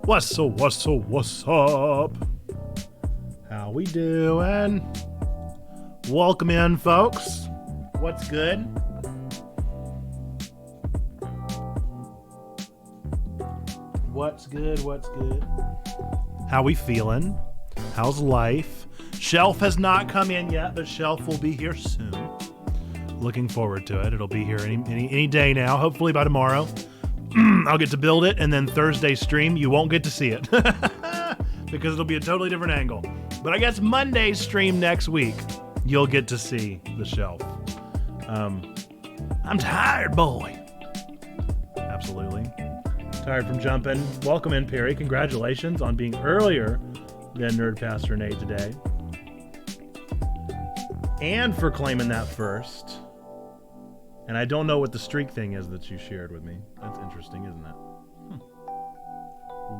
What's up? How we doing? Welcome in, folks. What's good? What's good? How we feeling? How's life? Shelf has not come in yet, but Shelf will be here soon. Looking forward to it. It'll be here any day now, hopefully by tomorrow. I'll get to build it, and then Thursday stream, you won't get to see it. Because it'll be a totally different angle. But I guess Monday's stream next week, you'll get to see the Shelf. I'm tired, boy. Absolutely. Tired from jumping. Welcome in, Perry. Congratulations on being earlier than Nerdpaster Nate today. And for claiming that first. And I don't know what the streak thing is that you shared with me. That's interesting, isn't it?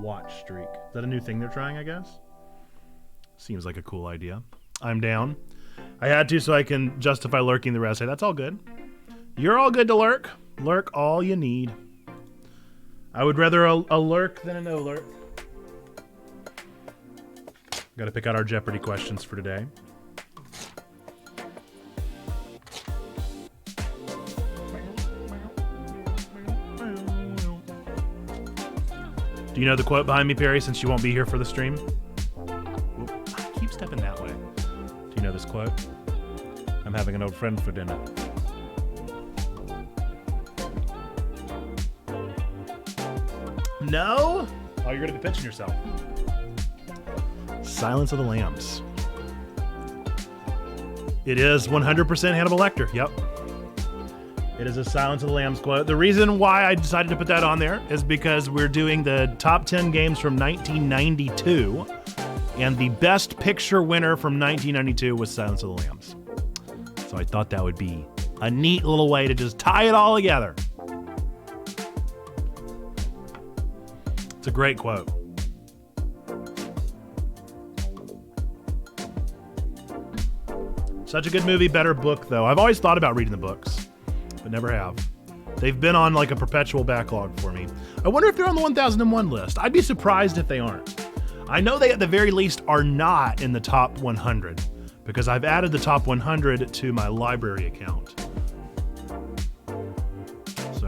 Watch streak. Is that a new thing they're trying, I guess? Seems like a cool idea. I'm down. I had to so I can justify lurking the rest. Hey, that's all good. You're all good to lurk. Lurk all you need. I would rather a lurk than a no lurk. Got to pick out our Jeopardy questions for today. Do you know the quote behind me, Perry, since you won't be here for the stream? Whoop, I keep stepping that way. Do you know this quote? I'm having an old friend for dinner. No? Oh, you're going to be pitching yourself. Silence of the Lambs. It is 100% Hannibal Lecter. Yep. It is a Silence of the Lambs quote. The reason why I decided to put that on there is because we're doing the top 10 games from 1992, and the Best Picture winner from 1992 was Silence of the Lambs. So I thought that would be a neat little way to just tie it all together. It's a great quote. Such a good movie, better book, though. I've always thought about reading the books, but never have. They've been on like a perpetual backlog for me. I wonder if they're on the 1001 list. I'd be surprised if they aren't. I know they at the very least are not in the top 100 because I've added the top 100 to my library account. So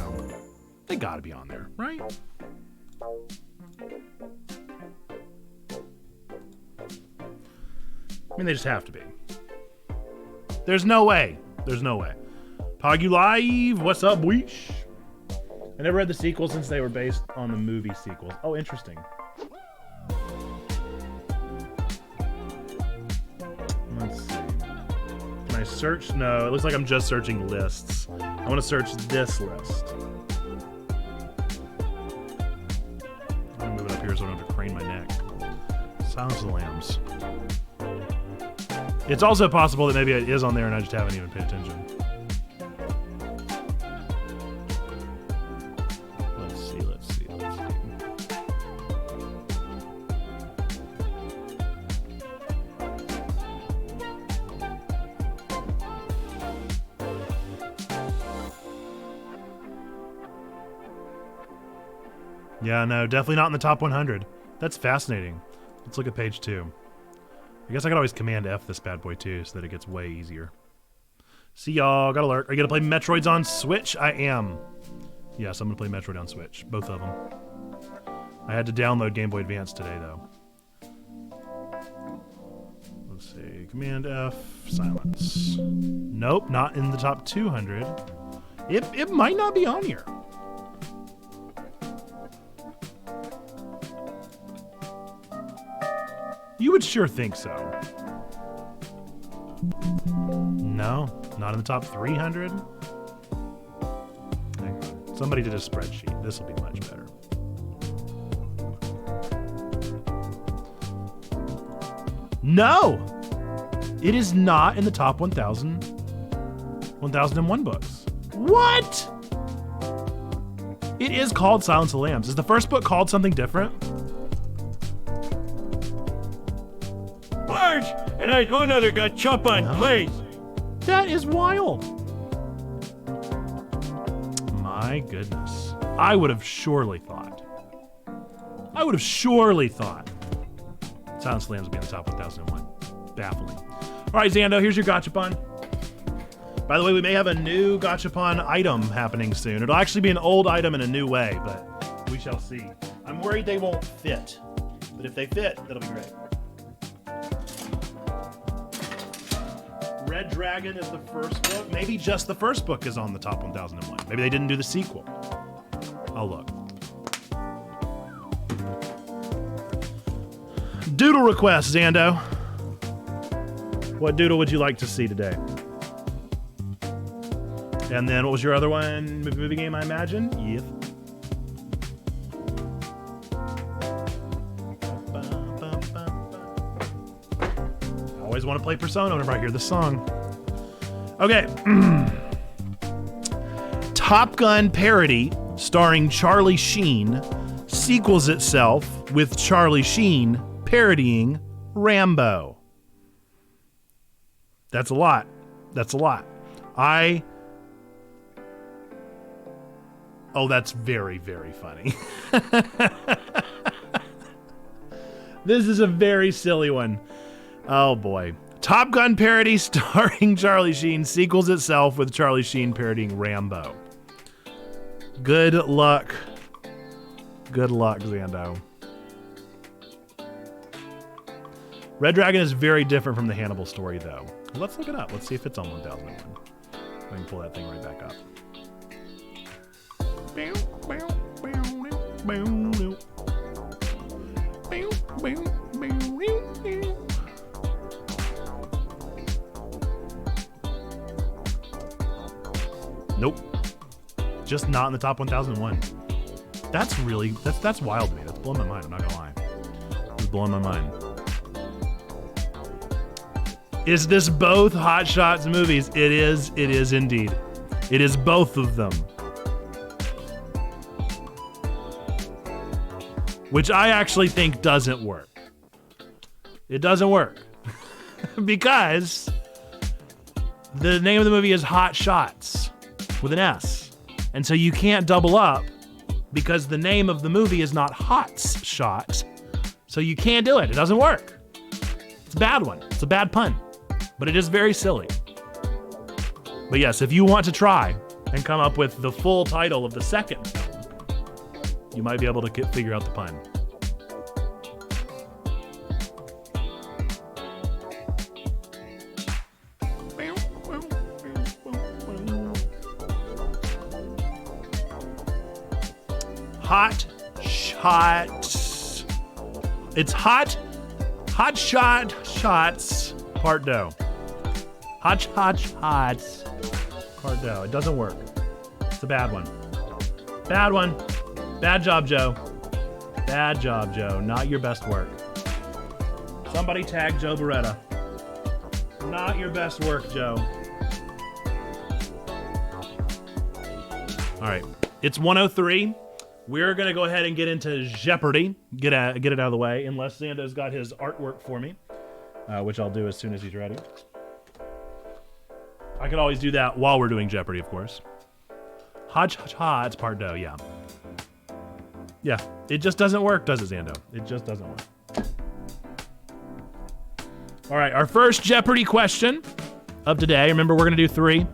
they gotta be on there, right? I mean, they just have to be. There's no way. There's no way. Pog, you live? What's up, Weesh? I never read the sequels since they were based on the movie sequels. Oh, interesting. Let's see. Can I search? No, it looks like I'm just searching lists. I want to search this list. I'm going to move it up here so I don't have to crane my neck. Silence of the Lambs. It's also possible that maybe it is on there and I just haven't even paid attention. Let's see. Yeah, no, definitely not in the top 100. That's fascinating. Let's look at page 2. I guess I could always Command F this bad boy too, so that it gets way easier. See y'all, got alert. Are you gonna play Metroids on Switch? I am. Yes, I'm gonna play Metroid on Switch. Both of them. I had to download Game Boy Advance today, though. Let's see. Command F, silence. Nope, not in the top 200. It might not be on here. You would sure think so. No, not in the top 300. Hang on. Somebody did a spreadsheet. This will be much better. No! It is not in the top 1001 books. What? It is called Silence of the Lambs. Is the first book called something different? And I know another got chump on place. That is wild. My goodness. I would have surely thought I would have surely thought Silent Slams would be on the top 1001. Baffling. All right, Xando, here's your gachapon. By the way, we may have a new gachapon item happening soon. It'll actually be an old item in a new way, but we shall see. I'm worried they won't fit, but if they fit, that'll be great. Red Dragon is the first book. Maybe just the first book is on the top 1001. Maybe they didn't do the sequel. I'll look. Doodle request, Xando. What doodle would you like to see today? And then what was your other one? Movie game, I imagine? Yes. I always want to play Persona whenever I hear this song. Okay. Top Gun parody starring Charlie Sheen sequels itself with Charlie Sheen parodying Rambo. That's a lot. That's a lot. Oh, that's very, very funny. This is a very silly one. Oh boy. Top Gun parody starring Charlie Sheen sequels itself with Charlie Sheen parodying Rambo. Good luck. Good luck, Xando. Red Dragon is very different from the Hannibal story, though. Let's look it up. Let's see if it's on 1001. I can pull that thing right back up. Nope. Just not in the top 1001. That's wild to me. That's blowing my mind. I'm not gonna lie. It's blowing my mind. Is this both Hot Shots movies? It is indeed. It is both of them. Which I actually think doesn't work. It doesn't work. Because the name of the movie is Hot Shots with an S. And so you can't double up because the name of the movie is not Hot Shot. So you can't do it. It doesn't work. It's a bad one. It's a bad pun. But it is very silly. But yes, if you want to try and come up with the full title of the second film, you might be able to figure out the pun. Hot Shots. It's Hot Shot Shots Part Dough. Hot Shots Part Dough. It doesn't work. It's a bad one. Bad one. Bad job, Joe. Bad job, Joe. Not your best work. Somebody tag Joe Beretta. Not your best work, Joe. All right. It's 1:03. We're going to go ahead and get into Jeopardy. Get it out of the way, unless Xando's got his artwork for me, which I'll do as soon as he's ready. I could always do that while we're doing Jeopardy, of course. It's Part Dough, yeah. Yeah, it just doesn't work, does it, Xando? It just doesn't work. All right, our first Jeopardy question of today. Remember, we're going to do 3.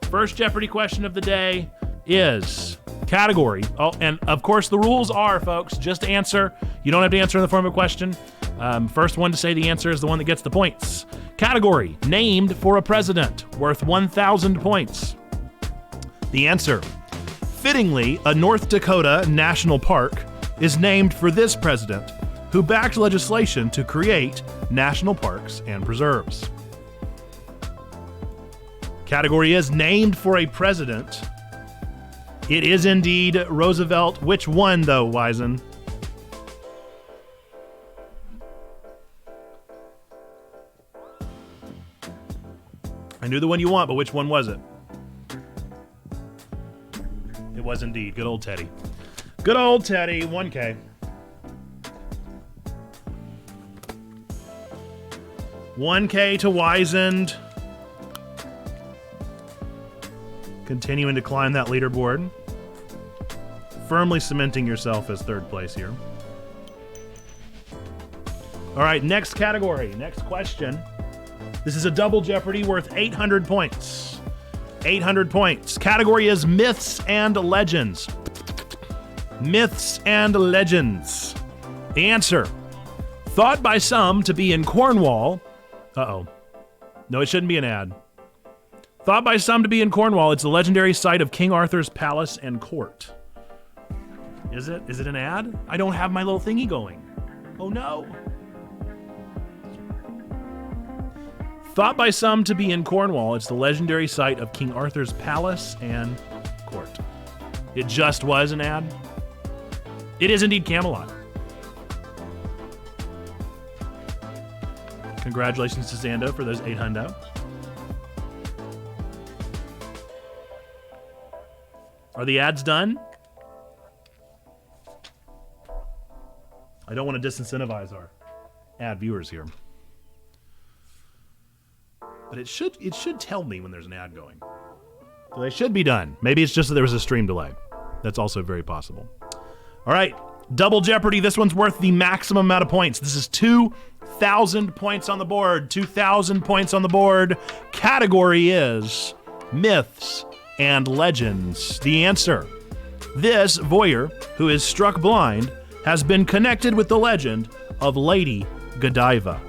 First Jeopardy question of the day is category. Oh, and of course, the rules are, folks, just answer. You don't have to answer in the form of a question. First one to say the answer is the one that gets the points. Category, named for a president, worth 1,000 points. The answer, fittingly, a North Dakota national park is named for this president who backed legislation to create national parks and preserves. Category is named for a president. It is indeed Roosevelt. Which one, though, Wizen? I knew the one you want, but which one was it? It was indeed. Good old Teddy. Good old Teddy. 1K. 1K to Wizened. Continuing to climb that leaderboard. Firmly cementing yourself as third place here. All right, next category, next question. This is a double Jeopardy worth 800 points. 800 points. Category is myths and legends. Myths and legends. The answer. Thought by some to be in Cornwall. Uh-oh. No, it shouldn't be an ad. Thought by some to be in Cornwall, it's the legendary site of King Arthur's palace and court. Is it? Is it an ad? I don't have my little thingy going. Oh no. Thought by some to be in Cornwall, it's the legendary site of King Arthur's palace and court. It just was an ad. It is indeed Camelot. Congratulations to Zando for those 8 hundo. Are the ads done? I don't want to disincentivize our ad viewers here. But it should tell me when there's an ad going. So they should be done. Maybe it's just that there was a stream delay. That's also very possible. All right, double Jeopardy. This one's worth the maximum amount of points. This is 2,000 points on the board. 2,000 points on the board. Category is myths and legends. The answer. This voyeur, who is struck blind, has been connected with the legend of Lady Godiva.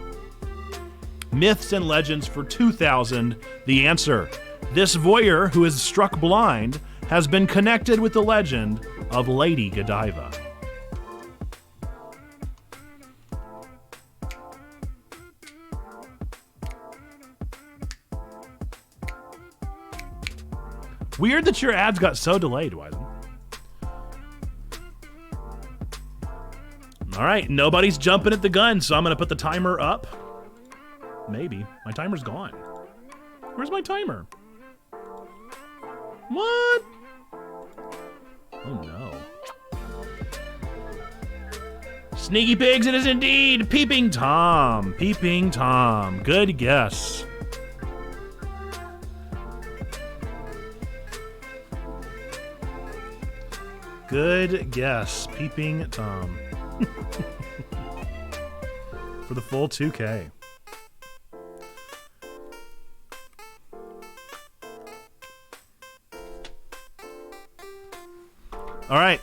Myths and legends for 2,000. The answer. This voyeur, who is struck blind, has been connected with the legend of Lady Godiva. Weird that your ads got so delayed, Wyden. All right, nobody's jumping at the gun, so I'm going to put the timer up. Maybe. My timer's gone. Where's my timer? What? Oh, no. Sneaky Pigs, it is indeed Peeping Tom. Peeping Tom. Good guess. Good guess. Peeping Tom. For the full 2K. All right.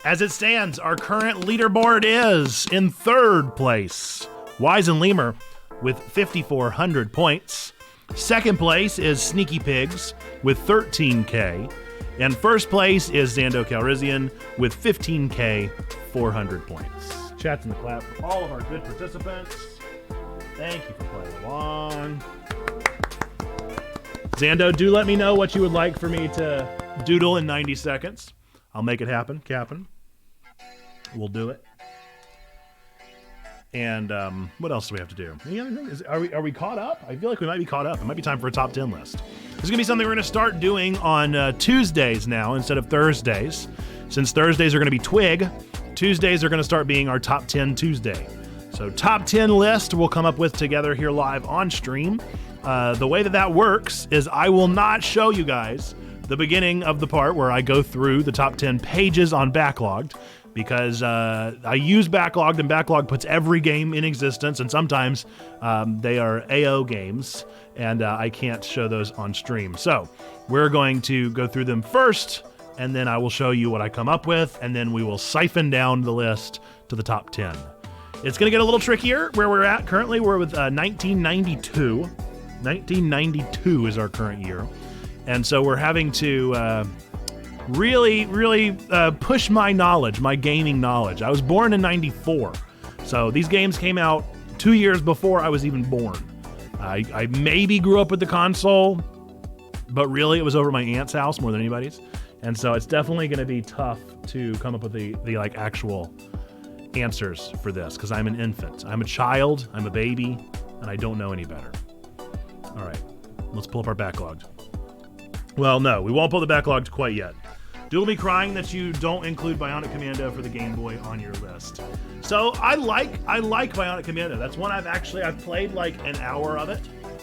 As it stands, our current leaderboard is in third place, Wise and Lemur with 5,400 points. Second place is Sneaky Pigs with 13K. And first place is Zando Calrissian with 15K, 400 points. Chats in the clap for all of our good participants. Thank you for playing along. Zando, do let me know what you would like for me to doodle in 90 seconds. I'll make it happen, Captain. We'll do it. And what else do we have to do? Any other thing? Are we caught up? I feel like we might be caught up. It might be time for a top 10 list. This is going to be something we're going to start doing on Tuesdays now instead of Thursdays. Since Thursdays are going to be Twig, Tuesdays are going to start being our top 10 Tuesday. So top 10 list we'll come up with together here live on stream. The way that works is I will not show you guys the beginning of the part where I go through the top 10 pages on Backlogged, because I use Backlogged, and Backlog puts every game in existence, and sometimes they are AO games, and I can't show those on stream. So we're going to go through them first, and then I will show you what I come up with, and then we will siphon down the list to the top 10. It's going to get a little trickier where we're at currently. We're with 1992. 1992 is our current year. And so we're having to really push my knowledge, my gaming knowledge. I was born in 94. So these games came out 2 years before I was even born. I maybe grew up with the console, but really it was over at my aunt's house more than anybody's. And so it's definitely going to be tough to come up with the like actual answers for this, because I'm an infant. I'm a child, I'm a baby, and I don't know any better. All right, let's pull up our Backlogged. Well, no, we won't pull the Backlogged quite yet. Doodle Me crying that you don't include Bionic Commando for the Game Boy on your list. So I like Bionic Commando. That's one I've played like an hour of it,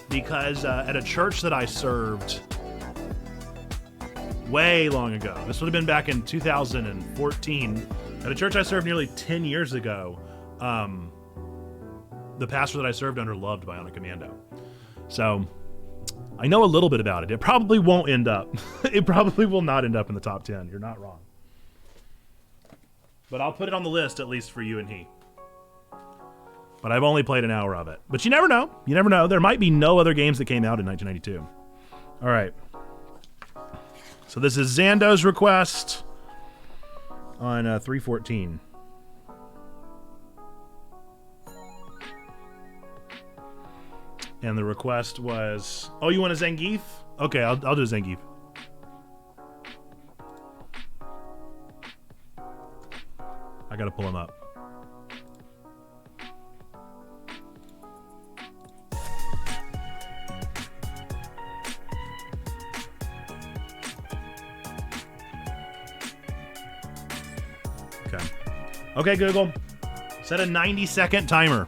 because at a church that I served way long ago, this would have been back in 2014, at a church I served nearly 10 years ago, the pastor that I served under loved Bionic Commando. So I know a little bit about it. It probably won't end up. It probably will not end up in the top 10. You're not wrong. But I'll put it on the list at least for you and he. But I've only played an hour of it. But you never know. You never know. There might be no other games that came out in 1992. All right. So this is Zando's request on 314. And the request was, oh, you want a Zangief? Okay, I'll do a Zangief. I gotta pull him up. Okay. Okay, Google. Set a 90-second timer.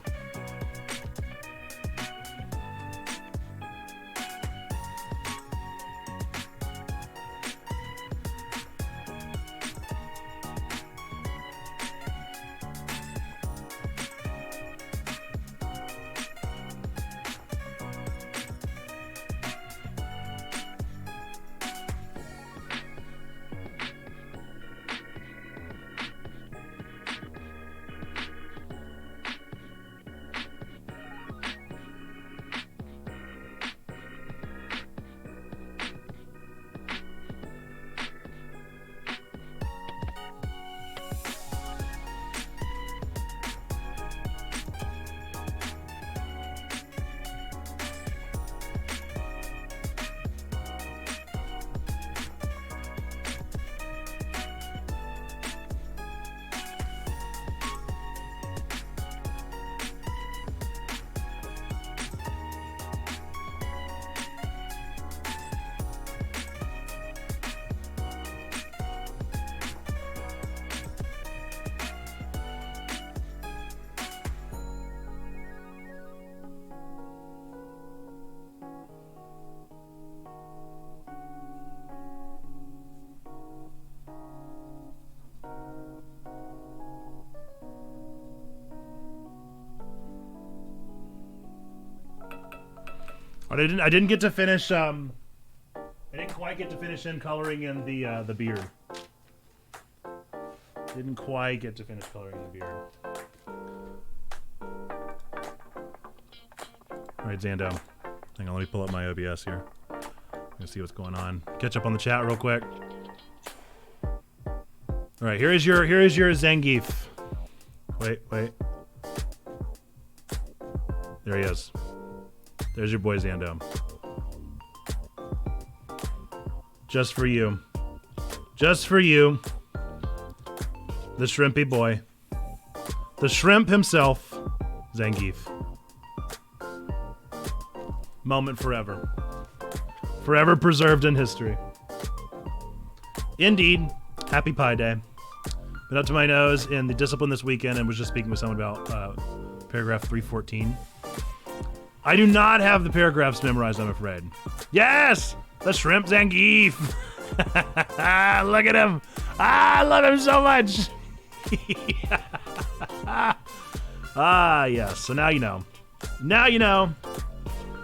I didn't get to finish. I didn't quite get to finish in coloring in the beard. Didn't quite get to finish coloring the beard. All right, Zando. Hang on, let me pull up my OBS here. Let's see what's going on. Catch up on the chat real quick. All right, here is your Zangief. Wait. There he is. There's your boy Zando. Just for you. Just for you. The shrimpy boy. The shrimp himself, Zangief. Moment forever. Forever preserved in history. Indeed. Happy Pi Day. Been up to my nose in the discipline this weekend and was just speaking with someone about paragraph 314. I do not have the paragraphs memorized, I'm afraid. Yes! The shrimp Zangief! Look at him! I love him so much! Yes. So now you know. Now you know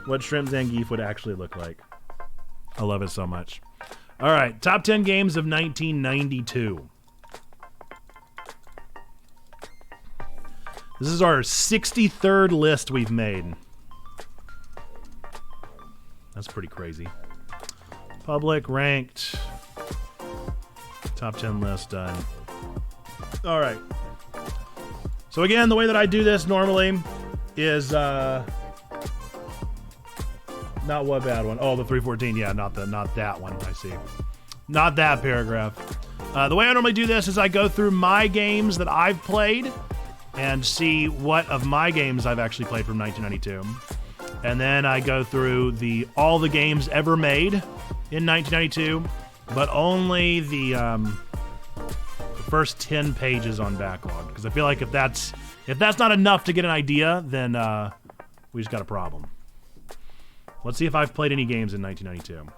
what shrimp Zangief would actually look like. I love it so much. All right, top 10 games of 1992. This is our 63rd list we've made. That's pretty crazy. Public, ranked, top 10 list done. All right. So again, the way that I do this normally is not what bad one. Oh, the 314. Yeah, not that one. I see. Not that paragraph. The way I normally do this is I go through my games that I've played and see what of my games I've actually played from 1992. And then I go through all the games ever made in 1992, but only the first 10 pages on backlog. Because I feel like if that's not enough to get an idea, then we just got a problem. Let's see if I've played any games in 1992.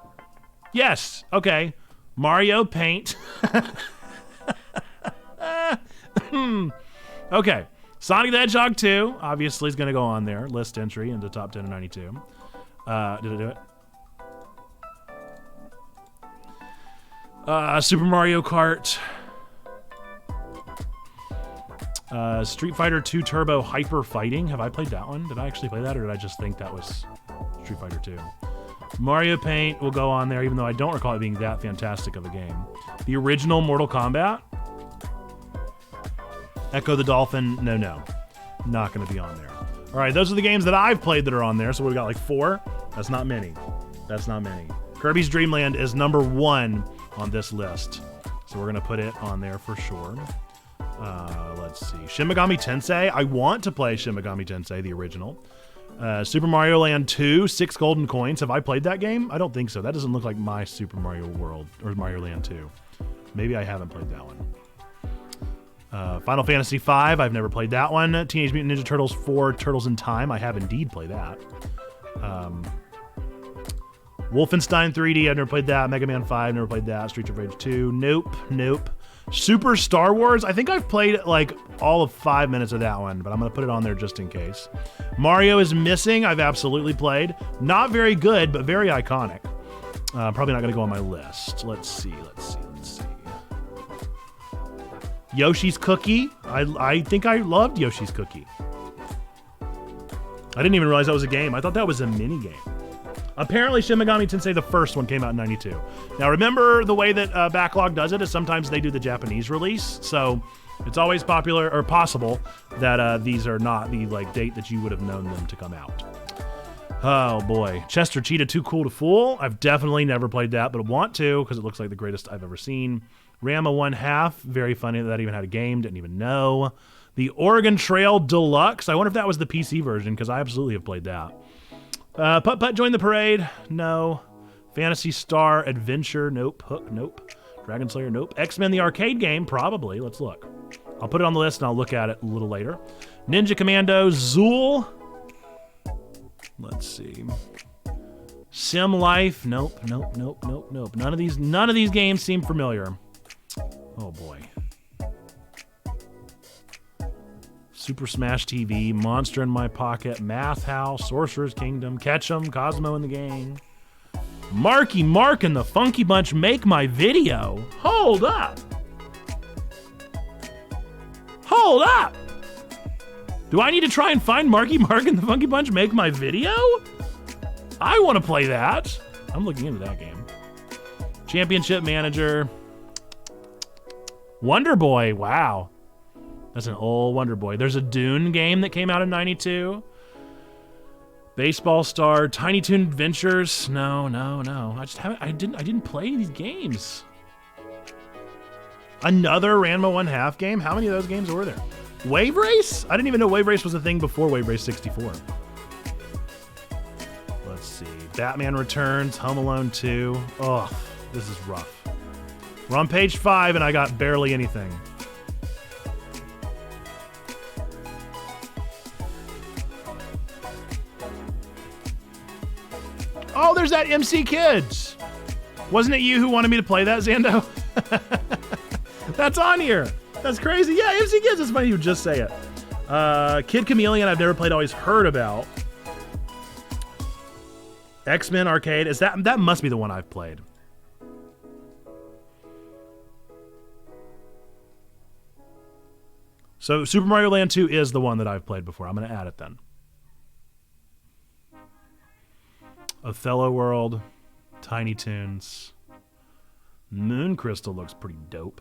Yes. Okay. Mario Paint. Okay. Sonic the Hedgehog 2, obviously, is going to go on there. List entry into top 10 of 92. Did I do it? Super Mario Kart. Street Fighter 2 Turbo Hyper Fighting. Have I played that one? Did I actually play that, or did I just think that was Street Fighter 2? Mario Paint will go on there, even though I don't recall it being that fantastic of a game. The original Mortal Kombat. Echo the Dolphin. No. Not going to be on there. All right, those are the games that I've played that are on there. So we've got like 4. That's not many. Kirby's Dream Land is number 1 on this list. So we're going to put it on there for sure. Let's see. Shin Megami Tensei. I want to play Shin Megami Tensei, the original. Super Mario Land 2, 6 golden coins. Have I played that game? I don't think so. That doesn't look like my Super Mario World or Mario Land 2. Maybe I haven't played that one. Final Fantasy V. I've never played that one. Teenage Mutant Ninja Turtles 4, Turtles in Time. I have indeed played that. Wolfenstein 3D. I've never played that. Mega Man 5. Never played that. Streets of Rage 2. Nope. Super Star Wars. I think I've played like all of 5 minutes of that one, but I'm going to put it on there just in case. Mario is Missing. I've absolutely played. Not very good, but very iconic. Probably not going to go on my list. Let's see. Yoshi's Cookie. I think I loved Yoshi's Cookie. I didn't even realize that was a game. I thought that was a mini game. Apparently, Shin Megami Tensei, the first one, came out in 92. Now, remember the way that Backlog does it is sometimes they do the Japanese release. So it's always possible that these are not the date that you would have known them to come out. Oh, boy. Chester Cheetah, Too Cool to Fool. I've definitely never played that, but want to because it looks like the greatest I've ever seen. Rama 1/2. Very funny that even had a game. Didn't even know. The Oregon Trail Deluxe. I wonder if that was the PC version because I absolutely have played that. Putt Putt Join the Parade. No. Phantasy Star Adventure. Nope. Hook. Nope. Dragon Slayer. Nope. X-Men the arcade game. Probably. Let's look. I'll put it on the list and I'll look at it a little later. Ninja Commando. Zool. Let's see. Sim Life. Nope. None of these games seem familiar. Oh boy. Super Smash TV, Monster in My Pocket, Math House, Sorcerer's Kingdom, Ketchum, Cosmo in the Game. Marky Mark and the Funky Bunch Make My Video. Hold up. Do I need to try and find Marky Mark and the Funky Bunch Make My Video? I want to play that. I'm looking into that game. Championship Manager. Wonder Boy. Wow. That's an old Wonder Boy. There's a Dune game that came out in 92. Baseball Star, Tiny Toon Adventures. No. I didn't play these games. Another Ranma 1/2 game? How many of those games were there? Wave Race? I didn't even know Wave Race was a thing before Wave Race 64. Let's see. Batman Returns, Home Alone 2. Oh, this is rough. We're on page 5 and I got barely anything. Oh, there's that MC Kids. Wasn't it you who wanted me to play that, Zando? That's on here. That's crazy. Yeah, MC Kids. It's funny you would just say it. Kid Chameleon, I've never played, always heard about. X-Men Arcade. Is that must be the one I've played. So Super Mario Land 2 is the one that I've played before. I'm going to add it then. Othello World, Tiny Toons. Moon Crystal looks pretty dope.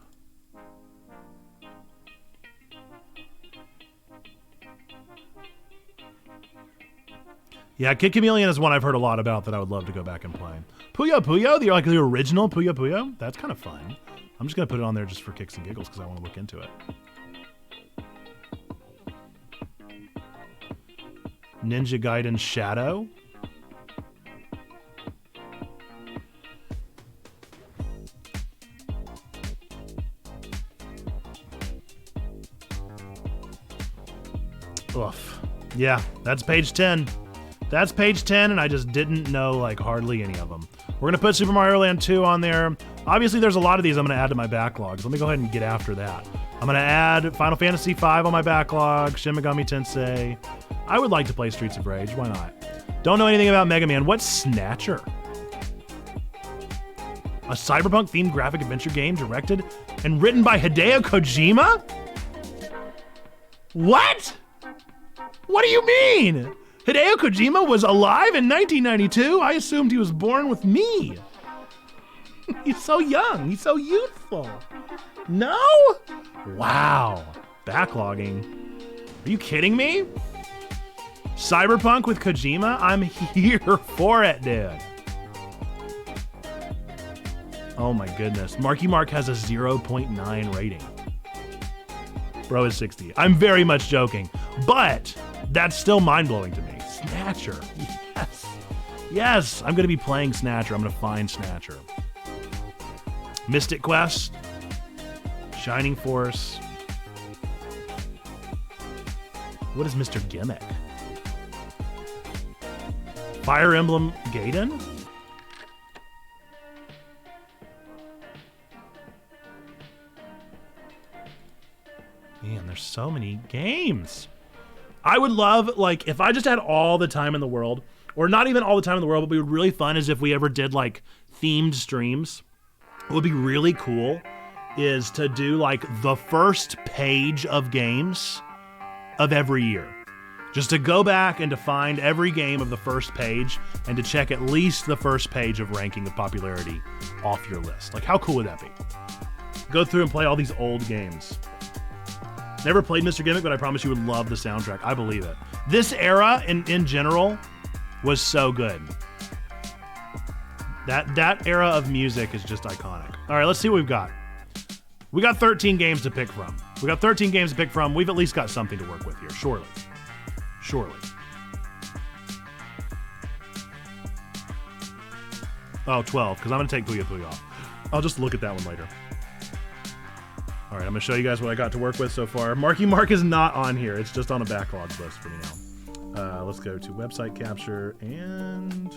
Yeah, Kid Chameleon is one I've heard a lot about that I would love to go back and play. Puyo Puyo, the original Puyo Puyo, that's kind of fun. I'm just going to put it on there just for kicks and giggles because I want to look into it. Ninja Gaiden Shadow. Oof. Yeah, that's page 10. That's page 10, and I just didn't know hardly any of them. We're going to put Super Mario Land 2 on there. Obviously, there's a lot of these I'm going to add to my backlogs. Let me go ahead and get after that. I'm gonna add Final Fantasy V on my backlog, Shin Megami Tensei. I would like to play Streets of Rage, why not? Don't know anything about Mega Man. What's Snatcher? A cyberpunk-themed graphic adventure game directed and written by Hideo Kojima? What? What do you mean? Hideo Kojima was alive in 1992? I assumed he was born with me. He's so young. He's so youthful. No? Wow. Backlogging. Are you kidding me? Cyberpunk with Kojima? I'm here for it, dude. Oh my goodness. Marky Mark has a 0.9 rating. Bro is 60. I'm very much joking, but that's still mind-blowing to me. Snatcher. Yes. Yes, I'm going to be playing Snatcher. I'm going to find Snatcher. Mystic Quest. Shining Force. What is Mr. Gimmick? Fire Emblem Gaiden? Man, there's so many games. I would love, like, if I just had all the time in the world, or not even all the time in the world, but it would be really fun is if we ever did, like, themed streams. What would be really cool is to do, like, the first page of games of every year. Just to go back and to find every game of the first page and to check at least the first page of ranking of popularity off your list. Like, how cool would that be? Go through and play all these old games. Never played Mr. Gimmick, but I promise you would love the soundtrack. I believe it. This era, in general, was so good. That era of music is just iconic. All right, let's see what we've got. We got 13 games to pick from. We got 13 games to pick from. We've at least got something to work with here, surely. Surely. Oh, 12, because I'm going to take Puyo Puyo off. I'll just look at that one later. All right, I'm going to show you guys what I got to work with so far. Marky Mark is not on here. It's just on a backlog list for me now. Let's go to website capture and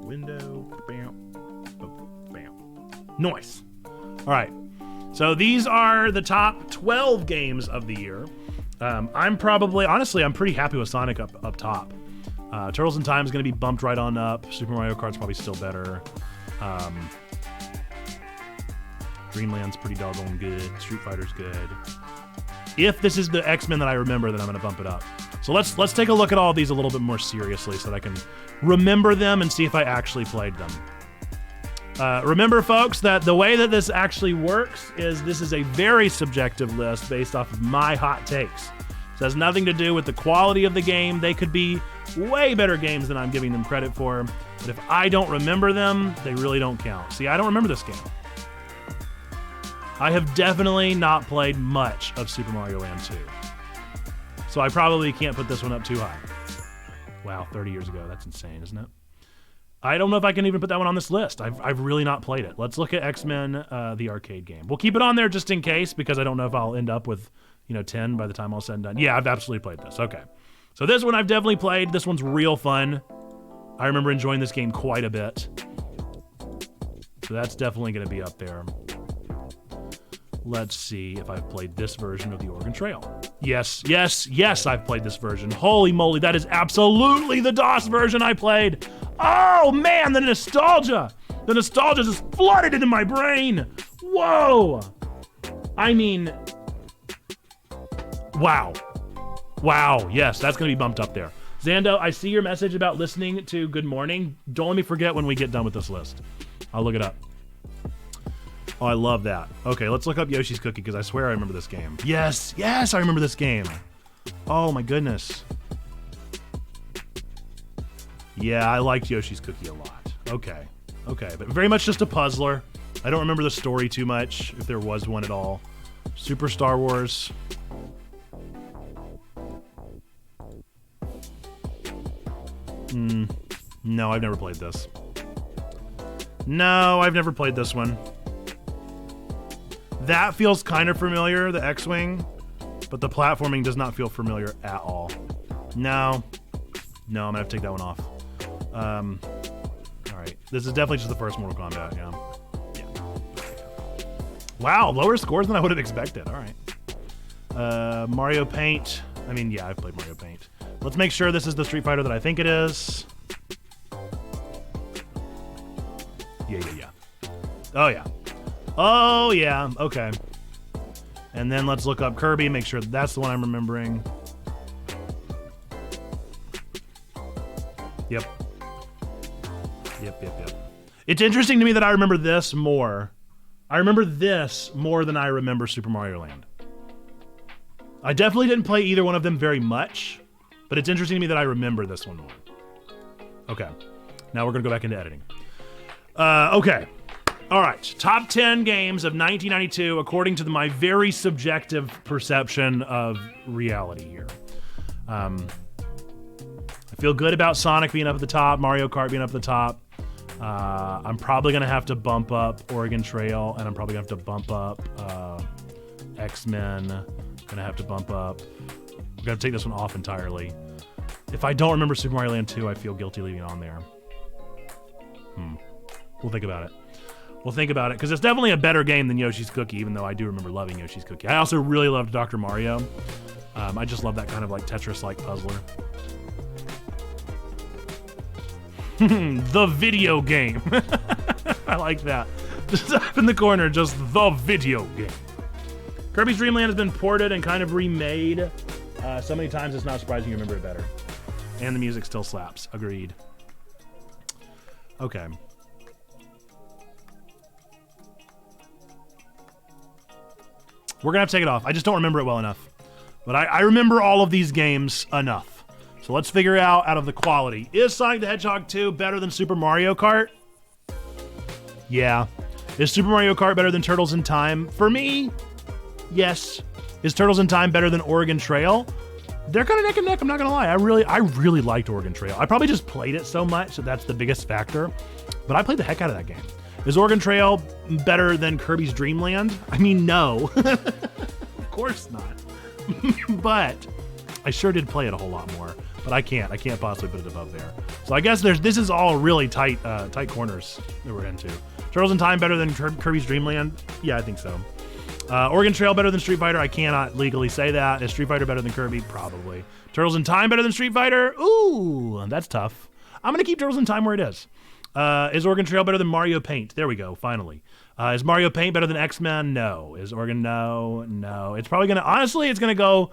window. Bam. Bam. Nice. All right. So these are the top 12 games of the year. I'm pretty happy with Sonic up top. Turtles in Time is going to be bumped right on up. Super Mario Kart's probably still better. Dreamland's pretty doggone good. Street Fighter's good. If this is the X-Men that I remember, then I'm going to bump it up. So let's take a look at all of these a little bit more seriously so that I can remember them and see if I actually played them. Remember, folks, that the way that this actually works is this is a very subjective list based off of my hot takes. This has nothing to do with the quality of the game. They could be way better games than I'm giving them credit for. But if I don't remember them, they really don't count. See, I don't remember this game. I have definitely not played much of Super Mario Land 2. So I probably can't put this one up too high. Wow, 30 years ago. That's insane, isn't it? I don't know if I can even put that one on this list. I've really not played it. Let's look at X-Men, the arcade game. We'll keep it on there just in case, because I don't know if I'll end up with, 10 by the time all said and done. Yeah, I've absolutely played this. Okay. So this one I've definitely played. This one's real fun. I remember enjoying this game quite a bit. So that's definitely going to be up there. Let's see if I've played this version of the Oregon Trail. Yes, I've played this version. Holy moly, that is absolutely the DOS version I played. Oh man, the nostalgia. The nostalgia just flooded into my brain. Whoa. I mean, wow. Wow, yes, that's going to be bumped up there. Zando, I see your message about listening to Good Morning. Don't let me forget when we get done with this list. I'll look it up. Oh, I love that. Okay, let's look up Yoshi's Cookie, because I swear I remember this game. Yes, I remember this game. Oh my goodness. Yeah, I liked Yoshi's Cookie a lot. Okay, but very much just a puzzler. I don't remember the story too much, if there was one at all. Super Star Wars. No, I've never played this. No, I've never played this one. That feels kind of familiar, the X-Wing, but the platforming does not feel familiar at all. No, I'm gonna have to take that one off. All right, this is definitely just the first Mortal Kombat, yeah. Wow, lower scores than I would have expected, all right. Mario Paint. I mean, yeah, I've played Mario Paint. Let's make sure this is the Street Fighter that I think it is. Yeah. Oh, yeah. Oh, yeah. Okay. And then let's look up Kirby, make sure that's the one I'm remembering. Yep. It's interesting to me that I remember this more. I remember this more than I remember Super Mario Land. I definitely didn't play either one of them very much, but it's interesting to me that I remember this one more. Okay. Now we're going to go back into editing. Okay. All right. Top 10 games of 1992 according to my very subjective perception of reality here. I feel good about Sonic being up at the top, Mario Kart being up at the top. I'm probably going to have to bump up Oregon Trail, and I'm probably going to have to bump up X-Men. Going to have to bump up. We're going to take this one off entirely. If I don't remember Super Mario Land 2, I feel guilty leaving it on there. We'll think about it. We'll think about it, because it's definitely a better game than Yoshi's Cookie, even though I do remember loving Yoshi's Cookie. I also really loved Dr. Mario. I just love that kind of like Tetris-like puzzler. The video game. I like that. Just up in the corner, just the video game. Kirby's Dream Land has been ported and kind of remade so many times it's not surprising you remember it better. And the music still slaps. Agreed. Okay. We're going to have to take it off. I just don't remember it well enough. But I remember all of these games enough. So let's figure out of the quality. Is Sonic the Hedgehog 2 better than Super Mario Kart? Yeah. Is Super Mario Kart better than Turtles in Time? For me, yes. Is Turtles in Time better than Oregon Trail? They're kind of neck and neck, I'm not going to lie. I really liked Oregon Trail. I probably just played it so much that that's the biggest factor. But I played the heck out of that game. Is Oregon Trail better than Kirby's Dream Land? I mean, no. Of course not. But I sure did play it a whole lot more. But I can't possibly put it above there. So I guess this is all really tight corners that we're into. Turtles in Time better than Kirby's Dream Land? Yeah, I think so. Oregon Trail better than Street Fighter? I cannot legally say that. Is Street Fighter better than Kirby? Probably. Turtles in Time better than Street Fighter? Ooh, that's tough. I'm going to keep Turtles in Time where it is. Is Oregon Trail better than Mario Paint? There we go, finally. Is Mario Paint better than X-Men? No. Is Oregon? No. It's probably going to, honestly, it's going to go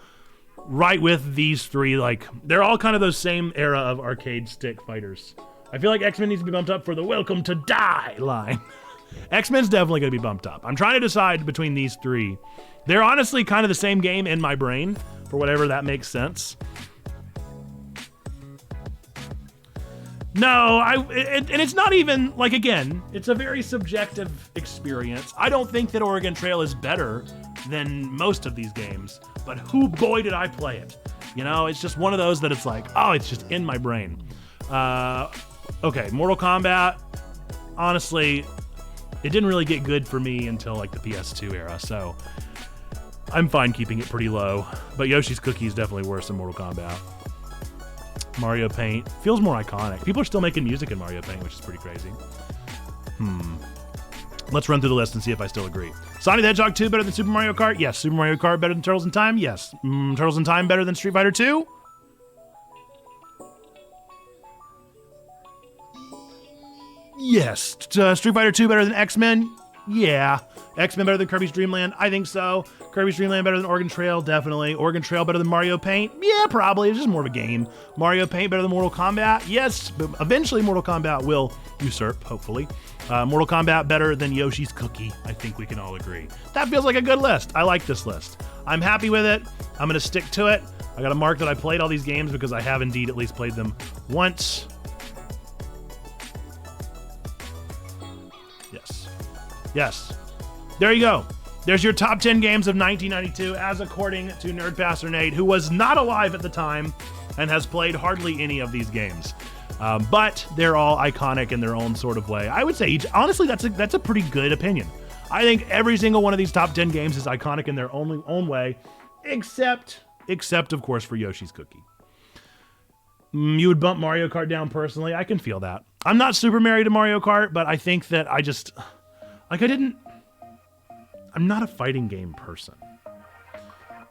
right with these three. Like, they're all kind of those same era of arcade stick fighters. I feel like X-Men needs to be bumped up for the Welcome to Die line. X-Men's definitely going to be bumped up. I'm trying to decide between these three. They're honestly kind of the same game in my brain, for whatever that makes sense. No, and it's not even, like, again, it's a very subjective experience. I don't think that Oregon Trail is better than most of these games, but boy, did I play it. You know, it's just one of those that it's like, oh, it's just in my brain. Okay, Mortal Kombat, honestly, it didn't really get good for me until, like, the PS2 era, so I'm fine keeping it pretty low. But Yoshi's Cookie is definitely worse than Mortal Kombat. Mario Paint feels more iconic. People are still making music in Mario Paint, which is pretty crazy. Let's run through the list and see if I still agree. Sonic the Hedgehog 2 better than Super Mario Kart? Yes. Super Mario Kart better than Turtles in Time? Yes. Turtles in Time better than Street Fighter 2? Yes. Street Fighter 2 better than X-Men? Yeah. X-Men better than Kirby's Dream Land? I think so. Kirby's Dream Land better than Oregon Trail? Definitely. Oregon Trail better than Mario Paint? Yeah, probably. It's just more of a game. Mario Paint better than Mortal Kombat? Yes, but eventually Mortal Kombat will usurp, hopefully. Mortal Kombat better than Yoshi's Cookie? I think we can all agree. That feels like a good list. I like this list. I'm happy with it. I'm going to stick to it. I got to mark that I played all these games because I have indeed at least played them once. Yes. There you go. There's your top 10 games of 1992, as according to Nerdpasser Nate, who was not alive at the time and has played hardly any of these games. But they're all iconic in their own sort of way. I would say, honestly, that's a pretty good opinion. I think every single one of these top 10 games is iconic in their own way, except, of course, for Yoshi's Cookie. You would bump Mario Kart down personally. I can feel that. I'm not super married to Mario Kart, but I think that I'm not a fighting game person.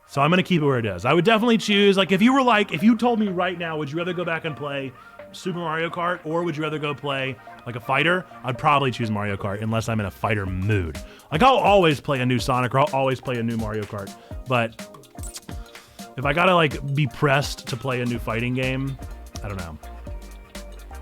So I'm going to keep it where it is. I would definitely choose, like, if you told me right now, would you rather go back and play Super Mario Kart, or would you rather go play like a fighter? I'd probably choose Mario Kart unless I'm in a fighter mood. Like, I'll always play a new Sonic, or I'll always play a new Mario Kart. But if I gotta like be pressed to play a new fighting game, I don't know.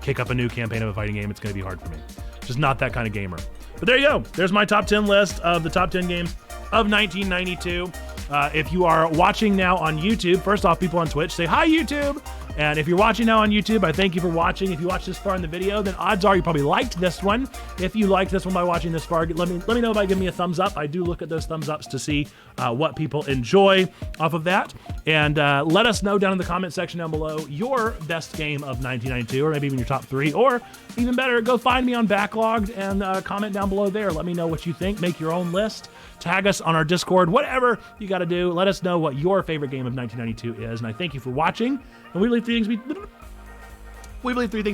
Kick up a new campaign of a fighting game, it's gonna be hard for me. Just not that kind of gamer. But there you go. There's my top 10 list of the top 10 games of 1992. If you are watching now on YouTube, first off, people on Twitch, say hi, YouTube. And if you're watching now on YouTube, I thank you for watching. If you watched this far in the video, then odds are you probably liked this one. If you liked this one by watching this far, let me know by giving me a thumbs up. I do look at those thumbs ups to see what people enjoy off of that. And let us know down in the comment section down below your best game of 1992, or maybe even your top 3, or even better, go find me on Backlogged and comment down below there. Let me know what you think. Make your own list. Tag us on our Discord, whatever you got to do. Let us know what your favorite game of 1992 is. And I thank you for watching. And we believe three things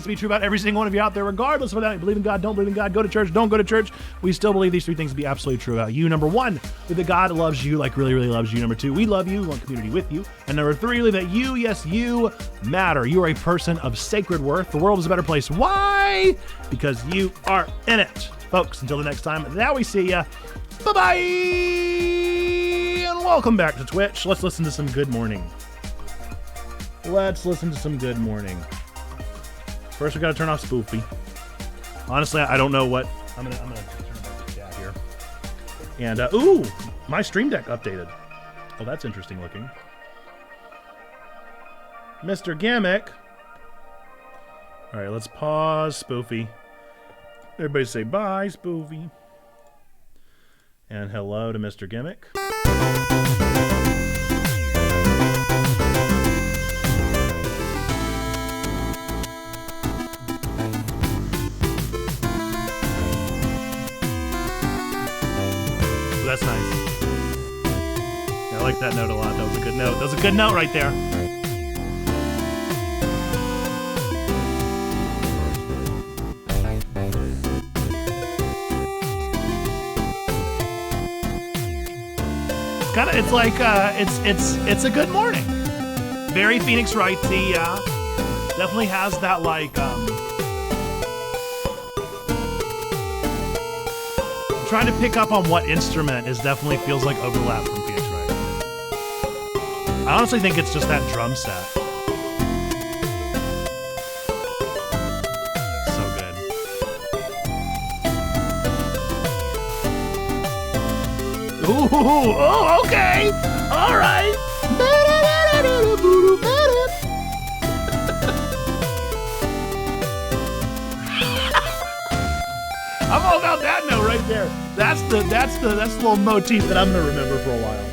to be true about every single one of you out there, regardless of whether you believe in God, don't believe in God, go to church, don't go to church. We still believe these 3 things to be absolutely true about you. Number 1, that God loves you, like really, really loves you. Number 2, we love you, we want community with you. And number 3, that you, yes, you matter. You are a person of sacred worth. The world is a better place. Why? Because you are in it. Folks, until the next time, now we see ya. Bye-bye! And welcome back to Twitch. Let's listen to some Good Morning. Let's listen to some Good Morning. First, we gotta turn off Spoofy. Honestly, I don't know what... I'm gonna turn off the chat here. And, ooh! My Stream Deck updated. Oh, that's interesting looking. Mr. Gimmick. Alright, let's pause Spoofy. Everybody say bye, Spoofy. And hello to Mr. Gimmick. That's nice. I like that note a lot. That was a good note. That was a good note right there. It's like it's a good morning. Very Phoenix Wright-y, yeah. Definitely has that like trying to pick up on what instrument is definitely feels like overlap from Phoenix Wright. I honestly think it's just that drum set. So good. Ooh, oh, okay. All right. I'm all about that note right there. That's the little motif that I'm gonna remember for a while.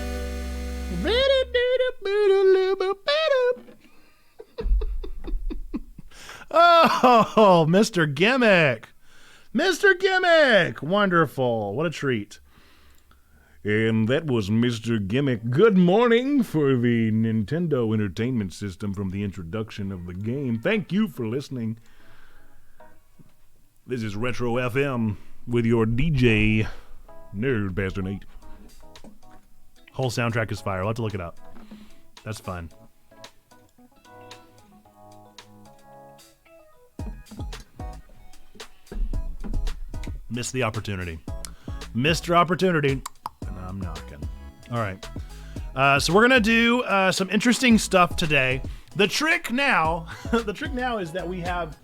Oh, Mr. Gimmick. Mr. Gimmick. Wonderful. What a treat. And that was Mr. Gimmick. Good morning for the Nintendo Entertainment System from the introduction of the game. Thank you for listening. This is Retro FM with your DJ, Nerd Bastard Nate. Whole soundtrack is fire. I'll have to look it up. That's fun. Missed the opportunity. Mr. Opportunity. And I'm knocking. All right. So we're going to do some interesting stuff today. The trick now is that we have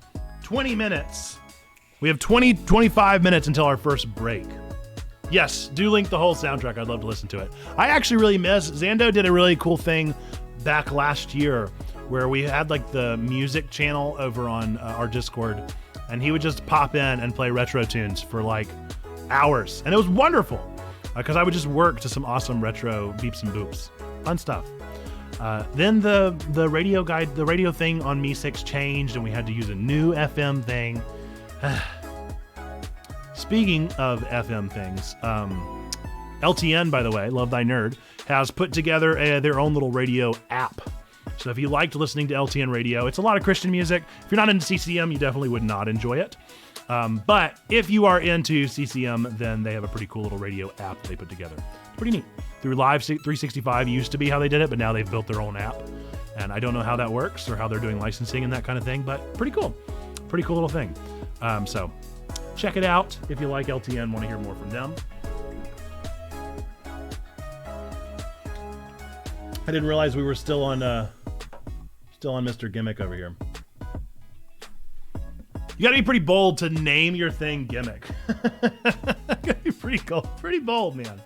20 minutes. We have 25 minutes until our first break. Yes, do link the whole soundtrack. I'd love to listen to it. I actually really miss... Xando did a really cool thing back last year where we had like the music channel over on our Discord, and he would just pop in and play retro tunes for like hours. And it was wonderful because I would just work to some awesome retro beeps and boops. Fun stuff. Then the radio guide, the radio thing on Mi6 changed, and we had to use a new FM thing. Speaking of FM things, LTN, by the way, Love Thy Nerd, has put together their own little radio app. So if you liked listening to LTN radio, it's a lot of Christian music. If you're not into CCM, you definitely would not enjoy it. But if you are into CCM, then they have a pretty cool little radio app that they put together. Pretty neat. Through Live 365 used to be how they did it, but now they've built their own app. And I don't know how that works or how they're doing licensing and that kind of thing, but pretty cool. Pretty cool little thing. So check it out if you like LTN, want to hear more from them. I didn't realize we were still on Mr. Gimmick over here. You gotta be pretty bold to name your thing Gimmick. Gotta be pretty bold, man.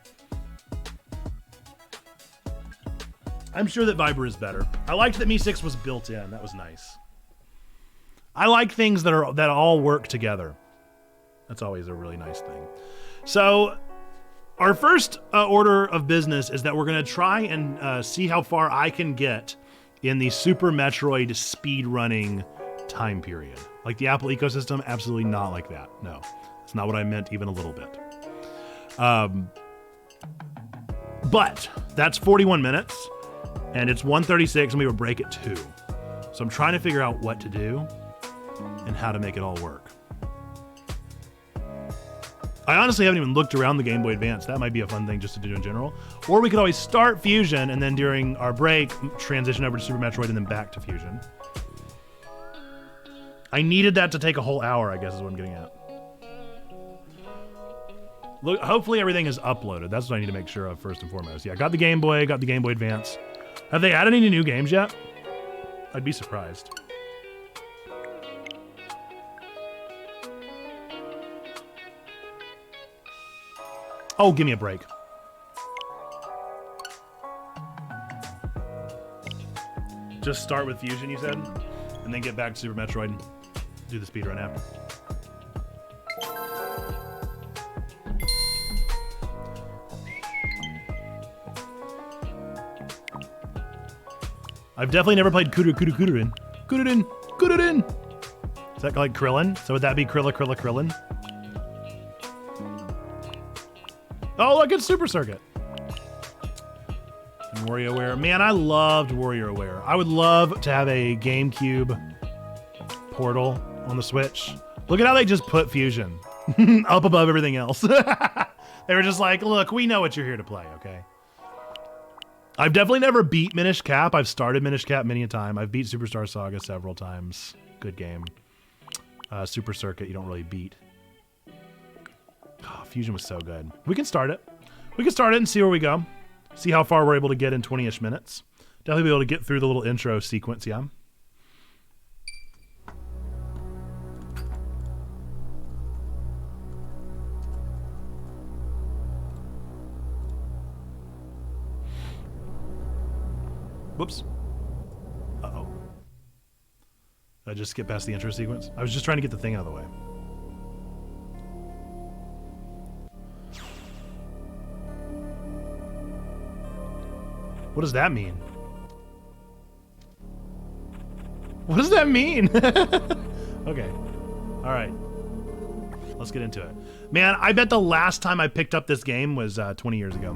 I'm sure that Viber is better. I liked that Mi6 was built in. That was nice. I like things that all work together. That's always a really nice thing. So our first order of business is that we're going to try and see how far I can get in the Super Metroid speedrunning time period. Like the Apple ecosystem, absolutely not like that. No, it's not what I meant even a little bit. But that's 41 minutes, and it's 1:36, and we have a break at 2. So I'm trying to figure out what to do and how to make it all work. I honestly haven't even looked around the Game Boy Advance. That might be a fun thing just to do in general. Or we could always start Fusion and then during our break, transition over to Super Metroid and then back to Fusion. I needed that to take a whole hour, I guess is what I'm getting at. Look, hopefully everything is uploaded. That's what I need to make sure of first and foremost. Yeah, got the Game Boy Advance. Have they added any new games yet? I'd be surprised. Oh, give me a break. Just start with Fusion, you said? And then get back to Super Metroid and do the speedrun after. I've definitely never played Kururin. Is that like Krillin? So would that be Krillin? Oh, look, it's Super Circuit. And WarioWare. Man, I loved WarioWare. I would love to have a GameCube Portal on the Switch. Look at how they just put Fusion up above everything else. They were just like, look, we know what you're here to play, okay? I've definitely never beat Minish Cap. I've started Minish Cap many a time. I've beat Superstar Saga several times. Good game. Super Circuit, you don't really beat. Oh, Fusion was so good. We can start it. We can start it and see where we go. See how far we're able to get in 20-ish minutes. Definitely be able to get through the little intro sequence, yeah. Whoops. Uh-oh. Did I just skip past the intro sequence? I was just trying to get the thing out of the way. What does that mean? What does that mean? Okay. All right. Let's get into it. Man, I bet the last time I picked up this game was 20 years ago.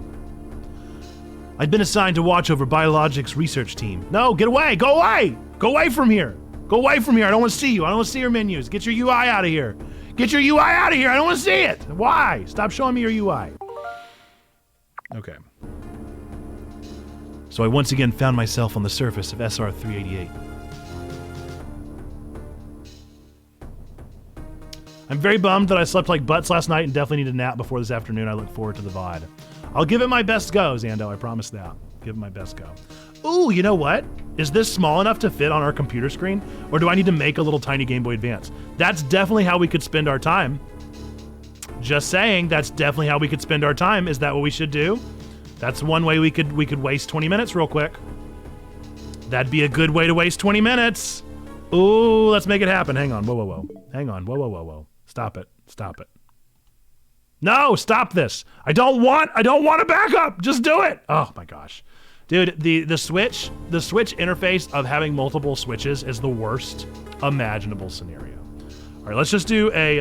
I'd been assigned to watch over Biologics research team. No, get away! Go away! Go away from here! Go away from here! I don't want to see you. I don't want to see your menus. Get your UI out of here. Get your UI out of here! I don't want to see it! Why? Stop showing me your UI. Okay. So I once again found myself on the surface of SR-388. I'm very bummed that I slept like butts last night and definitely need a nap before this afternoon. I look forward to the VOD. I'll give it my best go, Zando. I promise that. Give it my best go. Ooh, you know what? Is this small enough to fit on our computer screen? Or do I need to make a little tiny Game Boy Advance? That's definitely how we could spend our time. Just saying, that's definitely how we could spend our time. Is that what we should do? That's one way we could waste 20 minutes real quick. That'd be a good way to waste 20 minutes. Ooh, let's make it happen. Hang on. Whoa. Hang on. Whoa. Stop it. No, stop this. I don't want a backup. Just do it. Oh my gosh. Dude, the Switch interface of having multiple switches is the worst imaginable scenario. All right, let's just do a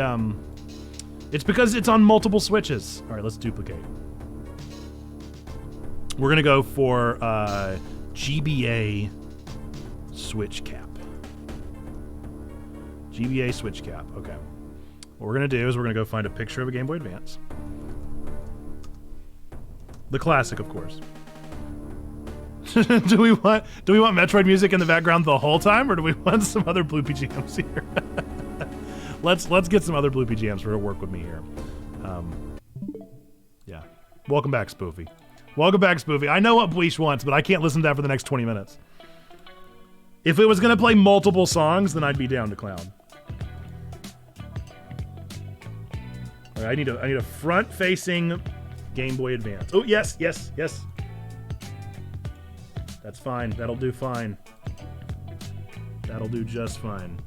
it's because it's on multiple switches. All right, let's duplicate. We're going to go for GBA switch cap. GBA switch cap. Okay. What we're going to do is we're going to go find a picture of a Game Boy Advance. The classic, of course. do we want Metroid music in the background the whole time, or do we want some other Blue PGMs here? let's get some other Blue PGMs for to work with me here. Yeah. Welcome back, Spoofy. Welcome back, Spoofy. I know what Bleach wants, but I can't listen to that for the next 20 minutes. If it was going to play multiple songs, then I'd be down to clown. All right, I need a front-facing Game Boy Advance. Oh, yes. That's fine. That'll do fine. That'll do just fine.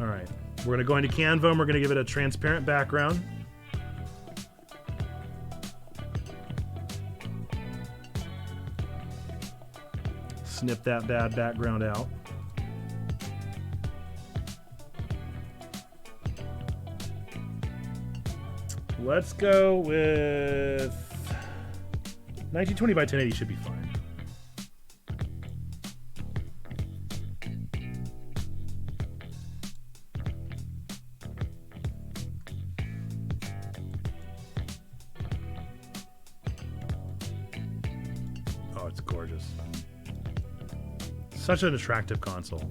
All right. We're going to go into Canva and we're going to give it a transparent background. Snip that bad background out. Let's go with 1920 by 1080 should be fine. Oh, it's gorgeous. Such an attractive console.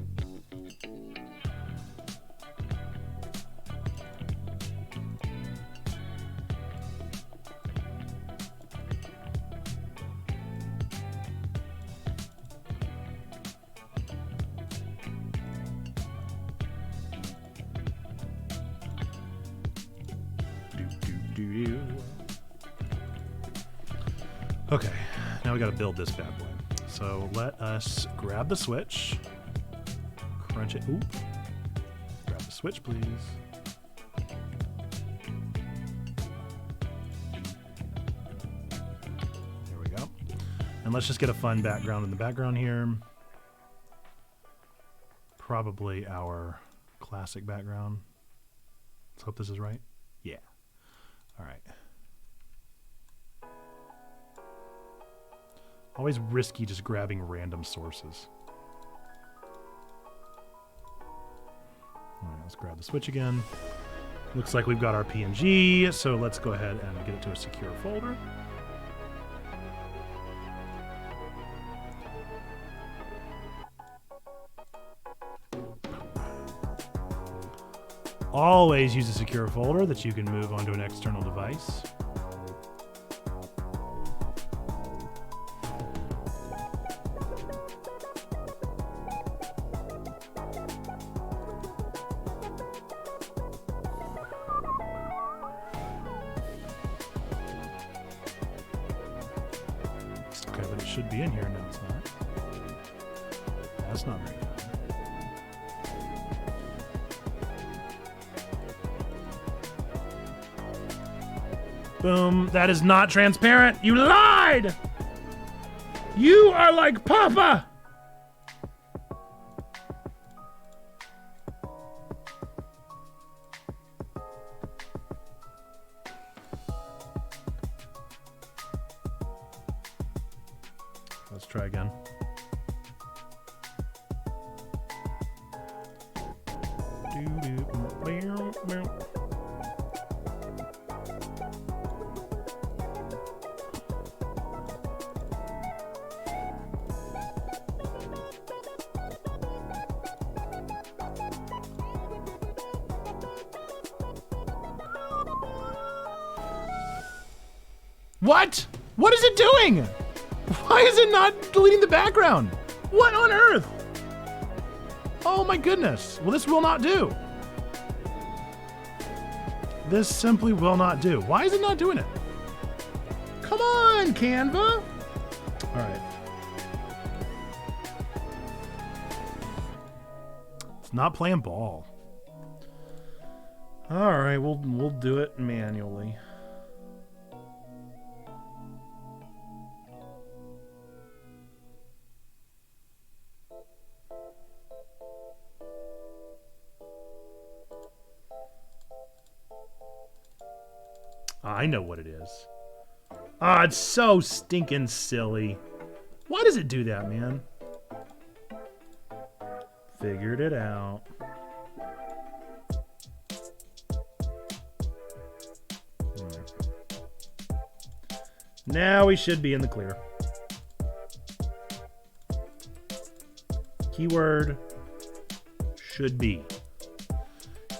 Okay, now we gotta build this bad boy. So let us grab the Switch, crunch it. Ooh, grab the Switch, please. There we go. And let's just get a fun background in the background here. Probably our classic background. Let's hope this is right. Yeah. All right. Always risky just grabbing random sources. All right, let's grab the Switch again. Looks like we've got our PNG, so let's go ahead and get it to a secure folder. Always use a secure folder that you can move onto an external device. Okay, but it should be in here. No, it's not. That's not very good. Boom. That is not transparent. You lied! You are like Papa! Let's try again. What? What is it doing? Why is it not deleting the background? What on earth? Oh my goodness. Well, this will not do. This simply will not do. Why is it not doing it? Come on, Canva. All right. It's not playing ball. All right, we'll do it manually. I know what it is. Ah, it's so stinking silly. Why does it do that, man? Figured it out. Now we should be in the clear. Keyword should be.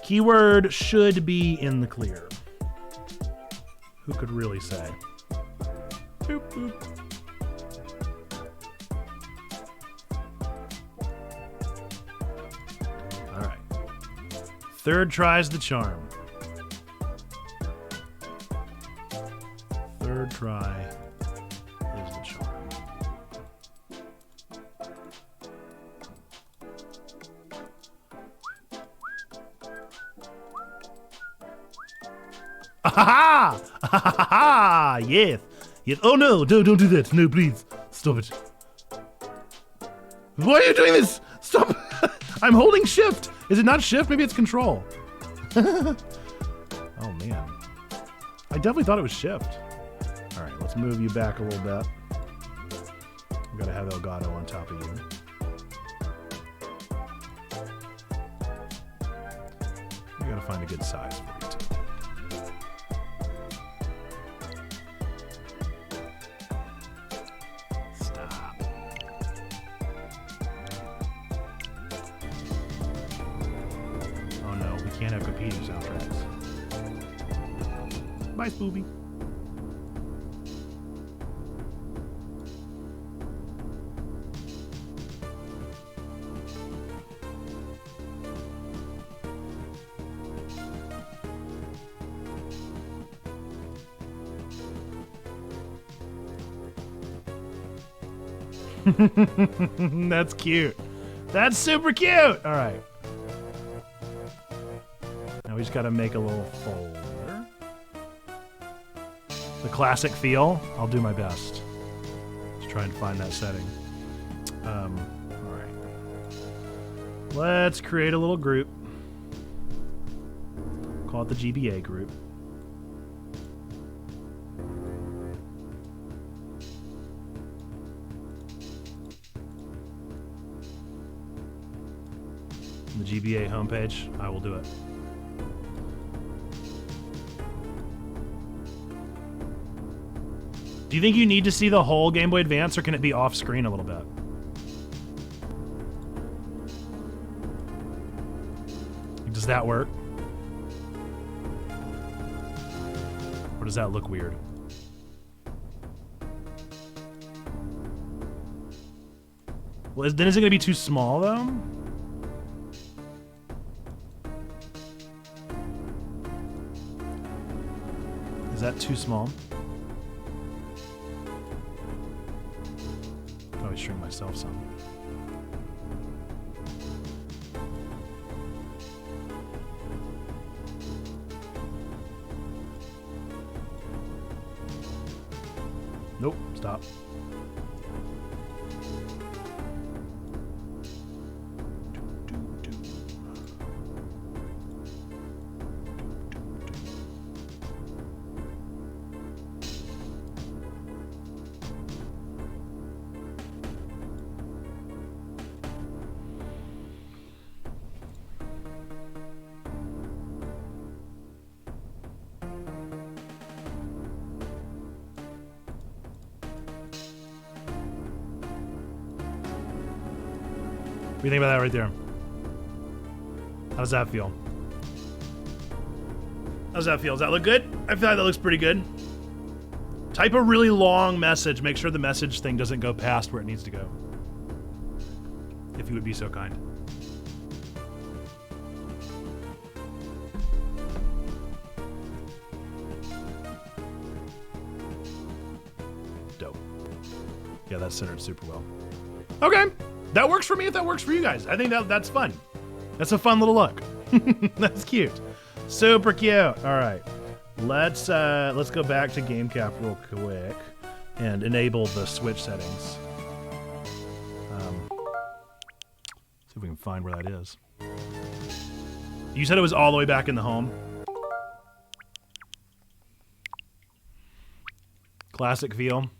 Keyword should be in the clear. Who could really say? Boop, boop. All right. Third try's the charm. Third try is the charm. Ah ha ha ha! Yes, yes. Oh no! Don't do that! No, please stop it. Why are you doing this? Stop! I'm holding shift. Is it not shift? Maybe it's control. Oh man, I definitely thought it was shift. All right, let's move you back a little bit. We gotta have Elgato on top of you. We gotta find a good size for you too. Can't have competing soundtracks. Bye, Spoopy. That's cute. That's super cute. All right. Now we just got to make a little folder. The classic feel. I'll do my best. Just trying to find that setting. All right. Let's create a little group. Call it the GBA group. The GBA homepage. I will do it. Do you think you need to see the whole Game Boy Advance, or can it be off screen a little bit? Does that work? Or does that look weird? Well, then is it going to be too small, though? Is that too small? Probably shrink myself some. Nope, stop. What do you think about that right there? How does that feel? How does that feel? Does that look good? I feel like that looks pretty good. Type a really long message. Make sure the message thing doesn't go past where it needs to go. If you would be so kind. Dope. Yeah, that's centered super well. Okay. That works for me if that works for you guys. I think that's fun. That's a fun little look. That's cute. Super cute. All right. Let's go back to GameCap real quick and enable the Switch settings. See if we can find where that is. You said it was all the way back in the home. Classic feel.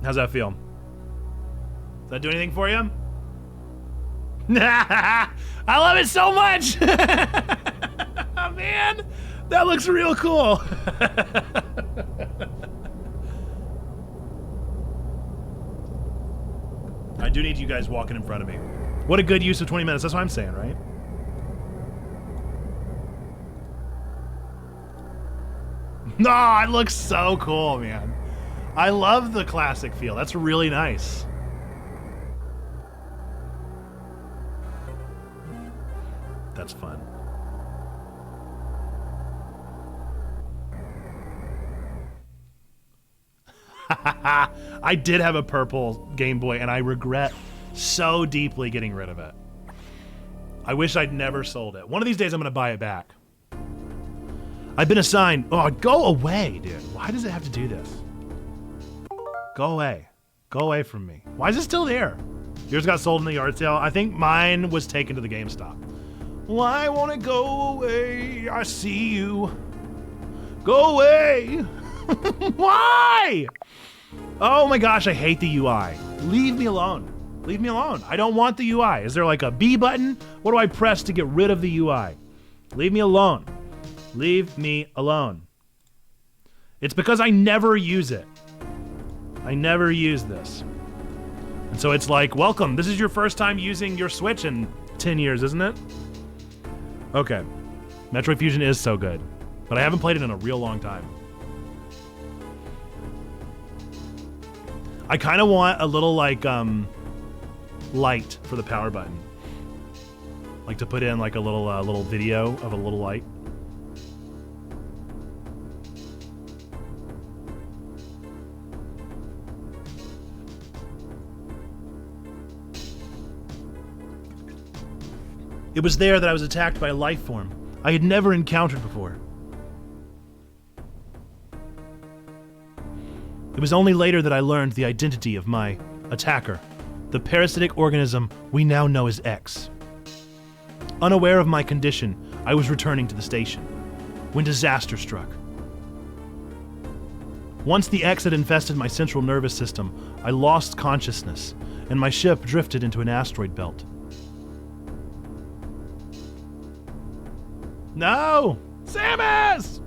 How's that feel? Does that do anything for you? I love it so much. Man, that looks real cool. I do need you guys walking in front of me. What a good use of 20 minutes. That's what I'm saying, right? No, it looks so cool, man. I love the classic feel. That's really nice. That's fun. I did have a purple Game Boy, and I regret so deeply getting rid of it. I wish I'd never sold it. One of these days, I'm going to buy it back. I've been assigned... Oh, go away, dude. Why does it have to do this? Go away. Go away from me. Why is it still there? Yours got sold in the yard sale. I think mine was taken to the GameStop. Why won't it go away? I see you. Go away. Why? Oh my gosh, I hate the UI. Leave me alone. Leave me alone. I don't want the UI. Is there like a B button? What do I press to get rid of the UI? Leave me alone. Leave me alone. It's because I never use it. I never use this. And so it's like, welcome. This is your first time using your Switch in 10 years, isn't it? Okay. Metroid Fusion is so good. But I haven't played it in a real long time. I kind of want a little, like, light for the power button. Like to put in, like, a little video of a little light. It was there that I was attacked by a life form I had never encountered before. It was only later that I learned the identity of my attacker, the parasitic organism we now know as X. Unaware of my condition, I was returning to the station when disaster struck. Once the X had infested my central nervous system, I lost consciousness, and my ship drifted into an asteroid belt. No! Samus!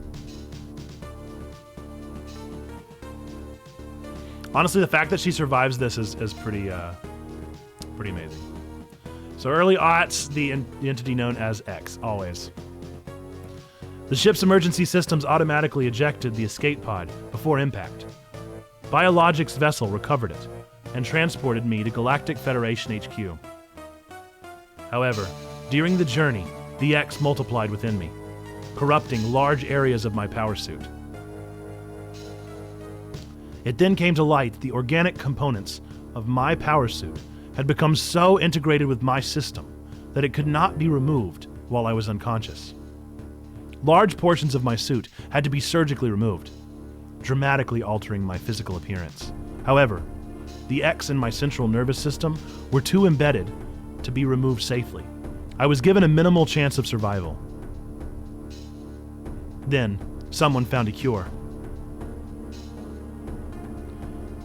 Honestly, the fact that she survives this is pretty amazing. So early aughts, the entity known as X, always. The ship's emergency systems automatically ejected the escape pod before impact. Biologics vessel recovered it and transported me to Galactic Federation HQ. However, during the journey, the X multiplied within me, corrupting large areas of my power suit. It then came to light that the organic components of my power suit had become so integrated with my system that it could not be removed while I was unconscious. Large portions of my suit had to be surgically removed, dramatically altering my physical appearance. However, the X in my central nervous system were too embedded to be removed safely. I was given a minimal chance of survival. Then, someone found a cure.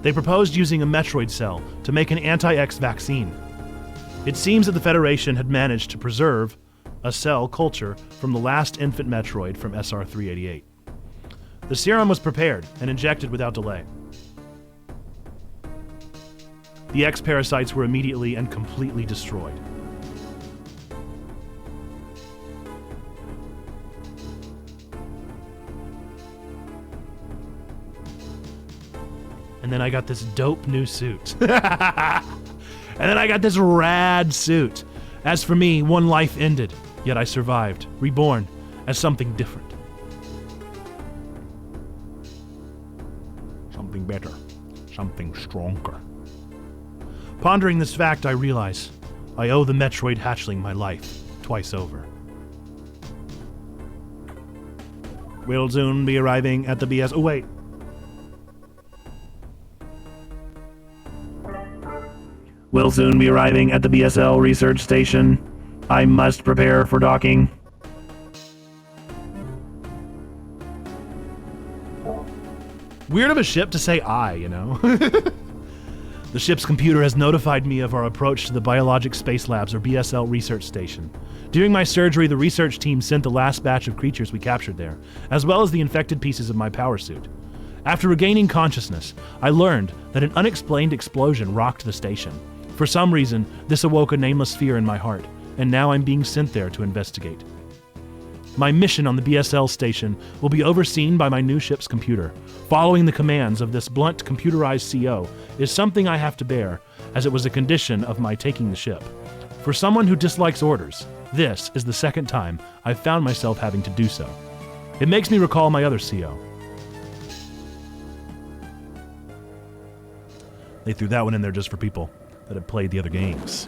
They proposed using a Metroid cell to make an anti-X vaccine. It seems that the Federation had managed to preserve a cell culture from the last infant Metroid from SR-388. The serum was prepared and injected without delay. The X parasites were immediately and completely destroyed. And then I got this dope new suit. And then I got this rad suit. As for me, one life ended, yet I survived, reborn as something different. Something better, something stronger. Pondering this fact, I realize I owe the Metroid hatchling my life twice over. We'll soon be arriving at the BS. Oh, wait. We'll soon be arriving at the BSL research station. I must prepare for docking. Weird of a ship to say I, you know? The ship's computer has notified me of our approach to the Biologic Space Labs, or BSL, research station. During my surgery, the research team sent the last batch of creatures we captured there, as well as the infected pieces of my power suit. After regaining consciousness, I learned that an unexplained explosion rocked the station. For some reason, this awoke a nameless fear in my heart, and now I'm being sent there to investigate. My mission on the BSL station will be overseen by my new ship's computer. Following the commands of this blunt, computerized CO is something I have to bear, as it was a condition of my taking the ship. For someone who dislikes orders, this is the second time I've found myself having to do so. It makes me recall my other CO. They threw that one in there just for people that have played the other games.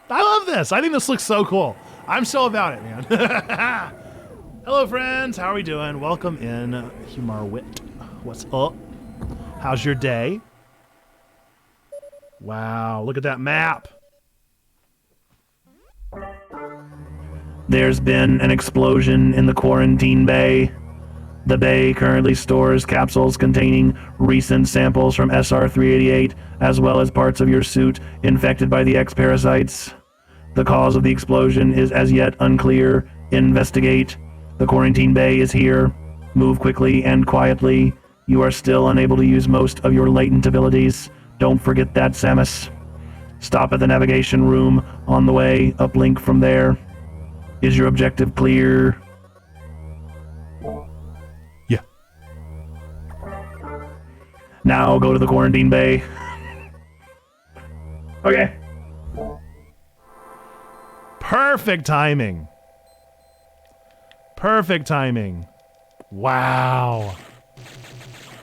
I love this. I think this looks so cool. I'm so about it, man. Hello, friends. How are we doing? Welcome in, Humarwit. What's up? How's your day? Wow, look at that map. There's been an explosion in the quarantine bay. The bay currently stores capsules containing recent samples from SR-388, as well as parts of your suit infected by the X-parasites. The cause of the explosion is as yet unclear. Investigate. The quarantine bay is here. Move quickly and quietly. You are still unable to use most of your latent abilities. Don't forget that, Samus. Stop at the navigation room on the way. Uplink from there. Is your objective clear? Yeah. Now go to the quarantine bay. Okay. Perfect timing. Perfect timing. Wow.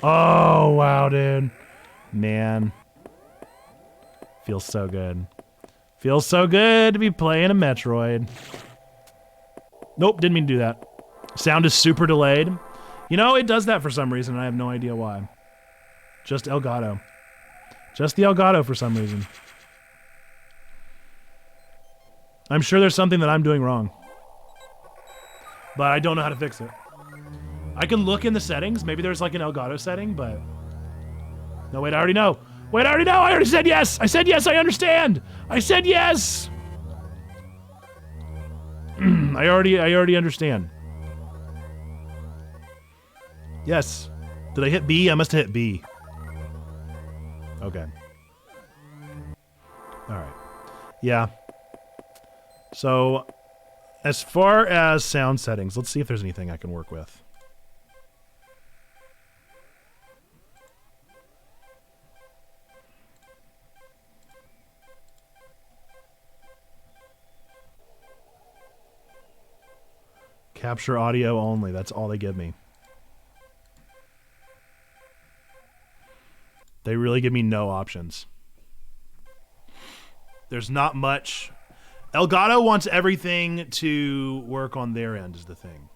Oh, wow, dude. Man. Feels so good. Feels so good to be playing a Metroid. Nope, didn't mean to do that. Sound is super delayed. You know, it does that for some reason, and I have no idea why. Just Elgato. Just the Elgato for some reason. I'm sure there's something that I'm doing wrong. But I don't know how to fix it. I can look in the settings. Maybe there's like an Elgato setting, but... No, wait, I already know. Wait, I already know! I already said yes! I said yes, I understand! I said yes! I already understand. Yes. Did I hit B? I must have hit B. Okay. Alright. Yeah. So, as far as sound settings, let's see if there's anything I can work with. Capture audio only. That's all they give me. They really give me no options. There's not much. Elgato wants everything to work on their end is the thing.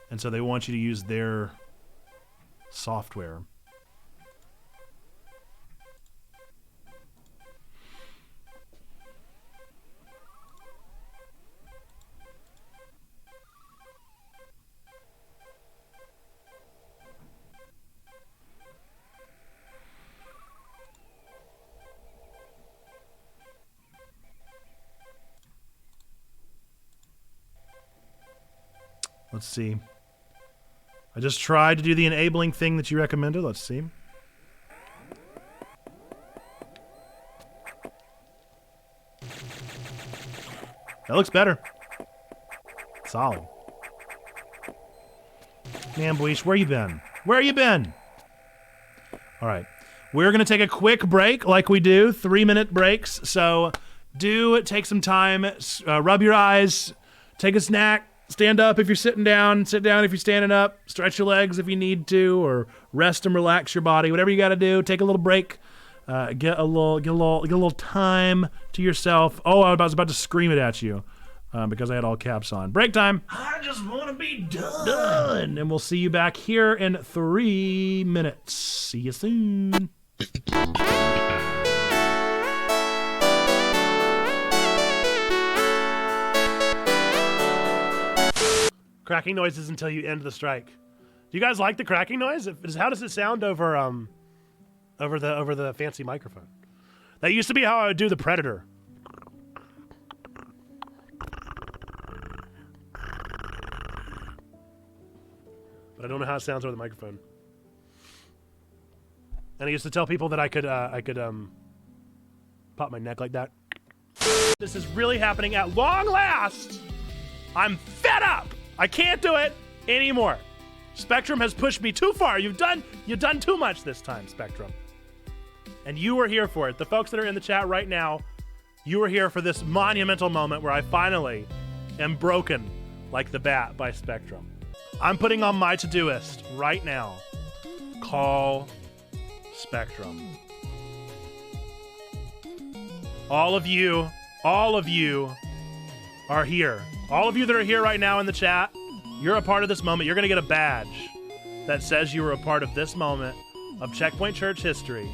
And so they want you to use their software. Let's see. I just tried to do the enabling thing that you recommended. Let's see. That looks better. Solid. Man, Bleach, where you been? Where you been? All right. We're going to take a quick break like we do. 3-minute breaks. So do take some time. Rub your eyes. Take a snack. Stand up if you're sitting down. Sit down if you're standing up. Stretch your legs if you need to, or rest and relax your body. Whatever you got to do. Take a little break. Get a little time to yourself. Oh, I was about to scream it at you because I had all caps on. Break time. I just want to be done. And we'll see you back here in 3 minutes. See you soon. Cracking noises until you end the strike. Do you guys like the cracking noise? How does it sound over the fancy microphone? That used to be how I would do the Predator. But I don't know how it sounds over the microphone. And I used to tell people that I could pop my neck like that. This is really happening at long last. I'm fed up. I can't do it anymore. Spectrum has pushed me too far. You've done too much this time, Spectrum. And you were here for it. The folks that are in the chat right now, you were here for this monumental moment where I finally am broken like the bat by Spectrum. I'm putting on my to-do list right now. Call Spectrum. All of you are here. All of you that are here right now in the chat, you're a part of this moment. You're going to get a badge that says you were a part of this moment of Checkpoint Church history.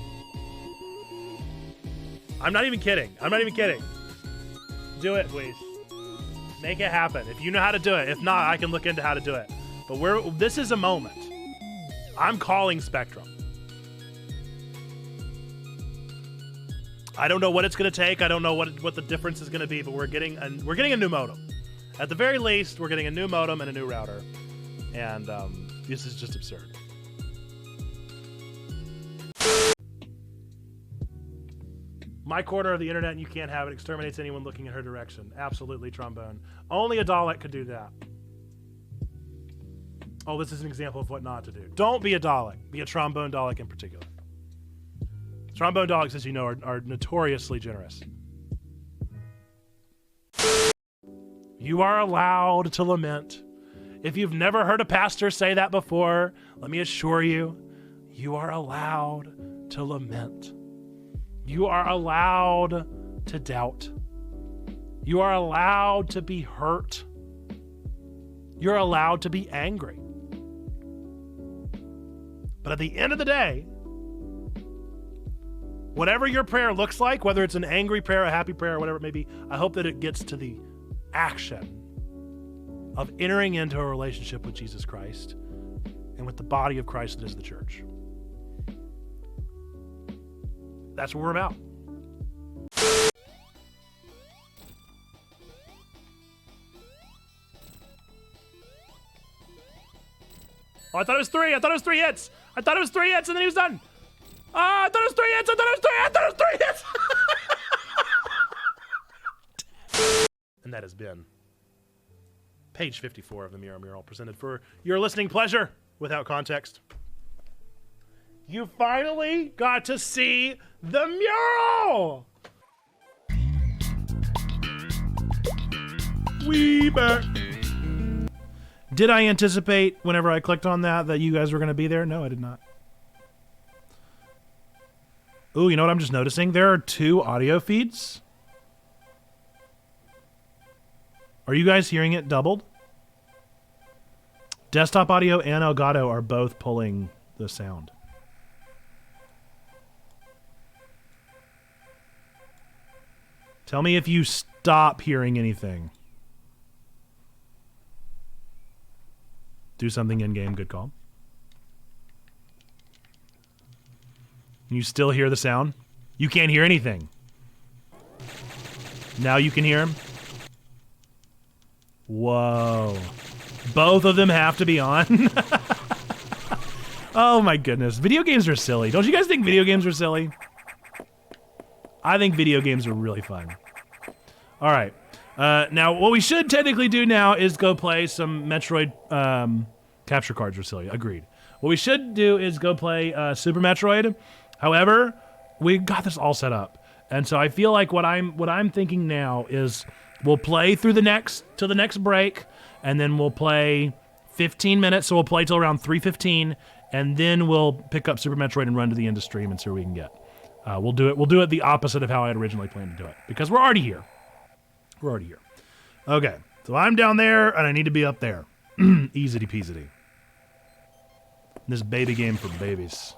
I'm not even kidding. Do it, please. Make it happen. If you know how to do it. If not, I can look into how to do it. But this is a moment. I'm calling Spectrum. I don't know what it's going to take. I don't know what the difference is going to be, but we're getting a new modem. At the very least, we're getting a new modem and a new router. And this is just absurd. My corner of the internet and you can't have it exterminates anyone looking in her direction. Absolutely, Trombone. Only a Dalek could do that. Oh, this is an example of what not to do. Don't be a Dalek. Be a Trombone Dalek in particular. Trombone Daleks, as you know, are notoriously generous. You are allowed to lament. If you've never heard a pastor say that before, let me assure you, you are allowed to lament. You are allowed to doubt. You are allowed to be hurt. You're allowed to be angry. But at the end of the day, whatever your prayer looks like, whether it's an angry prayer, a happy prayer, or whatever it may be, I hope that it gets to the action of entering into a relationship with Jesus Christ and with the body of Christ that is the church. That's what we're about. Oh, I thought it was three. I thought it was 3 hits. I thought it was 3 hits and then he was done. I thought it was 3 hits. I thought it was 3 hits. And that has been page 54 of the Mural presented for your listening pleasure without context. You finally got to see the mural! We back. Did I anticipate whenever I clicked on that you guys were going to be there? No, I did not. Ooh, you know what I'm just noticing? There are 2 audio feeds. Are you guys hearing it doubled? Desktop audio and Elgato are both pulling the sound. Tell me if you stop hearing anything. Do something in-game, good call. Can you still hear the sound? You can't hear anything. Now you can hear him? Whoa. Both of them have to be on? Oh my goodness. Video games are silly. Don't you guys think video games are silly? I think video games are really fun. All right. Now, what we should technically do now is go play some Metroid. Capture cards are silly. Agreed. What we should do is go play Super Metroid. However, we got this all set up, and so I feel like what I'm thinking now is we'll play through the next break, and then we'll play 15 minutes. So we'll play till around 3:15, and then we'll pick up Super Metroid and run to the end of stream and see what we can get. We'll do it the opposite of how I had originally planned to do it because we're already here. Okay, so I'm down there and I need to be up there. Easy peasy. This baby game for babies.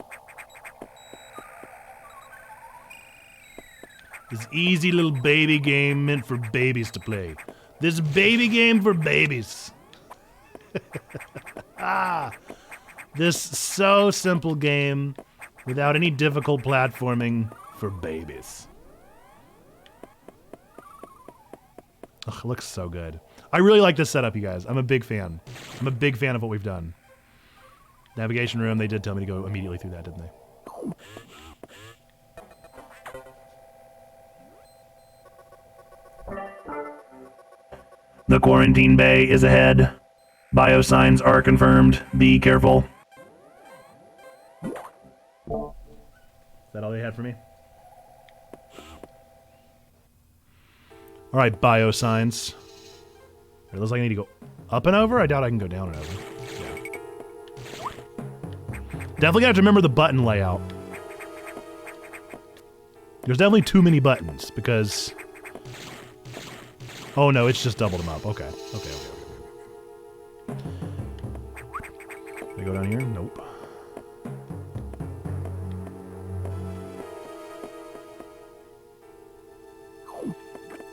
This easy little baby game meant for babies to play. This baby game for babies. This so simple game without any difficult platforming for babies. Ugh, it looks so good. I really like this setup, you guys. I'm a big fan. I'm a big fan of what we've done. Navigation room, they did tell me to go immediately through that, didn't they? The quarantine bay is ahead. Biosigns are confirmed. Be careful. Is that all they had for me? All right, biosigns. It looks like I need to go up and over. I doubt I can go down and over. Yeah. Definitely gonna have to remember the button layout. There's definitely too many buttons because... Oh no, it's just doubled them up. Okay. Can I go down here? Nope.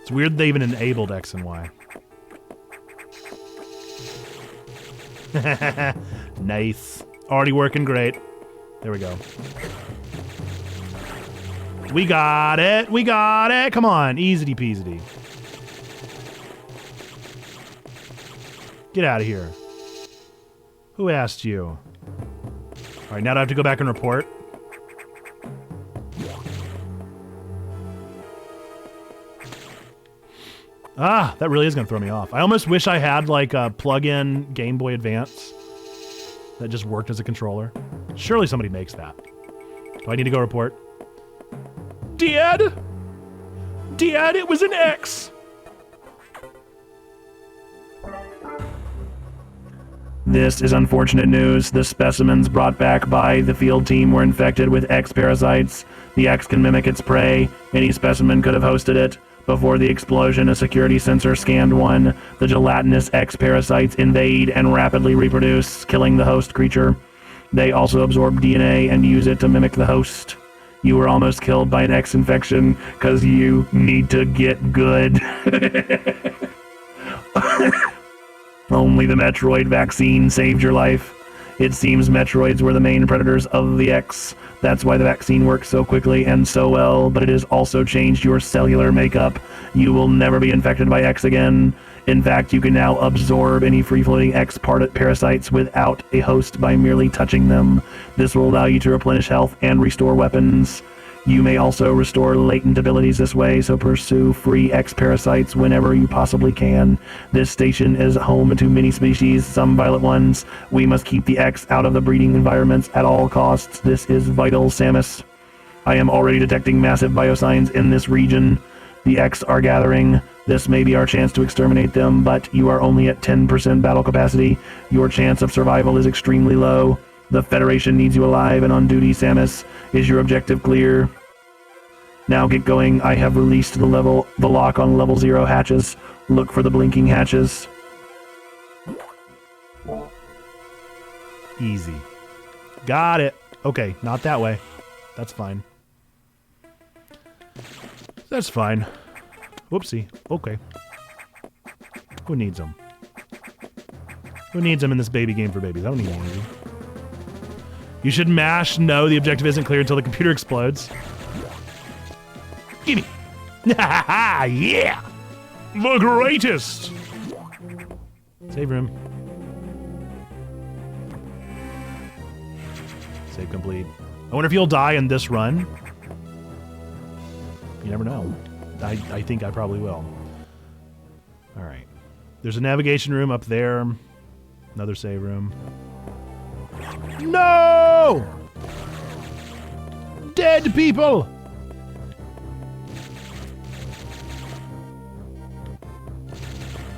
It's weird they even enabled X and Y. Nice. Already working great. There we go. We got it. We got it. Come on. Easy peasy. Get out of here. Who asked you? All right, now do I have to go back and report? Ah, that really is going to throw me off. I almost wish I had like a plug-in Game Boy Advance that just worked as a controller. Surely somebody makes that. Do I need to go report? Dad! Dad, it was an X! This is unfortunate news. The specimens brought back by the field team were infected with X parasites. The X can mimic its prey. Any specimen could have hosted it. Before the explosion, a security sensor scanned one. The gelatinous X parasites invade and rapidly reproduce, killing the host creature. They also absorb DNA and use it to mimic the host. You were almost killed by an X infection because you need to get good. Only the Metroid vaccine saved your life. It seems Metroids were the main predators of the X. That's why the vaccine works so quickly and so well, but it has also changed your cellular makeup. You will never be infected by X again. In fact, you can now absorb any free-floating X parasites without a host by merely touching them. This will allow you to replenish health and restore weapons. You may also restore latent abilities this way, so pursue free X parasites whenever you possibly can. This station is home to many species, some violent ones. We must keep the X out of the breeding environments at all costs. This is vital, Samus. I am already detecting massive biosigns in this region. The X are gathering. This may be our chance to exterminate them, but you are only at 10% battle capacity. Your chance of survival is extremely low. The Federation needs you alive and on duty, Samus. Is your objective clear? Now get going. I have released the lock on level 0 hatches. Look for the blinking hatches. Easy. Got it. Okay, not that way. That's fine. That's fine. Whoopsie. Okay. Who needs them? Who needs them in this baby game for babies? I don't need any. You should mash no, the objective isn't clear until the computer explodes. Gimme. Yeah! The greatest! Save room. Save complete. I wonder if you'll die in this run. You never know. I think I probably will. Alright. There's a navigation room up there. Another save room. No! Dead people!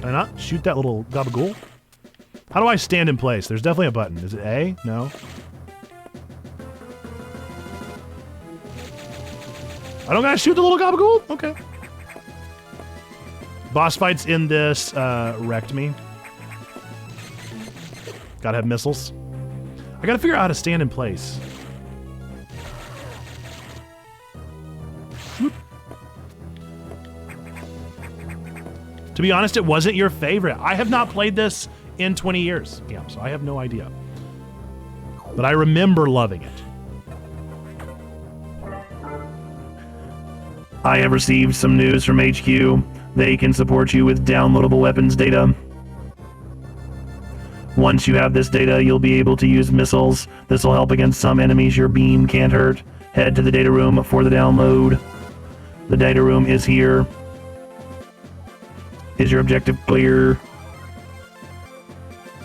Can I not shoot that little gabagool? How do I stand in place? There's definitely a button. Is it A? No. I don't gotta shoot the little gabagool? Okay. Boss fights in this wrecked me. Gotta have missiles. I gotta figure out how to stand in place. Whoop. To be honest, it wasn't your favorite. I have not played this in 20 years, yeah, so I have no idea. But I remember loving it. I have received some news from HQ. They can support you with downloadable weapons data. Once you have this data, you'll be able to use missiles. This will help against some enemies your beam can't hurt. Head to the data room for the download. The data room is here. Is your objective clear?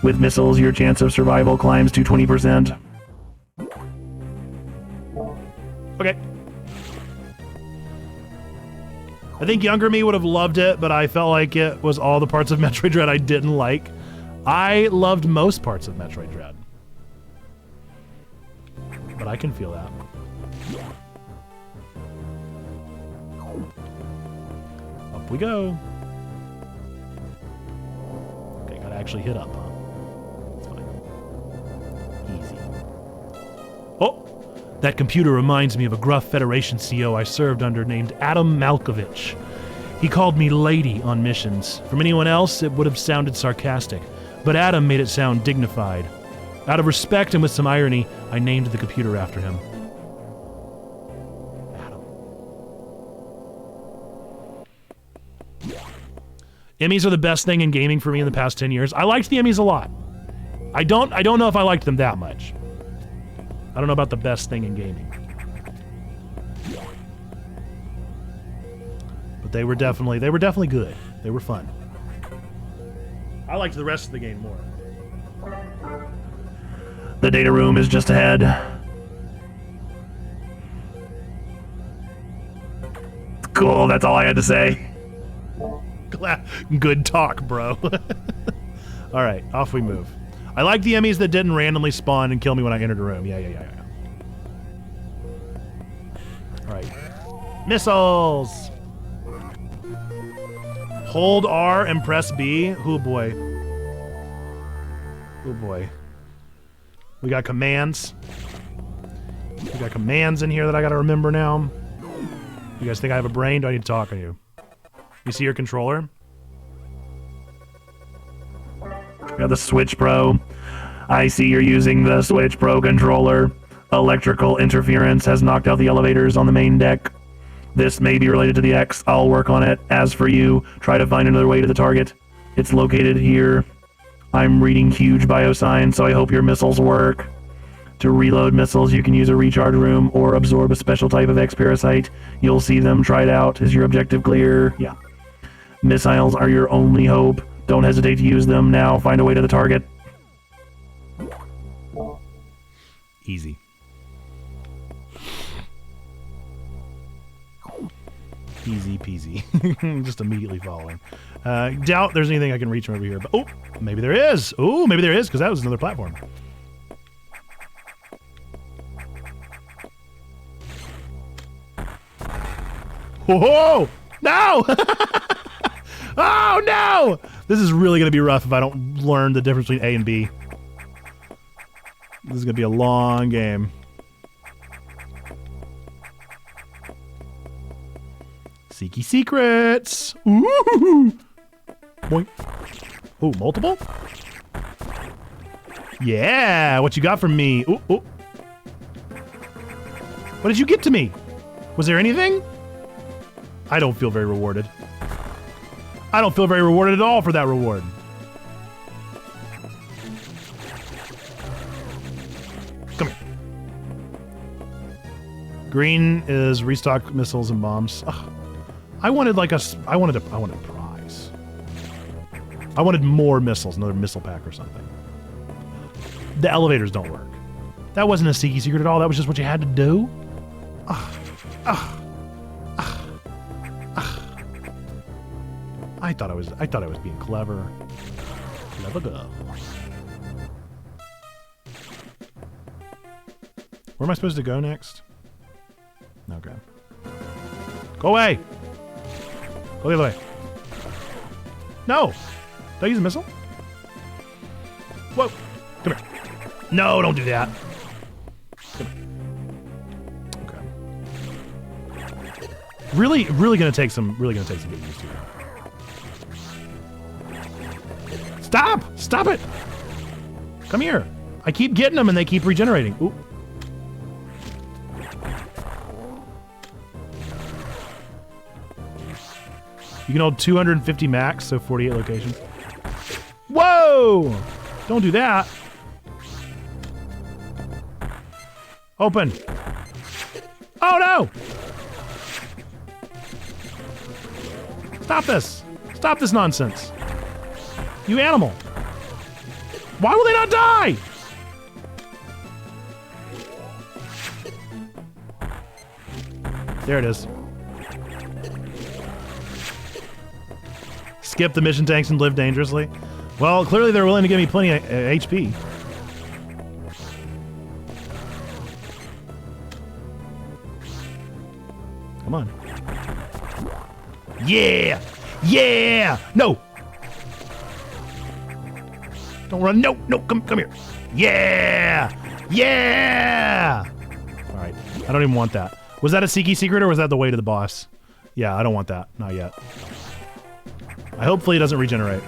With missiles, your chance of survival climbs to 20%. Okay. I think younger me would have loved it, but I felt like it was all the parts of Metroid Dread I didn't like. I loved most parts of Metroid Dread. But I can feel that. Up we go. Okay, gotta actually hit up, huh? That's fine. Easy. Oh! That computer reminds me of a gruff Federation CO I served under named Adam Malkovich. He called me lady on missions. From anyone else, it would have sounded sarcastic, but Adam made it sound dignified. Out of respect and with some irony, I named the computer after him. Adam. Emmys are the best thing in gaming for me in the past 10 years. I liked the Emmys a lot. I don't know if I liked them that much. I don't know about the best thing in gaming. But they were definitely good. They were fun. I liked the rest of the game more. The data room is just ahead. Cool, that's all I had to say. Good talk, bro. All right, off we move. I like the Emmys that didn't randomly spawn and kill me when I entered a room. Yeah. All right. Missiles! Hold R and press B. Oh boy. Oh boy. We got commands. We got commands in here that I gotta remember now. You guys think I have a brain? Do I need to talk on you? You see your controller? Got the Switch Pro. I see you're using the Switch Pro controller. Electrical interference has knocked out the elevators on the main deck. This may be related to the X. I'll work on it. As for you, try to find another way to the target. It's located here. I'm reading huge biosigns, so I hope your missiles work. To reload missiles, you can use a recharge room or absorb a special type of X parasite. You'll see them. Try it out. Is your objective clear? Yeah. Missiles are your only hope. Don't hesitate to use them. Now find a way to the target. Easy. Easy peasy. Just immediately following. Doubt there's anything I can reach from over here, but oh, maybe there is. Oh, maybe there is, because that was another platform. Whoa! No! Oh no! This is really going to be rough if I don't learn the difference between A and B. This is going to be a long game. Seeky secrets! Ooh! Boink. Ooh, multiple? Yeah! What you got from me? Ooh, ooh. What did you get to me? Was there anything? I don't feel very rewarded. I don't feel very rewarded at all for that reward. Come here. Green is restock missiles and bombs. Ugh. I wanted like I wanted a prize. I wanted more missiles, another missile pack or something. The elevators don't work. That wasn't a seeky secret at all. That was just what you had to do. Ugh. Ugh. I thought I was being clever. Clever girl. Where am I supposed to go next? Okay. Go away! Go the other way. No! Did I use a missile? Whoa! Come here. No, don't do that. Come here. Okay. Really gonna take some getting used to. Stop! Stop it! Come here. I keep getting them and they keep regenerating. Ooh. You can hold 250 max, so 48 locations. Whoa! Don't do that. Open. Oh no! Stop this. Stop this nonsense. You animal. Why will they not die? There it is. Skip the mission tanks and live dangerously. Well, clearly they're willing to give me plenty of HP. Come on. Yeah! Yeah! No! Don't run. No, no, come here. Yeah! Yeah! All right. I don't even want that. Was that a Seeky secret or was that the way to the boss? Yeah, I don't want that. Not yet. Hopefully it doesn't regenerate.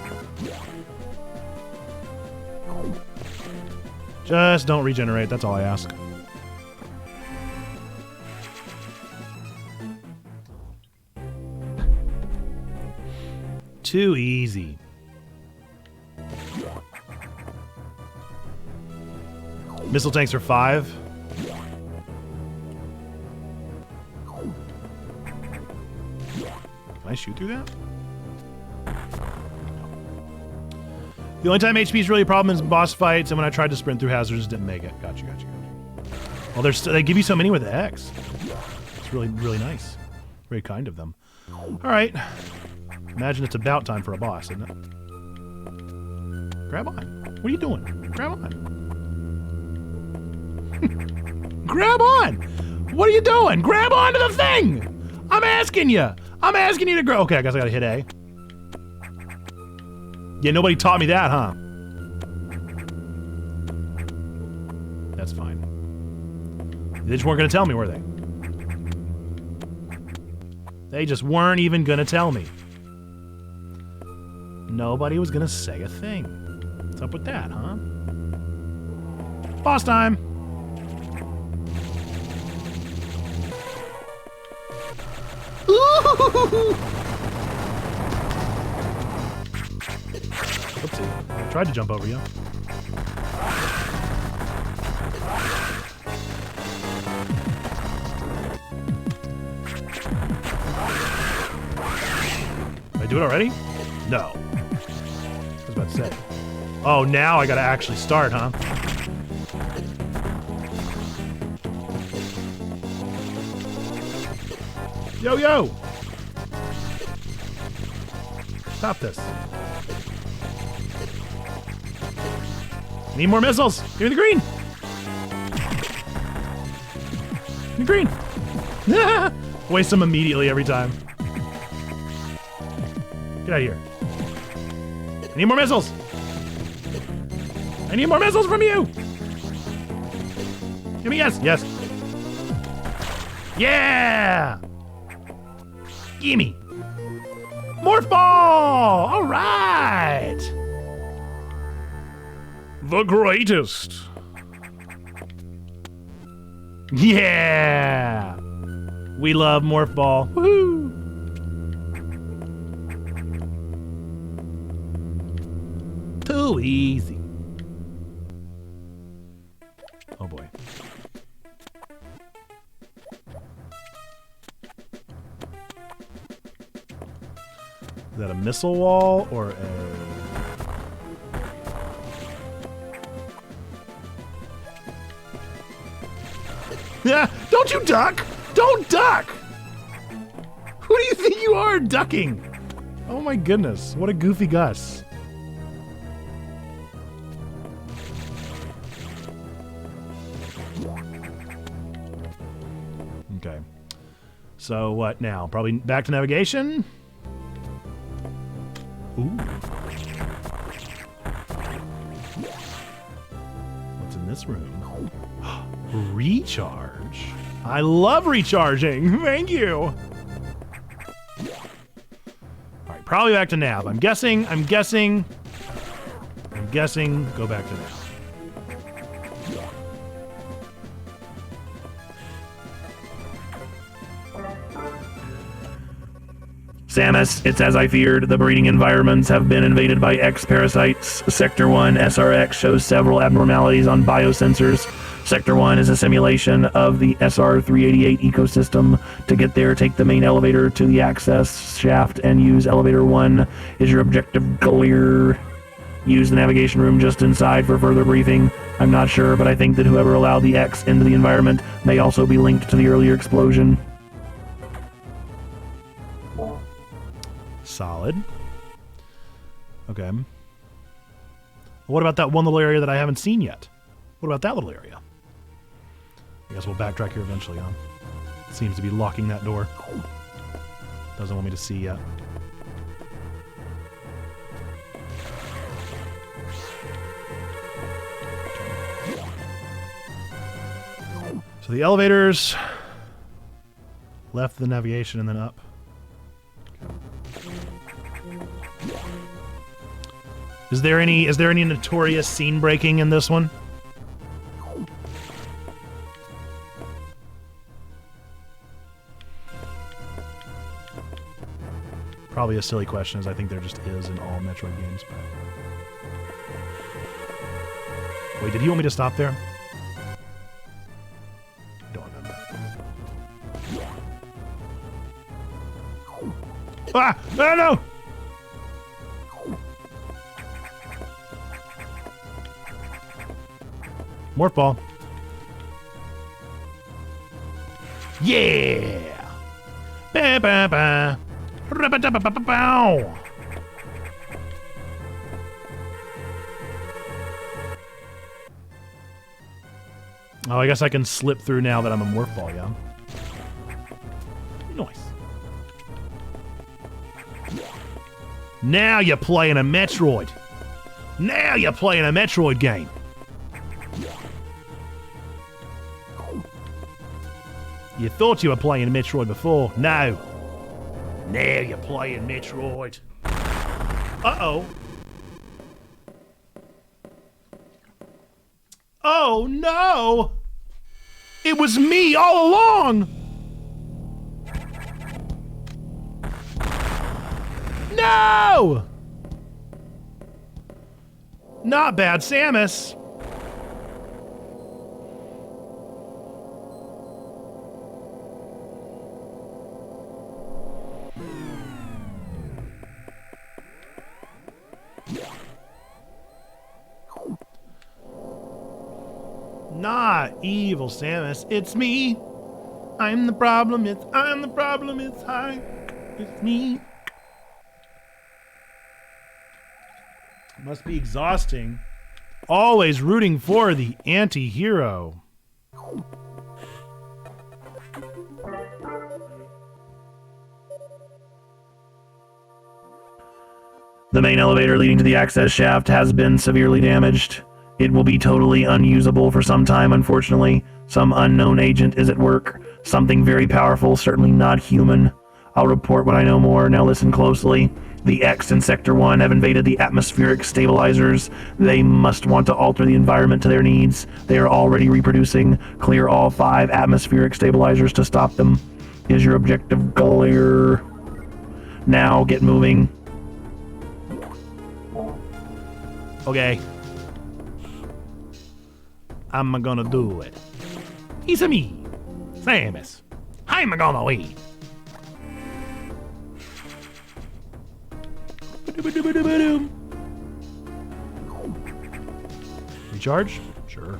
Just don't regenerate. That's all I ask. Too easy. Missile tanks are 5. Can I shoot through that? The only time HP is really a problem is in boss fights, and when I tried to sprint through hazards, didn't make it. Gotcha. Well, they give you so many with the X. It's really, really nice. Very kind of them. All right. Imagine it's about time for a boss, isn't it? Grab on. What are you doing? Grab on. Grab on! What are you doing? Grab onto the thing! I'm asking you! I'm asking you to grow. Okay, I guess I gotta hit A. Yeah, nobody taught me that, huh? That's fine. They just weren't gonna tell me, were they? They just weren't even gonna tell me. Nobody was gonna say a thing. What's up with that, huh? Boss time! Oopsie. I tried to jump over you. Did I do it already? No. I was about to say. Oh, now I gotta actually start, huh? Yo, yo! Stop this. Need more missiles! Give me the green! Give me green! Waste them immediately every time. Get out of here. I need more missiles! I need more missiles from you! Give me yes! Yes! Yeah! Gimme! Morph ball! All right! The greatest. Yeah! We love morph ball. Woohoo! Too easy. Oh boy. Is that a missile wall or a... Yeah, don't you duck! Don't duck! Who do you think you are ducking? Oh my goodness, what a goofy Gus. Okay. So what now? Probably back to navigation? Ooh. What's in this room? Recharge. I love recharging. Thank you. All right, probably back to nav. I'm guessing guessing go back to now. Samus, it's as I feared. The breeding environments have been invaded by X-parasites. Sector 1 SRX shows several abnormalities on biosensors. Sector 1 is a simulation of the SR-388 ecosystem. To get there, take the main elevator to the access shaft and use elevator 1. Is your objective clear? Use the navigation room just inside for further briefing. I'm not sure, but I think that whoever allowed the X into the environment may also be linked to the earlier explosion. Solid. Okay. What about that one little area that I haven't seen yet? What about that little area? I guess we'll backtrack here eventually, huh? Seems to be locking that door. Doesn't want me to see yet. So the elevators left the navigation and then up. Is there any notorious scene breaking in this one? Probably a silly question, as I think there just is in all Metroid games. But... wait, did he want me to stop there? I don't remember. Ah! Oh no! Morph ball. Yeah! Ba ba ba. Rabba-dabba-ba-ba-bow. Oh, I guess I can slip through now that I'm a morph ball, yeah? Nice. Now you're playing a Metroid. Now you're playing a Metroid game. You thought you were playing Metroid before. No. Now you're playing Metroid. Uh-oh. Oh, no! It was me all along! No! Not bad, Samus. Not evil, Samus. It's me. I'm the problem. I'm the problem. It's me. Must be exhausting. Always rooting for the anti-hero. The main elevator leading to the access shaft has been severely damaged. It will be totally unusable for some time, unfortunately. Some unknown agent is at work. Something very powerful, certainly not human. I'll report when I know more. Now listen closely. The X in Sector 1 have invaded the atmospheric stabilizers. They must want to alter the environment to their needs. They are already reproducing. Clear all 5 atmospheric stabilizers to stop them. Is your objective clear? Now get moving. Okay. I'm gonna do it. It's me, Samus. I'm gonna win. Recharge? Sure.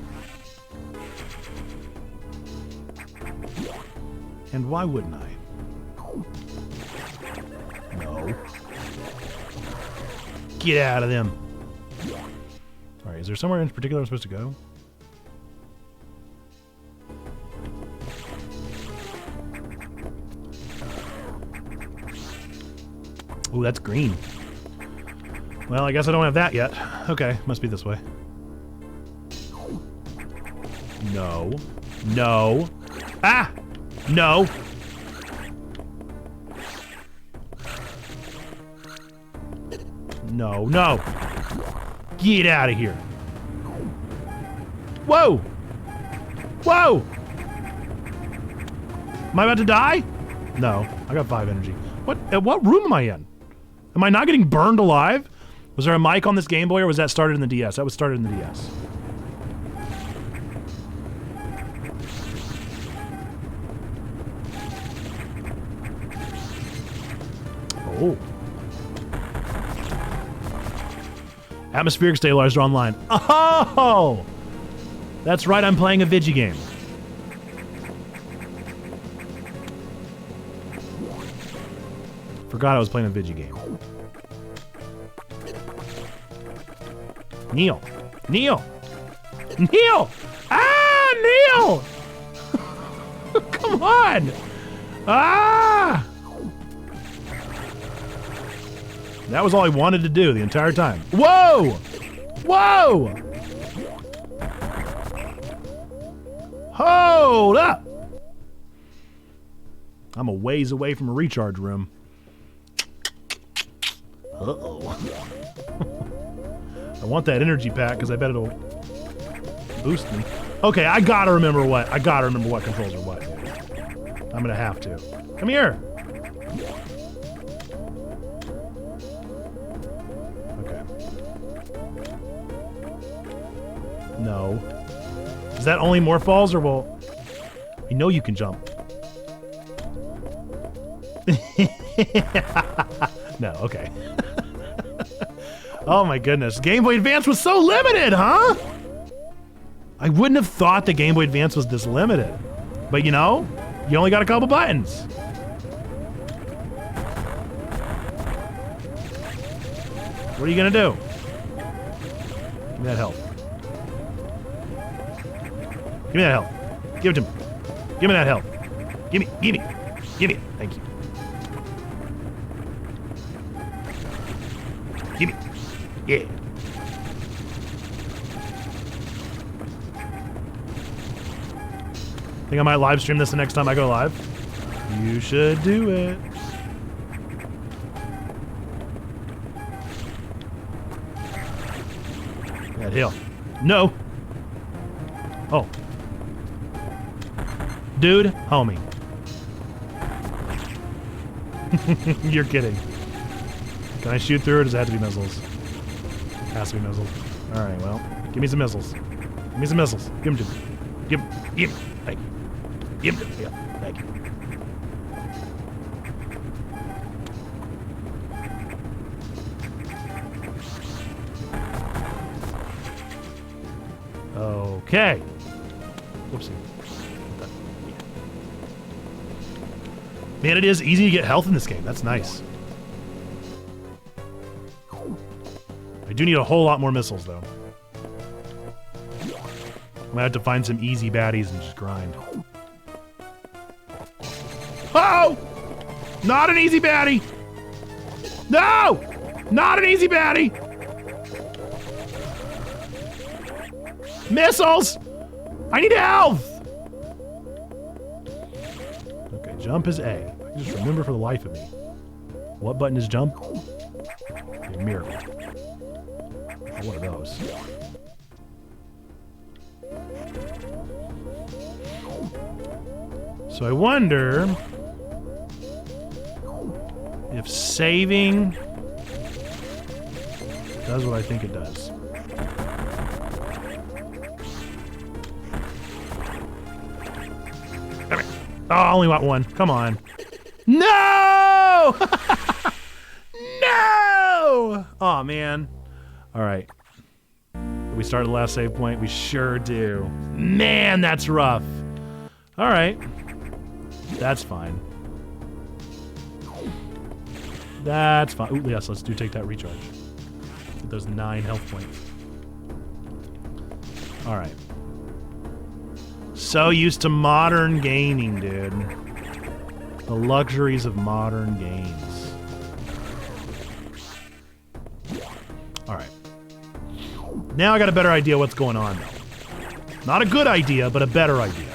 And why wouldn't I? No. Get out of them. Alright, is there somewhere in particular I'm supposed to go? Ooh, that's green. Well, I guess I don't have that yet. Okay, must be this way. No. No. Ah! No! No, no! Get out of here. Whoa! Whoa! Am I about to die? No, I got 5 energy. What room am I in? Am I not getting burned alive? Was there a mic on this Game Boy or was that started in the DS? That was started in the DS. Oh. Atmospheric stabilizers are online. Oh! That's right, I'm playing a Vigi game. Forgot I was playing a Vigi game. Neil! Neil! Neil! Ah! Neil! Come on! Ah! That was all I wanted to do the entire time. Whoa! Whoa! Hold up! I'm a ways away from a recharge room. Uh-oh. I want that energy pack because I bet it'll boost me. Okay, I gotta remember what controls are what. I'm gonna have to. Come here! Okay. No. Is that only more falls or will... I know you can jump. No, okay. Oh my goodness. Game Boy Advance was so limited, huh? I wouldn't have thought the Game Boy Advance was this limited. But you know, you only got a couple buttons. What are you gonna do? Give me that health. Give me that health. Give it to me. Give me that health. Give me. Thank you. Give me. Yeah. Think I might live stream this the next time I go live? You should do it. That hill. No. Oh. Dude, homie. You're kidding. Can I shoot through or does it have to be missiles? Has to be missiles. Alright, well, give me some missiles. Give me some missiles. Give them to me. Give them. Thank you. Give them to me. Yeah, thank you. Okay. Whoopsie. Man, it is easy to get health in this game. That's nice. I do need a whole lot more missiles, though. I'm gonna have to find some easy baddies and just grind. Oh! Not an easy baddie! No! Not an easy baddie! Missiles! I need health! Okay, jump is A. I can just remember for the life of me. What button is jump? Okay, miracle. Oh, what are those? So I wonder if saving does what I think it does. Oh, I only want one. Come on. No! No! Oh, man. All right. We start the last save point? We sure do. Man, that's rough. All right. That's fine. That's fine. Ooh, yes, let's take that recharge. Get those 9 health points. All right. So used to modern gaming, dude. The luxuries of modern games. All right. Now I got a better idea what's going on, though. Not a good idea, but a better idea.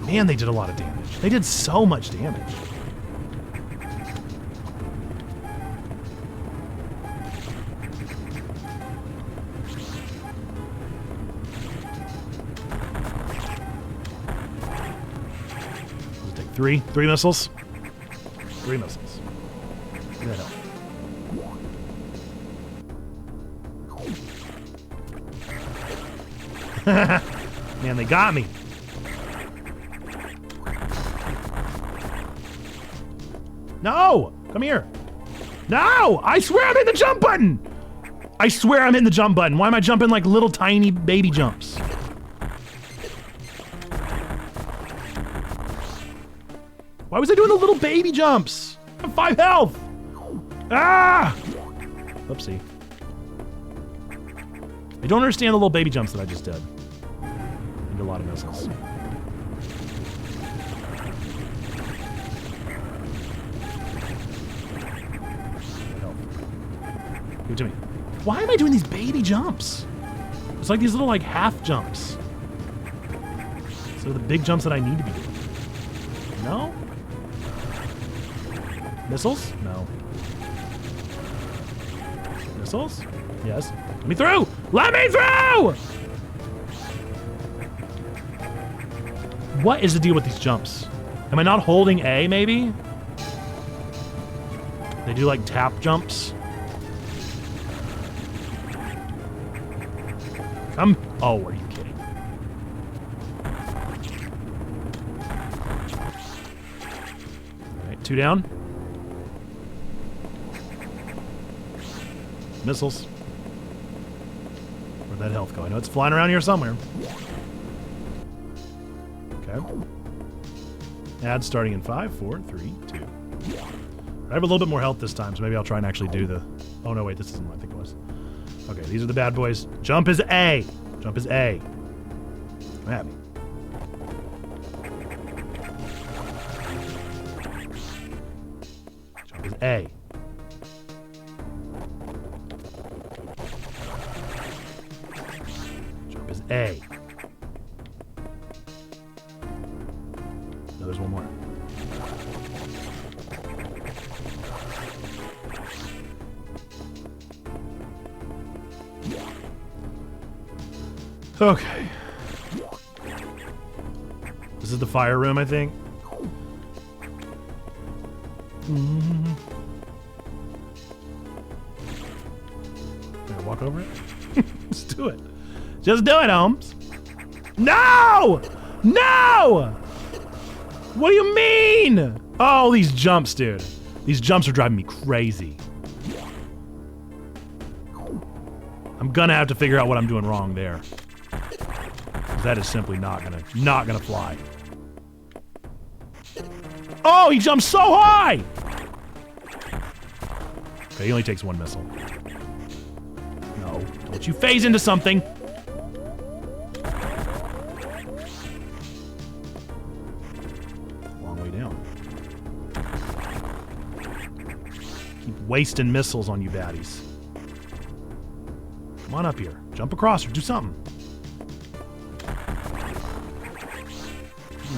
Man, they did a lot of damage. They did so much damage. Three missiles. 3 missiles. Look at that health. Man, they got me. No! Come here. No! I swear I'm hitting the jump button! I swear I'm hitting the jump button. Why am I jumping like little tiny baby jumps? Why was I doing the little baby jumps? I have 5 health! Ah! Oopsie. I don't understand the little baby jumps that I just did. And a lot of missiles. Give it to me. Why am I doing these baby jumps? It's like these little like half jumps. So the big jumps that I need to be doing. No? Missiles? No. Missiles? Yes. Let me through! Let me through! What is the deal with these jumps? Am I not holding A, maybe? They do like tap jumps. Come. Oh, are you kidding? All right, 2 down. Missiles. Where'd that health go? I know it's flying around here somewhere. Okay. Ads starting in 5, 4, 3, 2. I have a little bit more health this time, so maybe I'll try and actually do the... Oh, no, wait, this isn't what I think it was. Okay, these are the bad boys. Jump is A. Jump is A. Come at me. Jump is A. Jump is A. No, there's one more. Okay. This is the fire room, I think. Can I walk over it? Let's do it. Just do it, Holmes. No! No! What do you mean? Oh, these jumps, dude. These jumps are driving me crazy. I'm gonna have to figure out what I'm doing wrong there. That is simply not gonna fly. Oh, he jumps so high! Okay, he only takes 1 missile. No, don't you phase into something. Long way down. Keep wasting missiles on you baddies. Come on up here. Jump across or do something.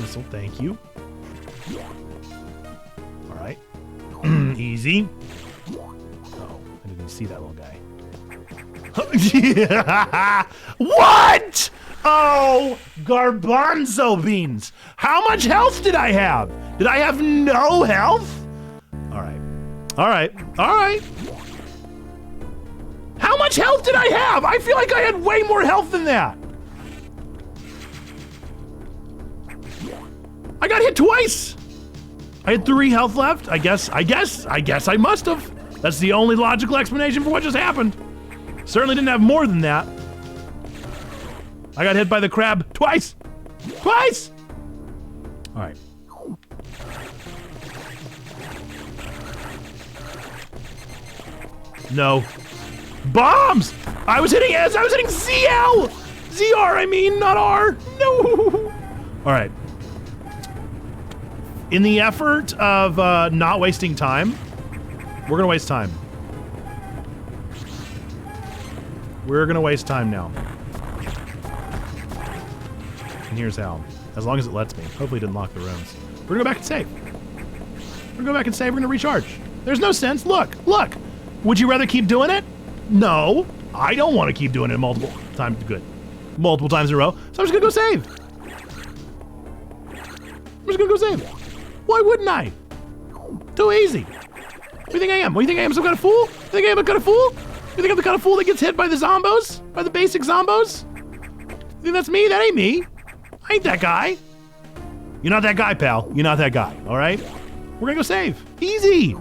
Missile, thank you. Alright. Easy. Oh, I didn't even see that little guy. What? Oh, garbanzo beans. How much health did I have? Did I have no health? Alright. Alright. Alright. How much health did I have? I feel like I had way more health than that. I got hit twice. I had 3 health left. I guess I must have. That's the only logical explanation for what just happened. Certainly didn't have more than that. I got hit by the crab twice. Twice. All right. No. Bombs! I was hitting S, I was hitting ZL! ZR, I mean, not R. No! All right. In the effort of not wasting time, we're gonna waste time. We're gonna waste time now. And here's how. As long as it lets me. Hopefully it didn't lock the rooms. We're gonna go back and save. We're gonna go back and save, we're gonna recharge. There's no sense, look. Would you rather keep doing it? No, I don't want to keep doing it multiple times. Good. Multiple times in a row. So I'm just gonna go save. I'm just gonna go save. Why wouldn't I? Too easy. What do you think I am? What do you think I am? Some kind of fool? You think I am a kind of fool? You think I'm the kind of fool that gets hit by the zombos? By the basic zombos? You think that's me? That ain't me. I ain't that guy. You're not that guy, pal. You're not that guy, all right? We're gonna go save. Easy.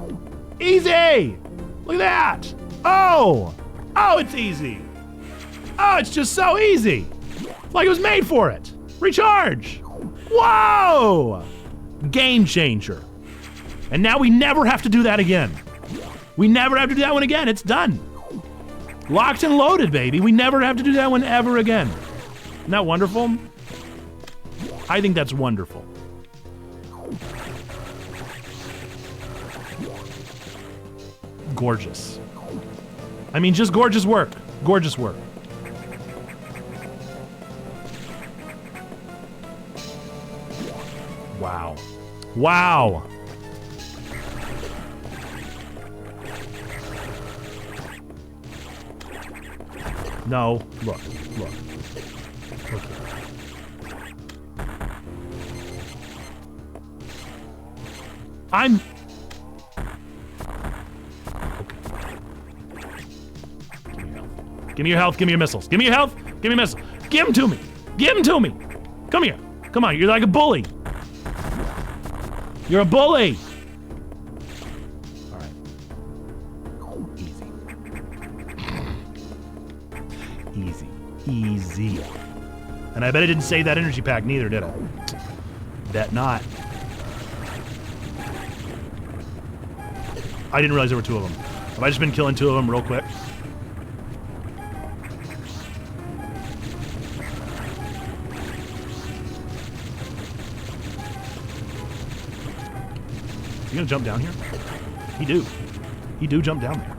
Easy. Look at that. Oh. Oh, it's easy. Oh, it's just so easy. Like it was made for it. Recharge. Whoa. Game changer. And now we never have to do that again. We never have to do that one again. It's done. Locked and loaded, baby. We never have to do that one ever again. Isn't that wonderful? I think that's wonderful. Gorgeous. I mean, just gorgeous work. Gorgeous work. Wow. Wow. No, look. Look here. I'm... Okay. Give me your health. Give me your missiles. Give me your health. Give me your missiles. Give them to me. Give them to me. Come here. Come on, you're like a bully. You're a bully. All right. Easy. Easy. And I bet I didn't save that energy pack neither, did I? Bet not. I didn't realize there were two of them. Have I just been killing two of them real quick? Is he gonna jump down here? He do. He do jump down there.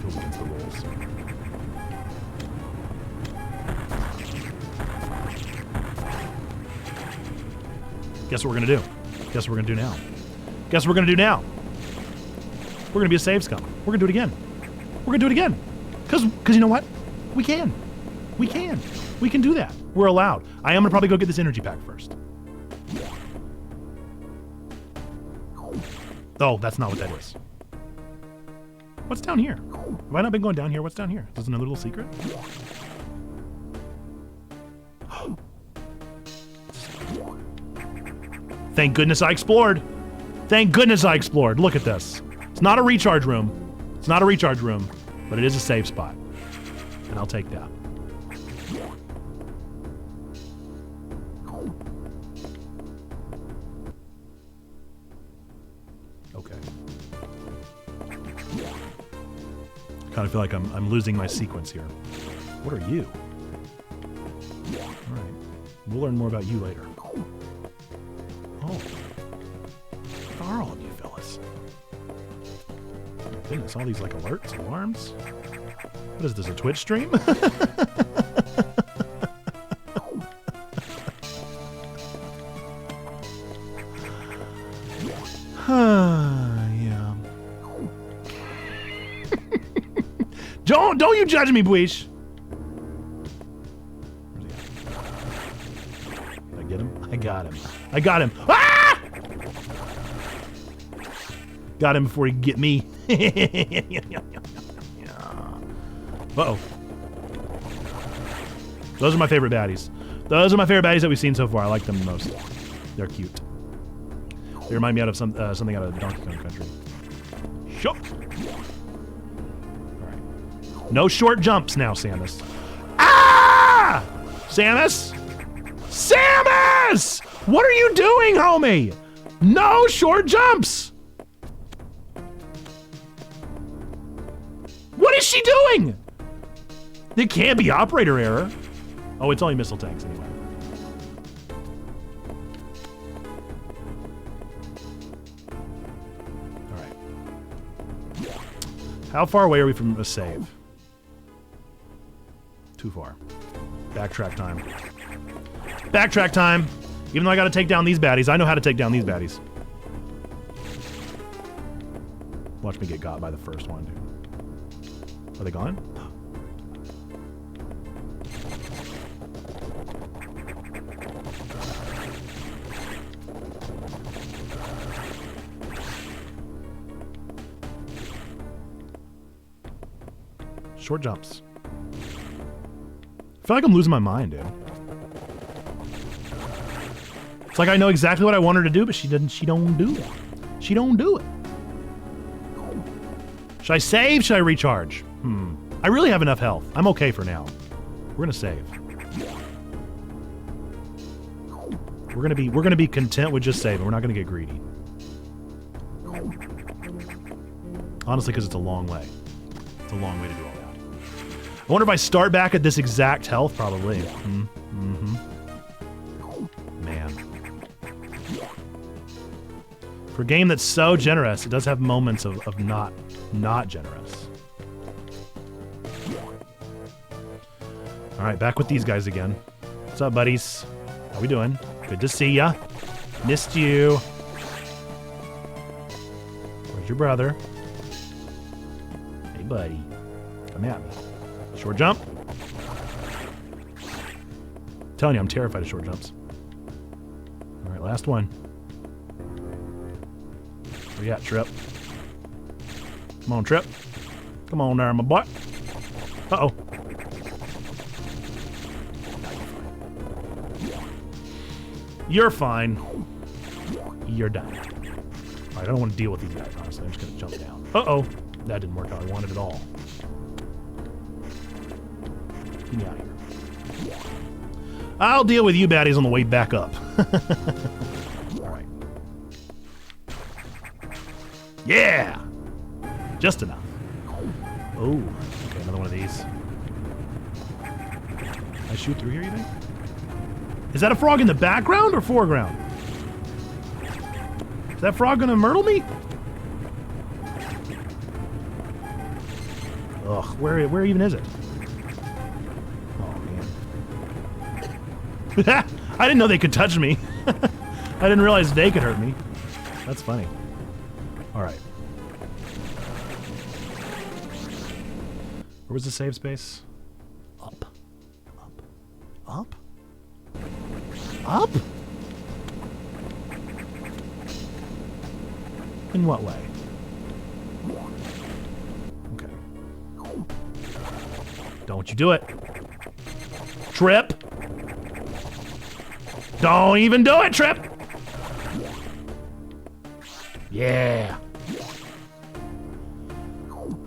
Goes against the rules. Guess what we're gonna do? Guess what we're gonna do now? Guess what we're gonna do now? We're gonna be a save scum. We're gonna do it again. We're gonna do it again. Cause you know what? We can. We can. We can do that. We're allowed. I am gonna probably go get this energy pack first. Oh, that's not what that is. What's down here? Have I not been going down here? What's down here? Is this another little secret? Thank goodness I explored. Thank goodness I explored. Look at this. It's not a recharge room. It's not a recharge room, but it is a save spot. And I'll take that. Okay. I kind of feel like I'm losing my sequence here. What are you? All right. We'll learn more about you later. Oh. What are all of you fellas? Goodness, all these like alerts, alarms. What is this, a Twitch stream? Yeah. Don't you judge me, Bweesh. Did I get him? I got him. I got him. Ah! Got him before he could get me. Uh-oh. Those are my favorite baddies. Those are my favorite baddies that we've seen so far. I like them the most. They're cute. They remind me out of something out of Donkey Kong Country. Sure. All right. No short jumps now, Samus. Ah! Samus? Samus! What are you doing, homie? No short jumps! What is she doing? It can't be operator error. Oh, it's only missile tanks anyway. All right. How far away are we from a save? Too far. Backtrack time. Backtrack time. Even though I gotta take down these baddies, I know how to take down these baddies. Watch me get got by the first one, dude. Are they gone? Short jumps. I feel like I'm losing my mind, dude. It's like I know exactly what I want her to do, but she don't do it. She don't do it. Should I save? Should I recharge? I really have enough health. I'm okay for now. We're gonna save. We're gonna be content with just saving. We're not gonna get greedy. Honestly, because it's a long way. It's a long way to do all that. I wonder if I start back at this exact health, probably. Man. For a game that's so generous, it does have moments of not generous. All right, back with these guys again. What's up, buddies? How we doing? Good to see ya. Missed you. Where's your brother? Hey, buddy. Come at me. Short jump. I'm telling you, I'm terrified of short jumps. All right, last one. Where you at, Trip? Come on, Trip. Come on there, my boy. Uh-oh. You're fine. You're done. All right, I don't want to deal with these guys, honestly. I'm just going to jump down. Uh-oh. That didn't work out. I wanted it all. Get me out of here. I'll deal with you baddies on the way back up. All right. Yeah! Just enough. Oh, okay, another one of these. Can I shoot through here, you think? Is that a frog in the background or foreground? Is that frog gonna myrtle me? Ugh, where even is it? Oh, man. I didn't know they could touch me. I didn't realize they could hurt me. That's funny. All right. Where was the save space? Up. Up. Up? Up? In what way? Okay. Don't you do it. Trip. Don't even do it, Trip. Yeah.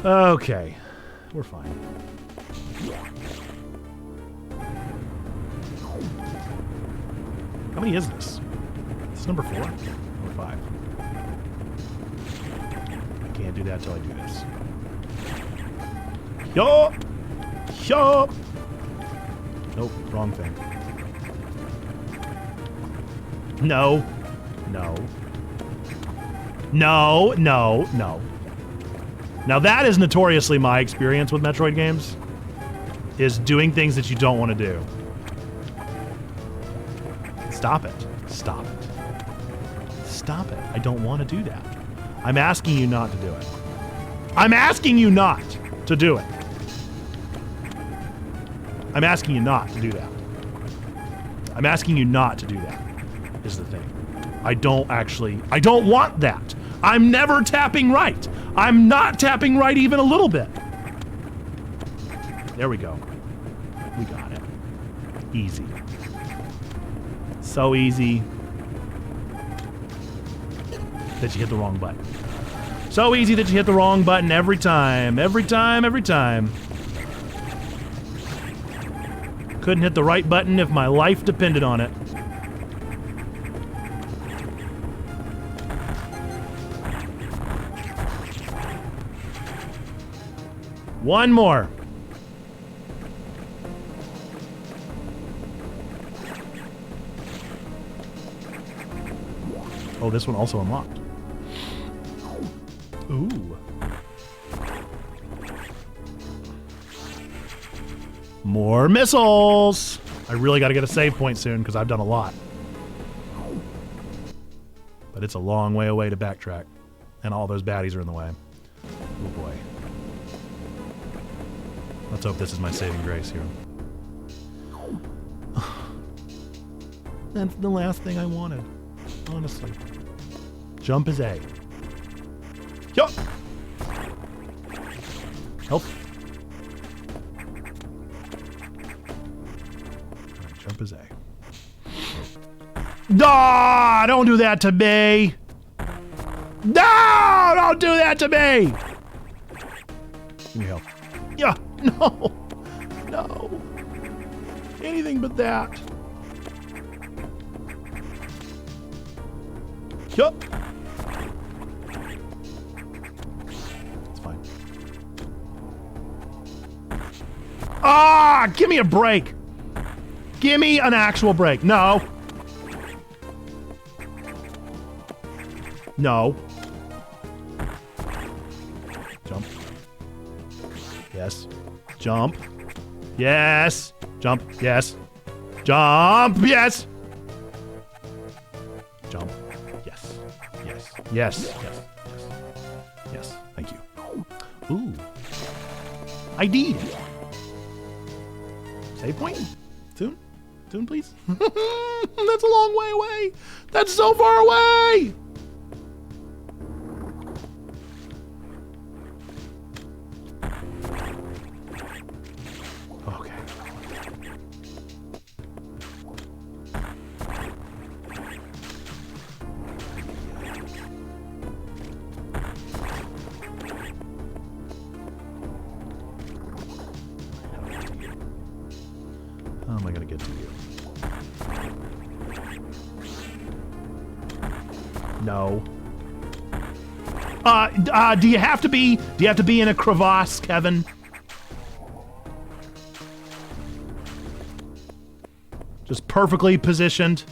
Okay. We're fine. How many is this? Is this number 4 or 5? I can't do that until I do this. Yup! Yup! Nope, wrong thing. No. No. No, no, no. Now that is notoriously my experience with Metroid games, is doing things that you don't want to do. Stop it. Stop it. Stop it. I don't want to do that. I'm asking you not to do it. I'm asking you not to do it. I'm asking you not to do that. I'm asking you not to do that, is the thing. I don't want that. I'm never tapping right. I'm not tapping right even a little bit. There we go. We got it. Easy. So easy that you hit the wrong button. So easy that you hit the wrong button every time. Every time, every time. Couldn't hit the right button if my life depended on it. One more. Oh, this one also unlocked. Ooh. More missiles! I really got to get a save point soon because I've done a lot. But it's a long way away to backtrack. And all those baddies are in the way. Oh boy. Let's hope this is my saving grace here. That's the last thing I wanted. Honestly. Jump is A. Yup! Help. pose. No, don't do that to me. No, don't do that to me. Give me help. Yeah, no, no. Anything but that. Yup. It's fine. Ah, give me a break. Give me an actual break. No. No. Jump. Yes. Jump. Yes. Jump. Yes. Jump. Yes. Jump. Yes. Yes. Yes. Yes. Yes. Yes. Thank you. Ooh. I did. Save point? Soon? Soon, please? That's a long way away. That's so far away. Okay. How am I gonna get to you? No. Do you have to be in a crevasse, Kevin? Just perfectly positioned.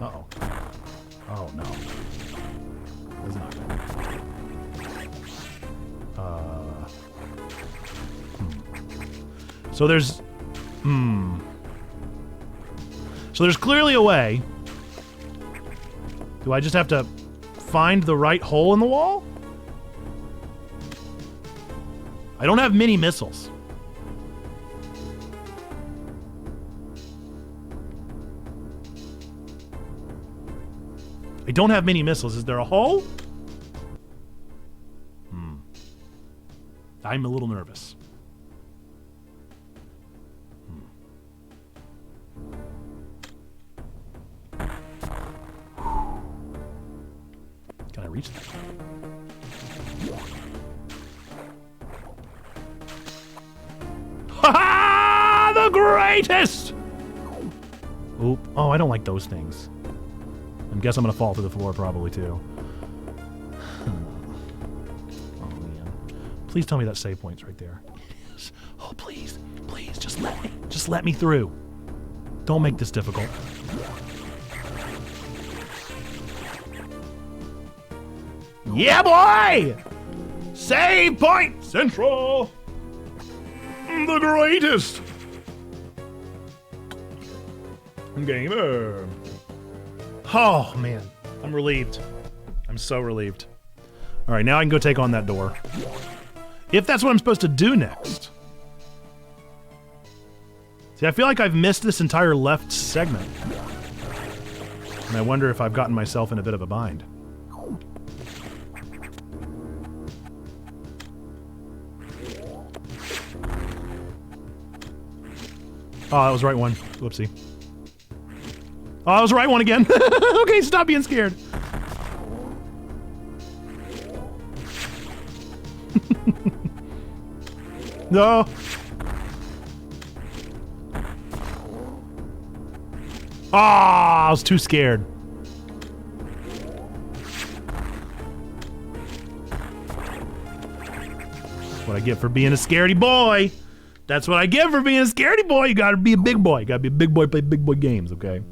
Uh-oh. Oh, no. That's not good. So there's... So there's clearly a way. Do I just have to find the right hole in the wall? I don't have mini missiles. I don't have mini missiles. Is there a hole? I'm a little nervous. Can I reach that? Ha-ha! The greatest! Oop. Oh, I don't like those things. I guess I'm gonna fall to the floor probably too. Oh man. Please tell me that save point's right there. Yes. Oh please. Please, just let me through. Don't make this difficult. Yeah, boy! Save point central! The greatest! Gamer. Oh, man. I'm relieved. I'm so relieved. All right, now I can go take on that door. If that's what I'm supposed to do next. See, I feel like I've missed this entire left segment. And I wonder if I've gotten myself in a bit of a bind. Oh, that was the right one. Whoopsie. Oh, that was the right one again. Okay, stop being scared. No. Ah, I was too scared. What I get for being a scaredy boy. That's what I get for being a scaredy boy. You gotta be a big boy. You gotta be a big boy, play big boy games, okay?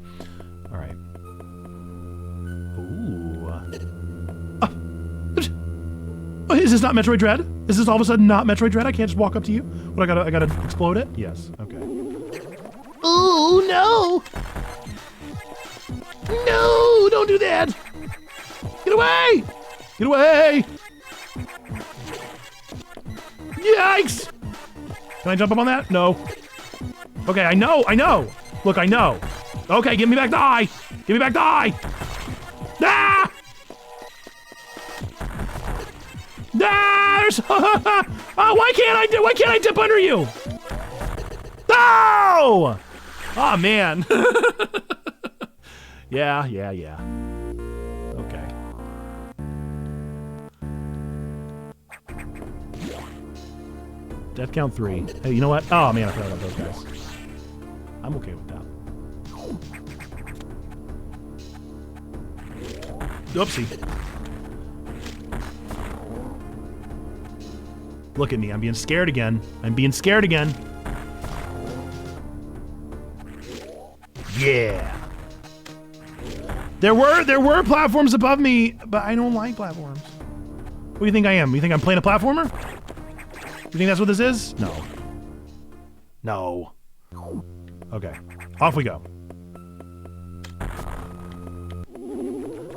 All right. Ooh. Oh, is this not Metroid Dread? Is this all of a sudden not Metroid Dread? I can't just walk up to you? What, I gotta explode it? Yes, okay. Ooh, no! No, don't do that! Get away! Get away! Yikes! Can I jump up on that? No. Okay, I know! Look, I know. Okay, give me back the eye! Give me back the eye! Ah! Ah! There's... Oh, why can't I dip under you? Oh! No! Oh, man. Yeah. Okay. Death count 3. Hey, you know what? Oh, man, I forgot about those guys. I'm okay with that. Oopsie. Look at me. I'm being scared again. Yeah. There were platforms above me, but I don't like platforms. What do you think I am? You think I'm playing a platformer? You think that's what this is? No. Okay. Off we go.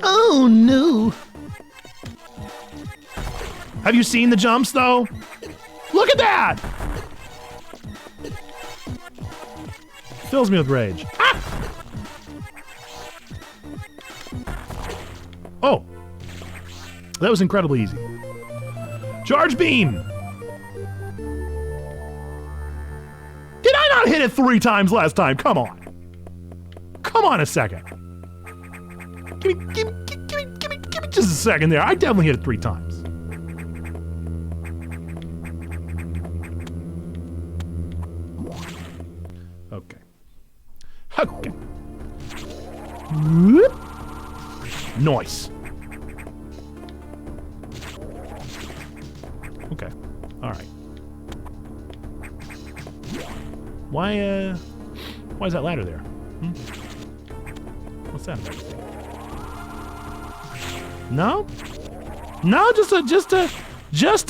Oh, no. Have you seen the jumps, though? Look at that! Fills me with rage. Ah! Oh. That was incredibly easy. Charge beam! Did I not hit it 3 times last time? Come on. Come on a second. Give me just a second there. I definitely hit it 3 times. Okay. Whoop. Nice. Okay. All right. Why is that ladder there? What's that about? No? No, just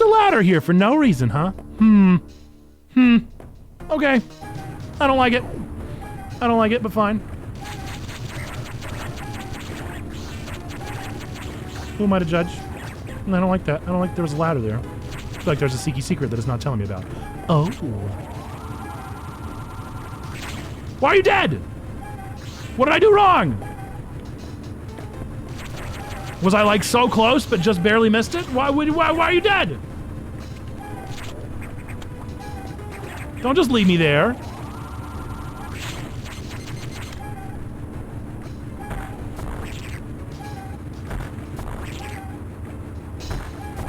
a ladder here for no reason, huh? Okay. I don't like it, but fine. Who am I to judge? I don't like that. I don't like there was a ladder there. I feel like there's a sneaky secret that it's not telling me about. Oh. Why are you dead? What did I do wrong? Was I like so close but just barely missed it? Why are you dead? Don't just leave me there.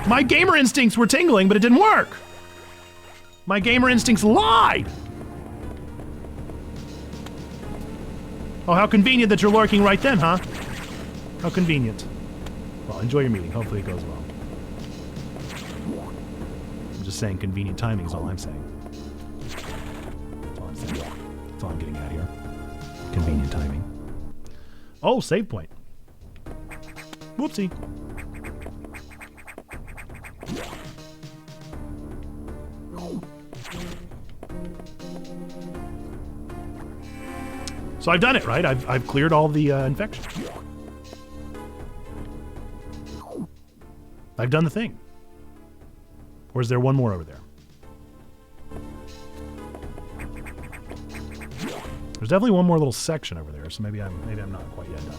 My gamer instincts were tingling, but it didn't work. My gamer instincts lied. Oh, how convenient that you're lurking right then, huh? How convenient. Well, enjoy your meeting. Hopefully it goes well. I'm just saying convenient timing is all I'm saying. That's all I'm getting at here. Convenient timing. Oh, save point. Whoopsie. So I've done it, right? I've cleared all the infection. I've done the thing. Or is there one more over there? There's definitely one more little section over there, so maybe I'm not quite yet done.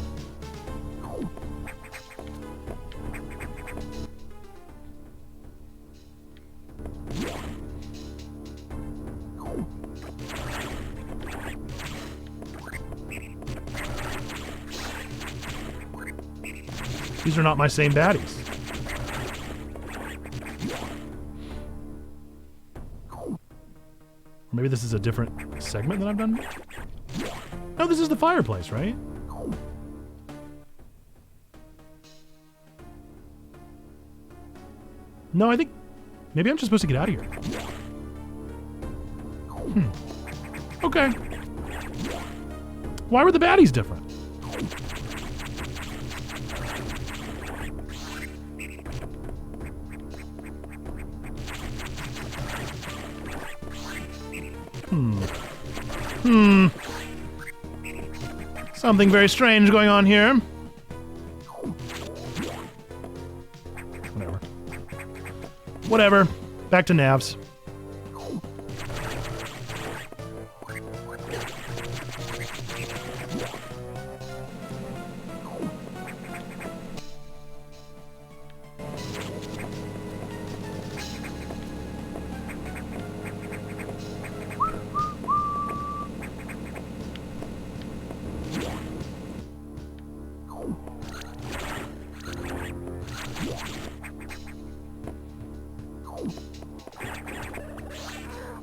These are not my same baddies. Or maybe this is a different segment that I've done? No, this is the fireplace, right? No, I think... Maybe I'm just supposed to get out of here. Okay. Why were the baddies different? Something very strange going on here. Whatever. Back to Navs.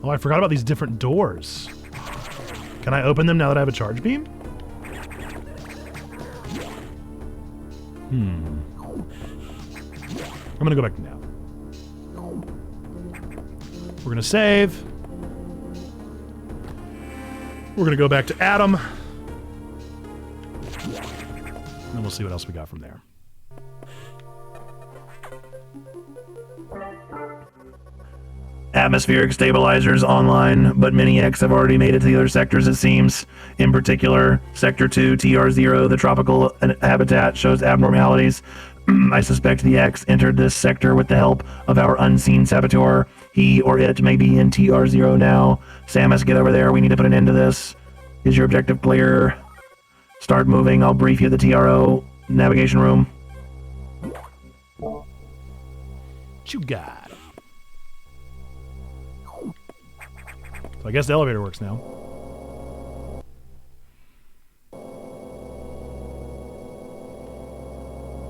Oh, I forgot about these different doors. Can I open them now that I have a charge beam? I'm gonna go back now. We're gonna save. We're gonna go back to Adam. And then we'll see what else we got from there. Atmospheric stabilizers online, but many X have already made it to the other sectors, it seems. In particular, Sector 2, TR0, the tropical habitat, shows abnormalities. I suspect the X entered this sector with the help of our unseen saboteur. He or it may be in TR0 now. Samus, get over there. We need to put an end to this. Is your objective clear? Start moving. I'll brief you at the TRO navigation room. What you got? So I guess the elevator works now.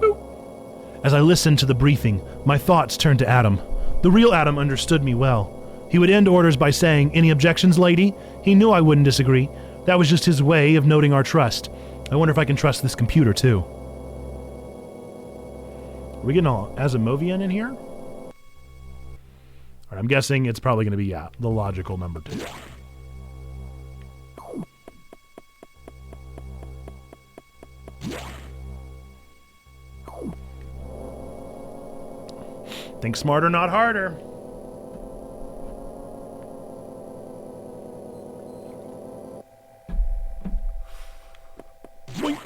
Boop. As I listened to the briefing, my thoughts turned to Adam. The real Adam understood me well. He would end orders by saying, "Any objections, lady?" He knew I wouldn't disagree. That was just his way of noting our trust. I wonder if I can trust this computer, too. Are we getting all Asimovian in here? I'm guessing it's probably going to be, yeah, the logical number 2. Think smarter, not harder. Boing.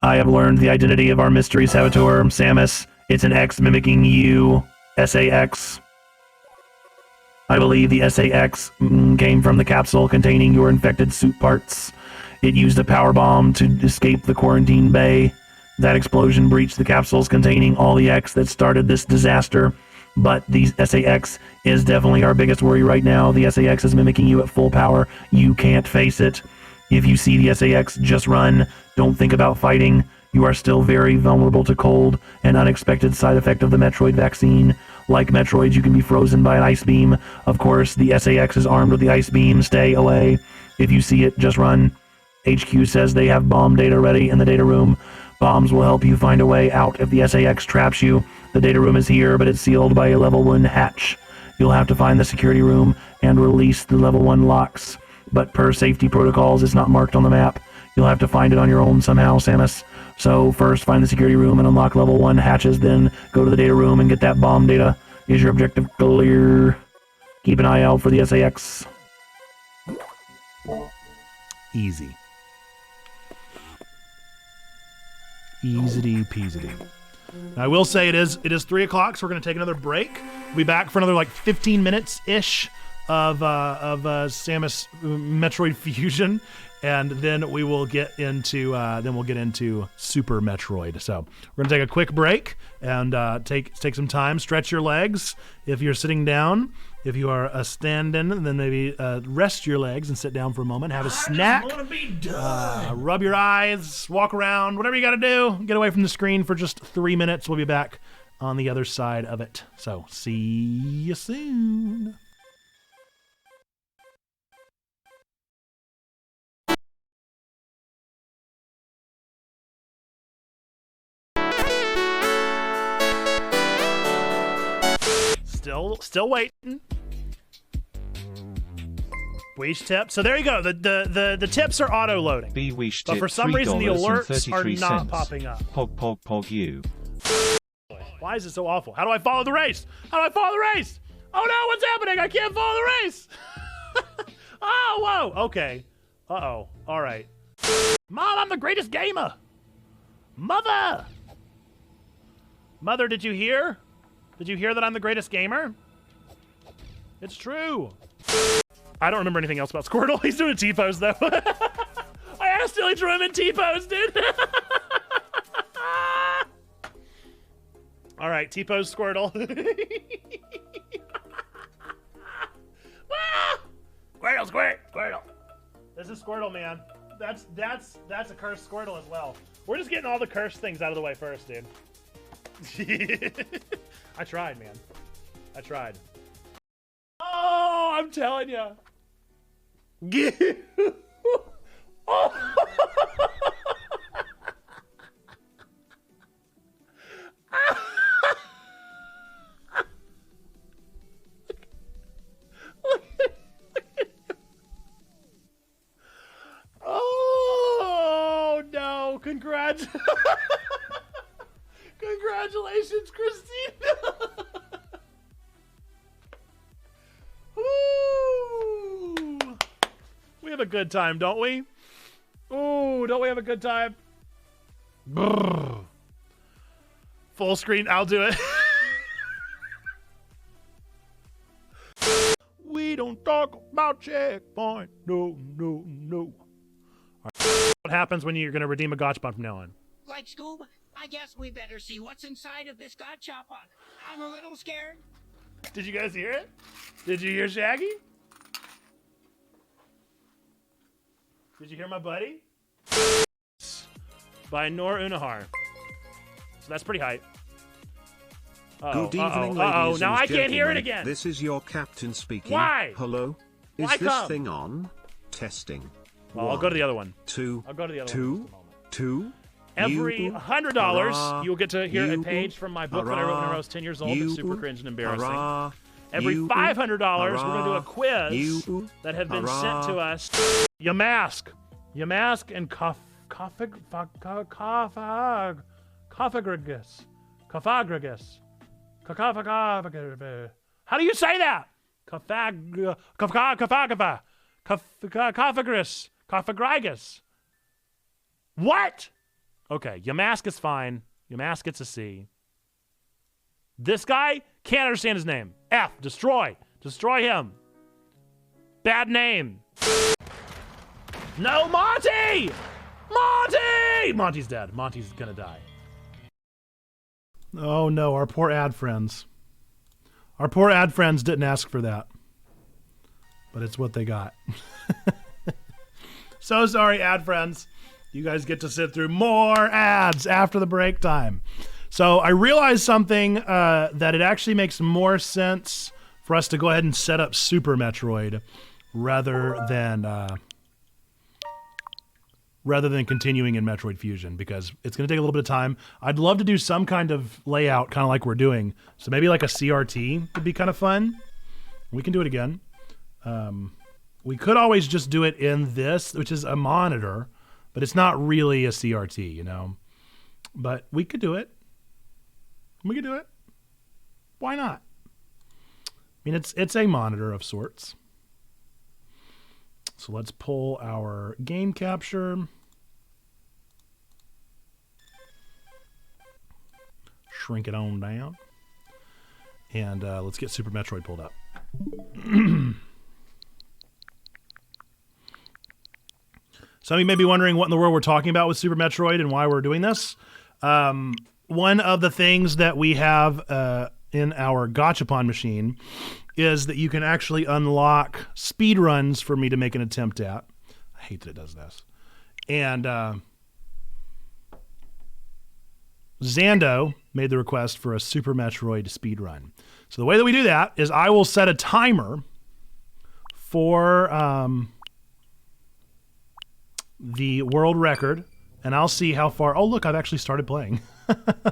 I have learned the identity of our mystery saboteur, Samus. It's an X mimicking you, SAX. I believe the SAX came from the capsule containing your infected suit parts. It used a power bomb to escape the quarantine bay. That explosion breached the capsules containing all the X that started this disaster. But the SAX is definitely our biggest worry right now. The SAX is mimicking you at full power. You can't face it. If you see the SAX, just run. Don't think about fighting. You are still very vulnerable to cold, an unexpected side effect of the Metroid vaccine. Like Metroid, you can be frozen by an ice beam. Of course, the SAX is armed with the ice beam. Stay away. If you see it, just run. HQ says they have bomb data ready in the data room. Bombs will help you find a way out if the SAX traps you. The data room is here, but it's sealed by a level 1 hatch. You'll have to find the security room and release the level 1 locks. But per safety protocols, it's not marked on the map. You'll have to find it on your own somehow, Samus. So first find the security room and unlock level 1 hatches, then go to the data room and get that bomb data. Is your objective clear? Keep an eye out for the SAX. Easy. Easy peasy. I will say it is 3 o'clock, so we're going to take another break. We'll be back for another like 15 minutes-ish of Samus Metroid Fusion, and then we will get into Super Metroid. So we're gonna take a quick break and take some time, stretch your legs if you're sitting down. If you are standing, then maybe rest your legs and sit down for a moment, have a snack, rub your eyes, walk around, whatever you got to do. Get away from the screen for just 3 minutes. We'll be back on the other side of it. So see you soon. Still waiting. Wish tip. So there you go. The tips are auto loading. But for some reason the alerts are not popping up. Pog you. Why is it so awful? How do I follow the race? How do I follow the race? Oh no, what's happening? I can't follow the race. Oh, whoa. Okay. Uh-oh. All right. Mom, I'm the greatest gamer. Mother, did you hear? Did you hear that I'm the greatest gamer? It's true. I don't remember anything else about Squirtle. He's doing a T-pose, though. I accidentally drew him in T-pose, dude. All right, T-pose Squirtle. Squirtle. This is Squirtle, man. That's a cursed Squirtle as well. We're just getting all the cursed things out of the way first, dude. I tried, man. I tried. Oh, I'm telling you. Oh. Oh no! Congratulations, Christina. Ooh. We have a good time, don't we? Ooh, don't we have a good time? Brrr. Full screen, I'll do it. We don't talk about checkpoint. No, no, no. All right. What happens when you're going to redeem a gotcha from now on? Like Scoob, I guess we better see what's inside of this gachapon. I'm a little scared. Did you guys hear it? Did you hear Shaggy? Did you hear my buddy? By Noor Unahar. So that's pretty hype. Good evening, ladies now and I can't hear it gentlemen. again. This is your captain speaking. Why? Hello? Is Why this come? thing on? Testing. Well, I'll go to the other one. Two. I'll go to the other one. Two. In just a moment. Two. Every You- $100, hurrah, you'll get to hear a you- page from my book that I wrote when I was 10 years old. That's super you- cringe and embarrassing. hurrah, Every you- $500, we're going to do a hurrah, quiz you- that have been hurrah. sent to us. Yamask and Cofagrigus. How do you say that? Cofagrigus. What? Okay, Yamask is fine. Yamask gets a C. This guy can't understand his name. F. Destroy. Destroy him. Bad name. No, Monty! Monty! Monty's dead. Monty's gonna die. Oh no, our poor ad friends. Our poor ad friends didn't ask for that. But it's what they got. So sorry, ad friends. You guys get to sit through more ads after the break time. So I realized something, that it actually makes more sense for us to go ahead and set up Super Metroid rather than continuing in Metroid Fusion, because it's going to take a little bit of time. I'd love to do some kind of layout, kind of like we're doing. So maybe like a CRT would be kind of fun. We can do it again. We could always just do it in this, which is a monitor, but it's not really a CRT, you know. But we could do it. We could do it. Why not? I mean, it's a monitor of sorts. So let's pull our game capture. Shrink it on down. And let's get Super Metroid pulled up. Some of you may be wondering what in the world we're talking about with Super Metroid and why we're doing this. One of the things that we have in our Gachapon machine is that you can actually unlock speedruns for me to make an attempt at. I hate that it does this. And Zando made the request for a Super Metroid speedrun. So the way that we do that is I will set a timer for the world record, and I'll see how far. Oh, look, I've actually started playing.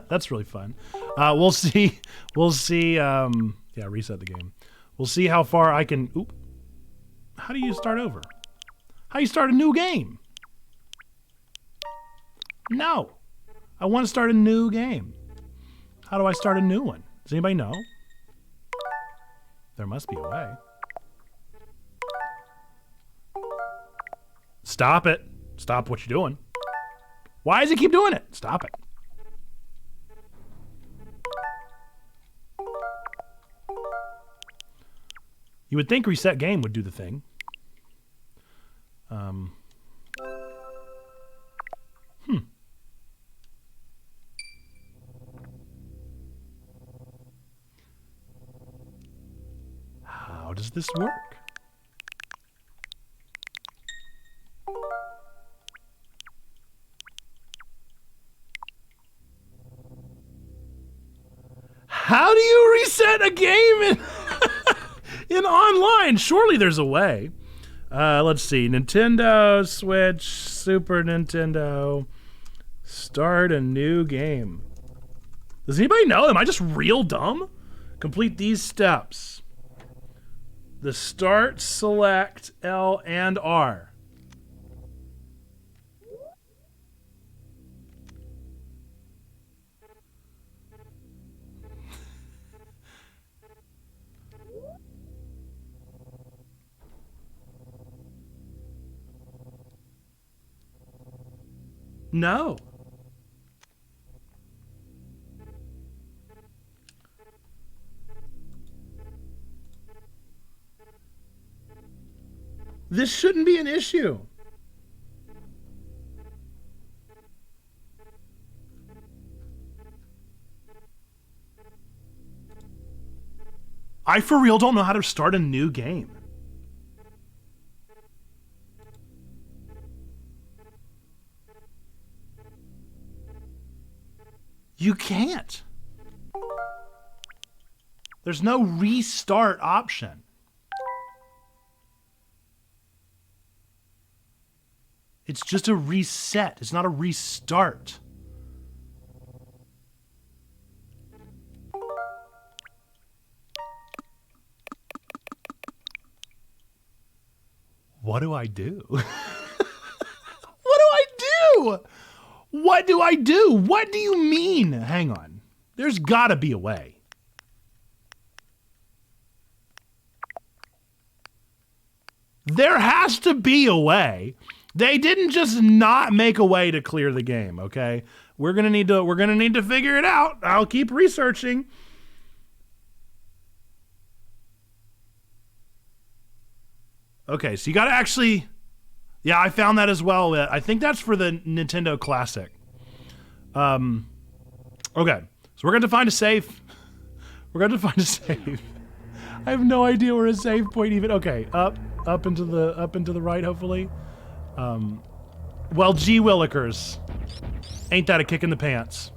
That's really fun. We'll see. Yeah, reset the game. We'll see how far I can. Oop. How do you start over? How do you start a new game? No, I want to start a new game. How do I start a new one? Does anybody know? There must be a way. Stop it. Stop what you're doing. Why does he keep doing it? Stop it. You would think reset game would do the thing. How does this work? How do you reset a game in online? Surely there's a way. Let's see. Nintendo, Switch, Super Nintendo. Start a new game. Does anybody know? Am I just real dumb? Complete these steps. The start, select, L, and R. No. This shouldn't be an issue. I for real don't know how to start a new game. You can't. There's no restart option. It's just a reset. It's not a restart. What do I do? What do I do? What do I do? What do you mean? Hang on. There's gotta be a way. There has to be a way. They didn't just not make a way to clear the game, okay? We're gonna need to figure it out. I'll keep researching. Okay, so you gotta actually... Yeah, I found that as well. I think that's for the Nintendo Classic. Okay, so we're going to find a save. We're going to find a save. I have no idea where a save point even... Okay, up and to the right, hopefully. Well, gee willikers. Ain't that a kick in the pants?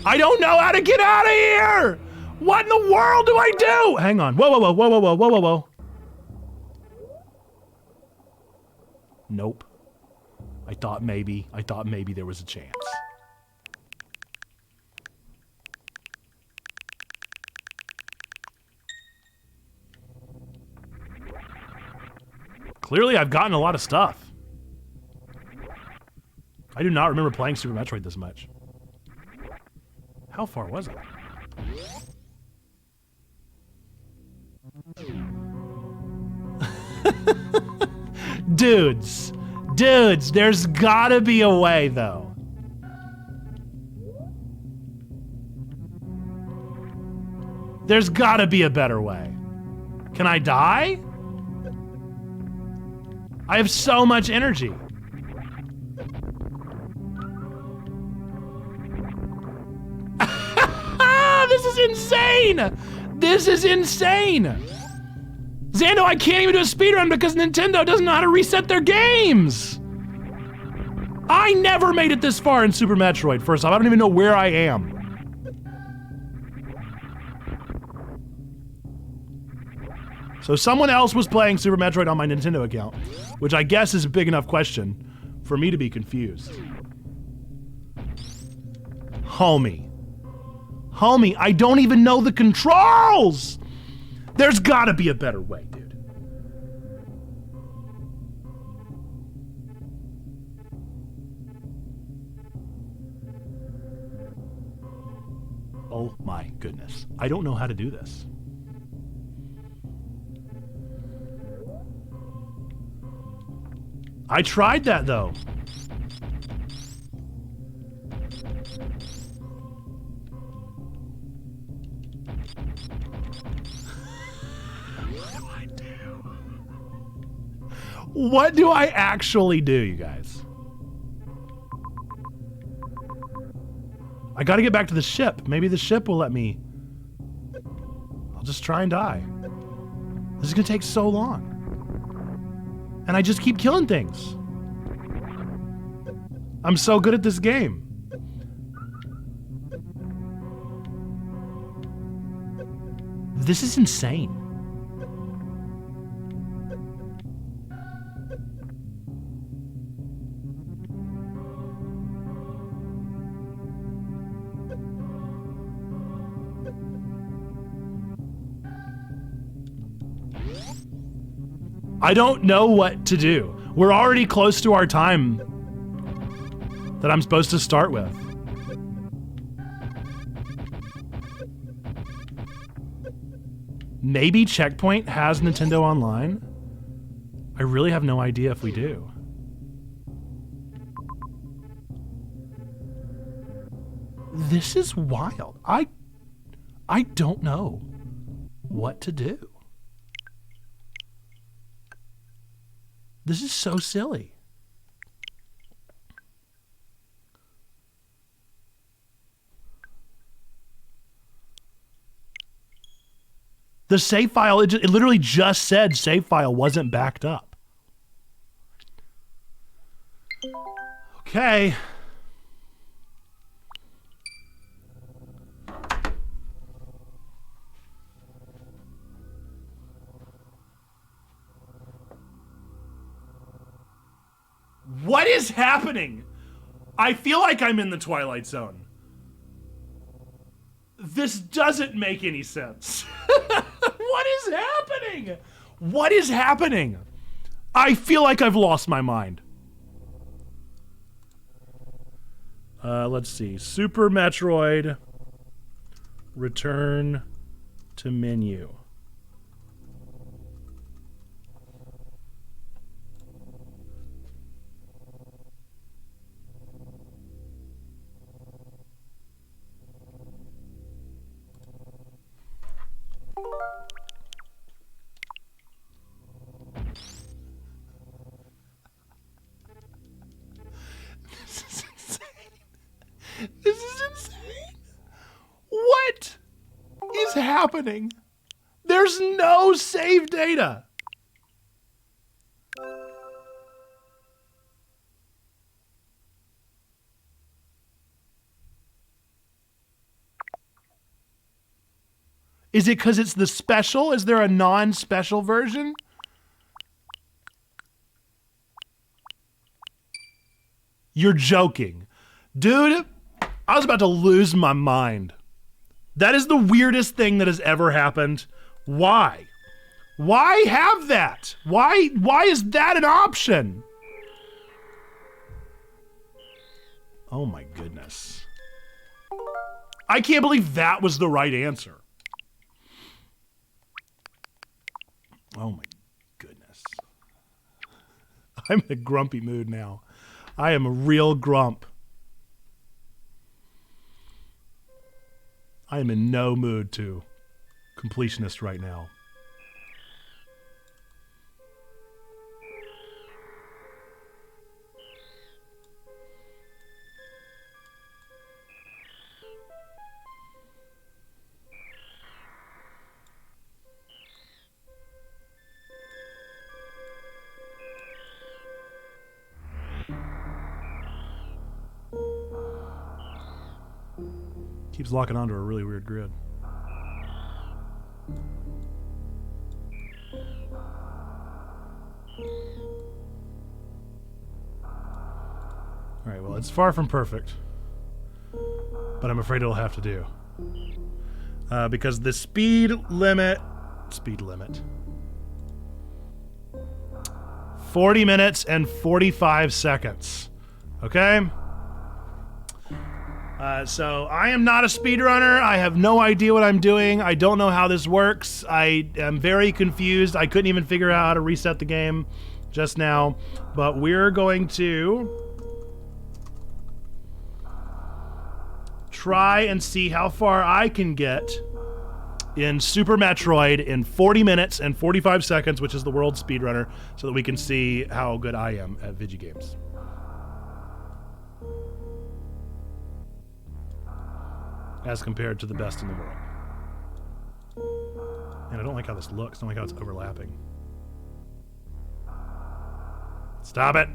I don't know how to get out of here! What in the world do I do? Hang on. Whoa, whoa, whoa, whoa, whoa, whoa, whoa, whoa, whoa. Nope. I thought maybe there was a chance. Clearly, I've gotten a lot of stuff. I do not remember playing Super Metroid this much. How far was I? Dudes, there's gotta be a way, though. There's gotta be a better way. Can I die? I have so much energy. This is insane! This is insane! Xando, I can't even do a speedrun because Nintendo doesn't know how to reset their games! I never made it this far in Super Metroid, first off. I don't even know where I am. So someone else was playing Super Metroid on my Nintendo account, which I guess is a big enough question for me to be confused. Homie, I don't even know the controls! There's gotta be a better way, dude. Oh my goodness. I don't know how to do this. I tried that, though. What do I actually do, you guys? I gotta get back to the ship. Maybe the ship will let me... I'll just try and die. This is gonna take so long. And I just keep killing things. I'm so good at this game. This is insane. I don't know what to do. We're already close to our time that I'm supposed to start with. Maybe Checkpoint has Nintendo Online? I really have no idea if we do. This is wild. I don't know what to do. This is so silly. The save file, it literally just said save file wasn't backed up. Okay. What is happening? I feel like I'm in the Twilight Zone. This doesn't make any sense. What is happening? What is happening? I feel like I've lost my mind. Let's see. Super Metroid. Return to menu. This is insane. What is happening? There's no save data. Is it because it's the special? Is there a non-special version? You're joking. Dude, I was about to lose my mind. That is the weirdest thing that has ever happened. Why? Why have that? Why is that an option? Oh my goodness. I can't believe that was the right answer. Oh my goodness. I'm in a grumpy mood now. I am a real grump. I am in no mood to completionist right now. Keeps locking onto a really weird grid. Alright, well, it's far from perfect. But I'm afraid it'll have to do. Because the speed limit... 40 minutes and 45 seconds. Okay? So I am not a speedrunner. I have no idea what I'm doing. I don't know how this works. I am very confused. I couldn't even figure out how to reset the game just now. But we're going to try and see how far I can get in Super Metroid in 40 minutes and 45 seconds, which is the world speedrunner, so that we can see how good I am at video games. As compared to the best in the world. And I don't like how this looks. I don't like how it's overlapping. Stop it.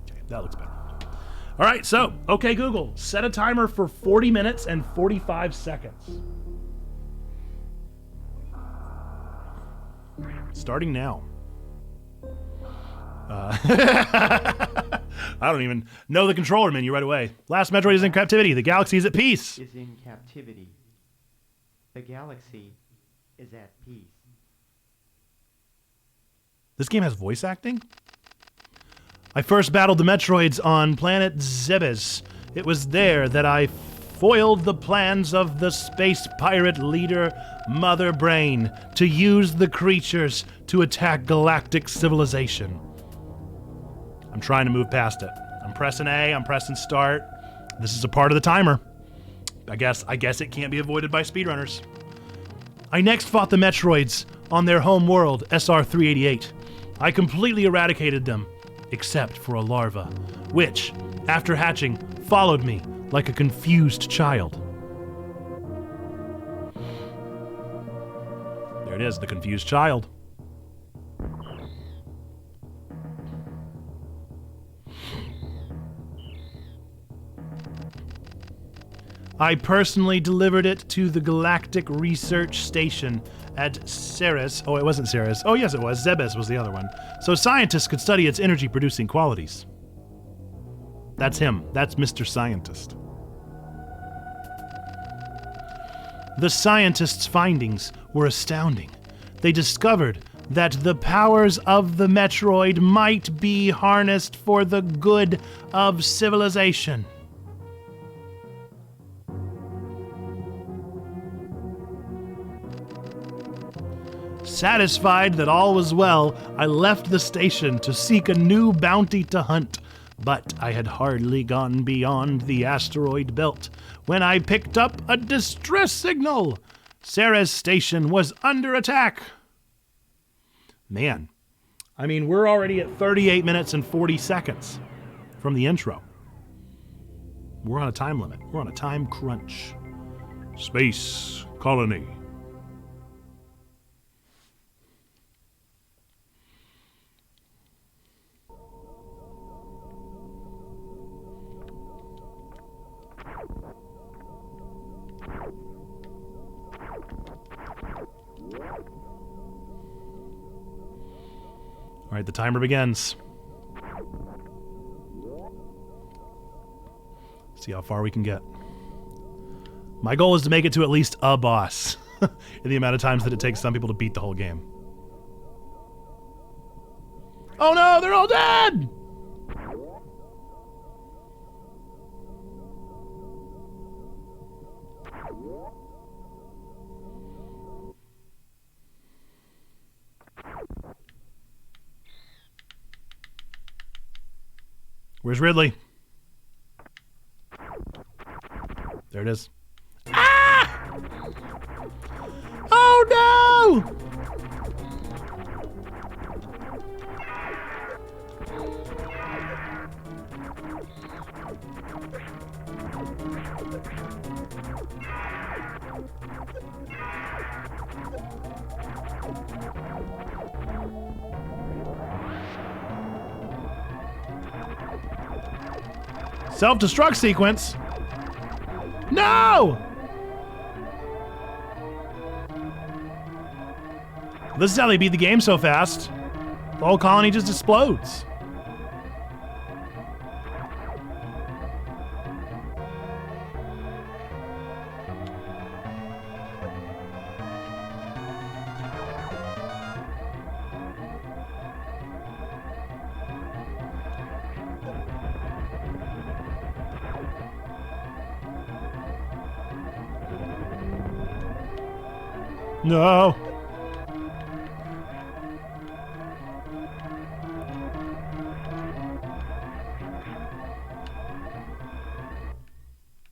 Okay, that looks better. All right, so, okay, Google, set a timer for 40 minutes and 45 seconds. Starting now. I don't even know the controller menu right away. Last Metroid is in captivity. The galaxy is at peace. Is in captivity. The galaxy is at peace. This game has voice acting? I first battled the Metroids on planet Zebes. It was there that I foiled the plans of the space pirate leader, Mother Brain, to use the creatures to attack galactic civilization. I'm trying to move past it. I'm pressing A, I'm pressing start. This is a part of the timer. I guess it can't be avoided by speedrunners. I next fought the Metroids on their home world, SR-388. I completely eradicated them, except for a larva, which, after hatching, followed me like a confused child. There it is, the confused child. I personally delivered it to the Galactic Research Station at Ceres. Oh, it wasn't Ceres. Oh, yes, it was. Zebes was the other one. So scientists could study its energy-producing qualities. That's him. That's Mr. Scientist. The scientists' findings were astounding. They discovered that the powers of the Metroid might be harnessed for the good of civilization. Satisfied that all was well, I left the station to seek a new bounty to hunt. But I had hardly gone beyond the asteroid belt when I picked up a distress signal. Ceres station was under attack. Man, I mean, we're already at 38 minutes and 40 seconds from the intro. We're on a time limit. We're on a time crunch. Space colony. All right, the timer begins. See how far we can get. My goal is to make it to at least a boss in the amount of times that it takes some people to beat the whole game. Oh no, they're all dead! Where's Ridley? There it is. Ah! Oh no! Self-destruct sequence. No! This is how they beat the game so fast. The whole colony just explodes. No.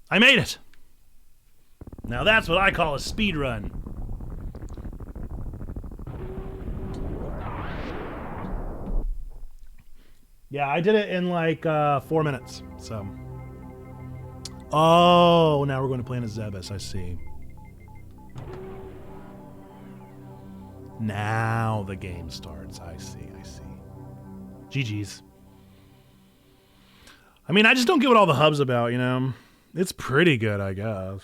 I made it. Now that's what I call a speed run. Yeah, I did it in like 4 minutes. So. Oh, now we're going to play in a Zebes. I see. Now the game starts. I see. GG's. I mean, I just don't get what all the hub's about, you know? It's pretty good, I guess.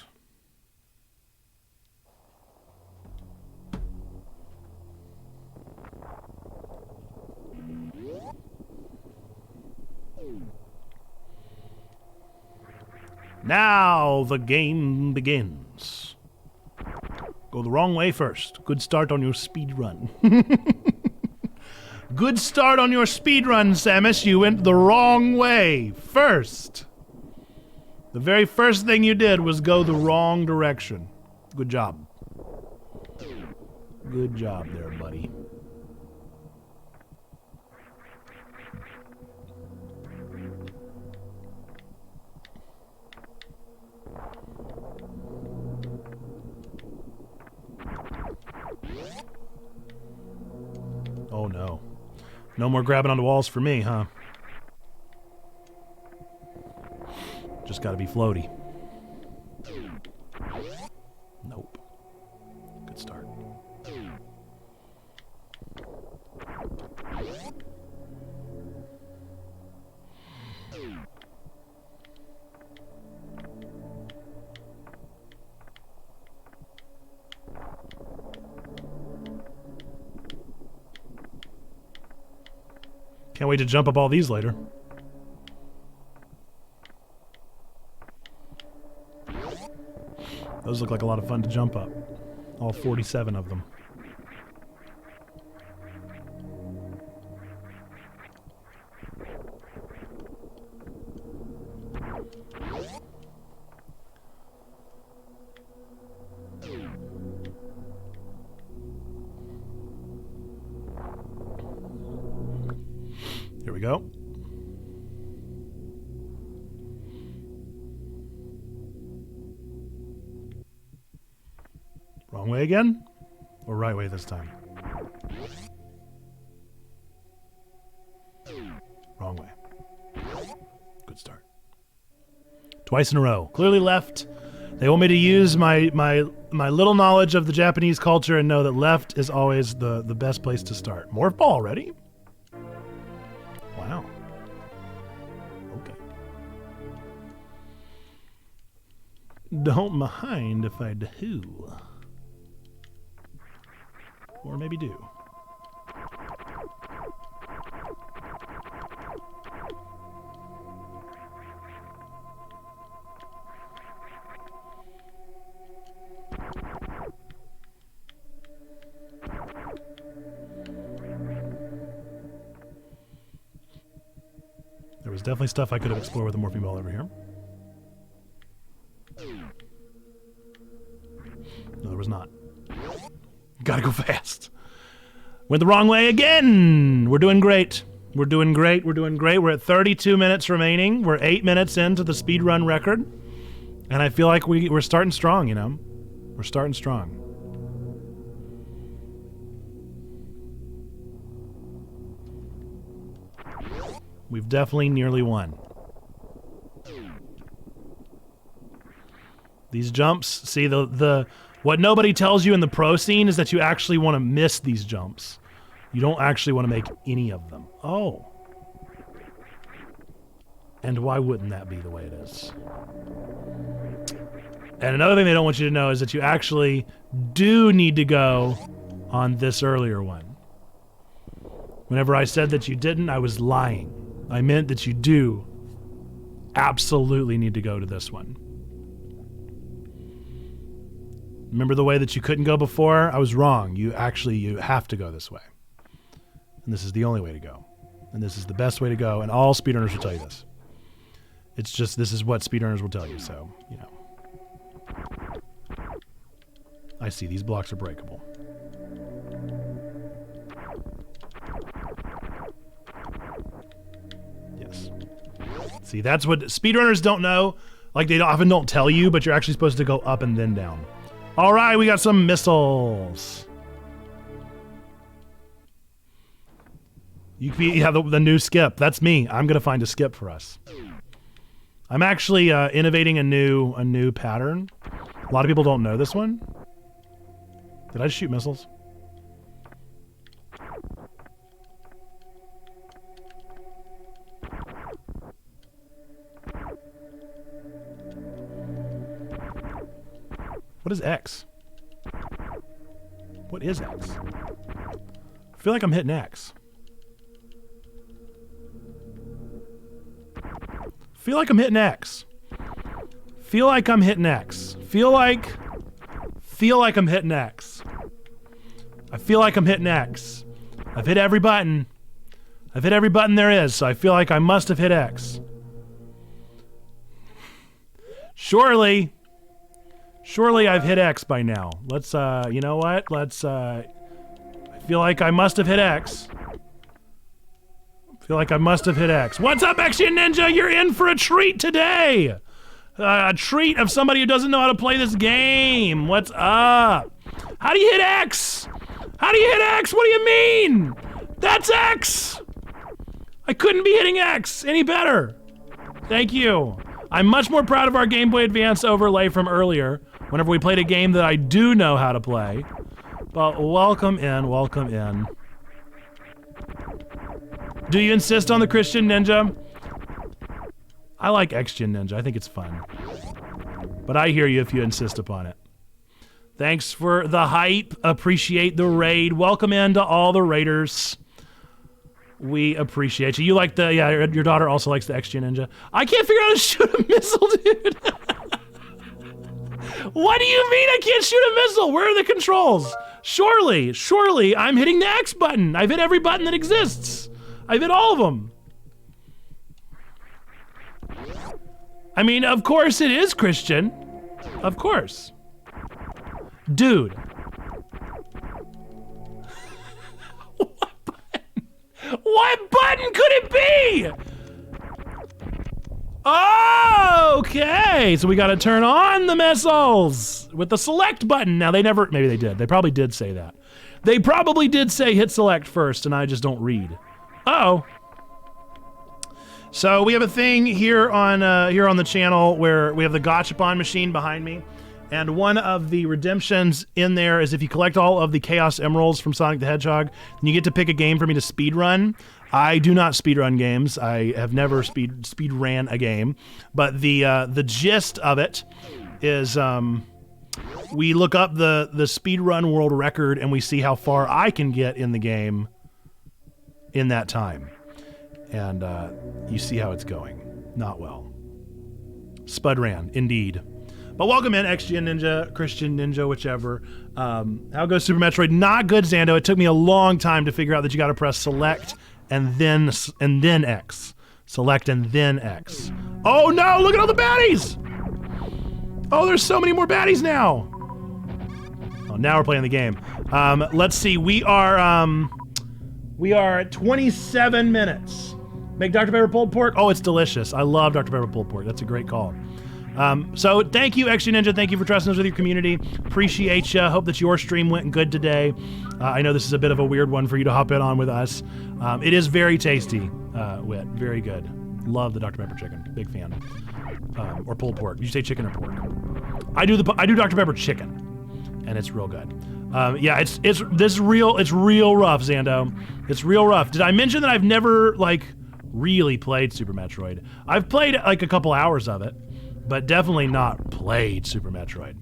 Now the game begins. Go the wrong way first. Good start on your speed run. Good start on your speed run, Samus. You went the wrong way first. The very first thing you did was go the wrong direction. Good job. Good job there, buddy. Oh no. No more grabbing onto walls for me, huh? Just gotta be floaty. Nope. Good start. Can't wait to jump up all these later. Those look like a lot of fun to jump up. All 47 of them. Here we go. Wrong way again? Or right way this time? Wrong way. Good start. Twice in a row. Clearly left. They want me to use my little knowledge of the Japanese culture and know that left is always the best place to start. Morph ball already? Wow. Okay. Don't mind if I do. Or maybe do. There was definitely stuff I could have explored with a morphing ball over here. No, there was not. Gotta go fast. Went the wrong way again. We're doing great. We're doing great. We're doing great. We're at 32 minutes remaining. We're 8 minutes into the speedrun record. And I feel like we're starting strong, you know? We're starting strong. We've definitely nearly won. These jumps, see what nobody tells you in the pro scene is that you actually want to miss these jumps. You don't actually want to make any of them. Oh. And why wouldn't that be the way it is? And another thing they don't want you to know is that you actually do need to go on this earlier one. Whenever I said that you didn't, I was lying. I meant that you do absolutely need to go to this one. Remember the way that you couldn't go before? I was wrong. You have to go this way. And this is the only way to go. And this is the best way to go, and all speedrunners will tell you this. It's just, this is what speedrunners will tell you, so, you know. I see, these blocks are breakable. Yes. See, that's what speedrunners don't know. Like, they often don't tell you, but you're actually supposed to go up and then down. All right, we got some missiles. You have the new skip. That's me. I'm gonna find a skip for us. I'm actually innovating a new pattern. A lot of people don't know this one. Did I just shoot missiles? What is X? What is X? I feel like I'm hitting X. Feel like I'm hitting X. Feel like I'm hitting X. Feel like I'm hitting X. I feel like I'm hitting X. I've hit every button. I've hit every button there is, so I feel like I must have hit X. Surely I've hit X by now. Let's, you know what? Let's, I feel like I must have hit X. Feel like I must have hit X. What's up, Action Ninja? You're in for a treat today. A treat of somebody who doesn't know how to play this game. What's up? How do you hit X? How do you hit X? What do you mean? That's X. I couldn't be hitting X any better. Thank you. I'm much more proud of our Game Boy Advance overlay from earlier, whenever we played a game that I do know how to play. But welcome in, welcome in. Do you insist on the Christian Ninja? I like X-Gen Ninja, I think it's fun. But I hear you if you insist upon it. Thanks for the hype, appreciate the raid. Welcome in to all the raiders. We appreciate you. You like the, yeah, your daughter also likes the X-Gen Ninja. I can't figure out how to shoot a missile, dude. What do you mean I can't shoot a missile? Where are the controls? Surely, I'm hitting the X button. I've hit every button that exists. I've hit all of them. I mean, of course it is, Christian. Of course. Dude. What button could it be? Oh, okay. So we got to turn on the missiles with the select button. Now they never, maybe they did. They probably did say that. They probably did say hit select first and I just don't read. Uh-oh. So we have a thing here on the channel where we have the gachapon machine behind me. And one of the redemptions in there is if you collect all of the Chaos Emeralds from Sonic the Hedgehog, then you get to pick a game for me to speedrun. I do not speedrun games. I have never speedran a game. But the gist of it is we look up the speedrun world record and we see how far I can get in the game in that time. And you see how it's going. Not well. Spudran, indeed. But welcome in, X-Gen Ninja, Christian Ninja, whichever. How goes Super Metroid? Not good, Zando. It took me a long time to figure out that you got to press select and then X. Select and then X. Oh no! Look at all the baddies! Oh, there's so many more baddies now. Oh, now we're playing the game. Let's see. We are at 27 minutes. Make Dr. Pepper pulled pork. Oh, it's delicious. I love Dr. Pepper pulled pork. That's a great call. So thank you, X-Gen Ninja. Thank you for trusting us with your community. Appreciate you. Hope that your stream went good today. I know this is a bit of a weird one for you to hop in on with us. It is very tasty, Wit. Very good. Love the Dr. Pepper chicken. Big fan. Or pulled pork. Did you say chicken or pork? I do Dr. Pepper chicken, and it's real good. Yeah, it's real rough, Zando. It's real rough. Did I mention that I've never really played Super Metroid? I've played like a couple hours of it. But definitely not played Super Metroid.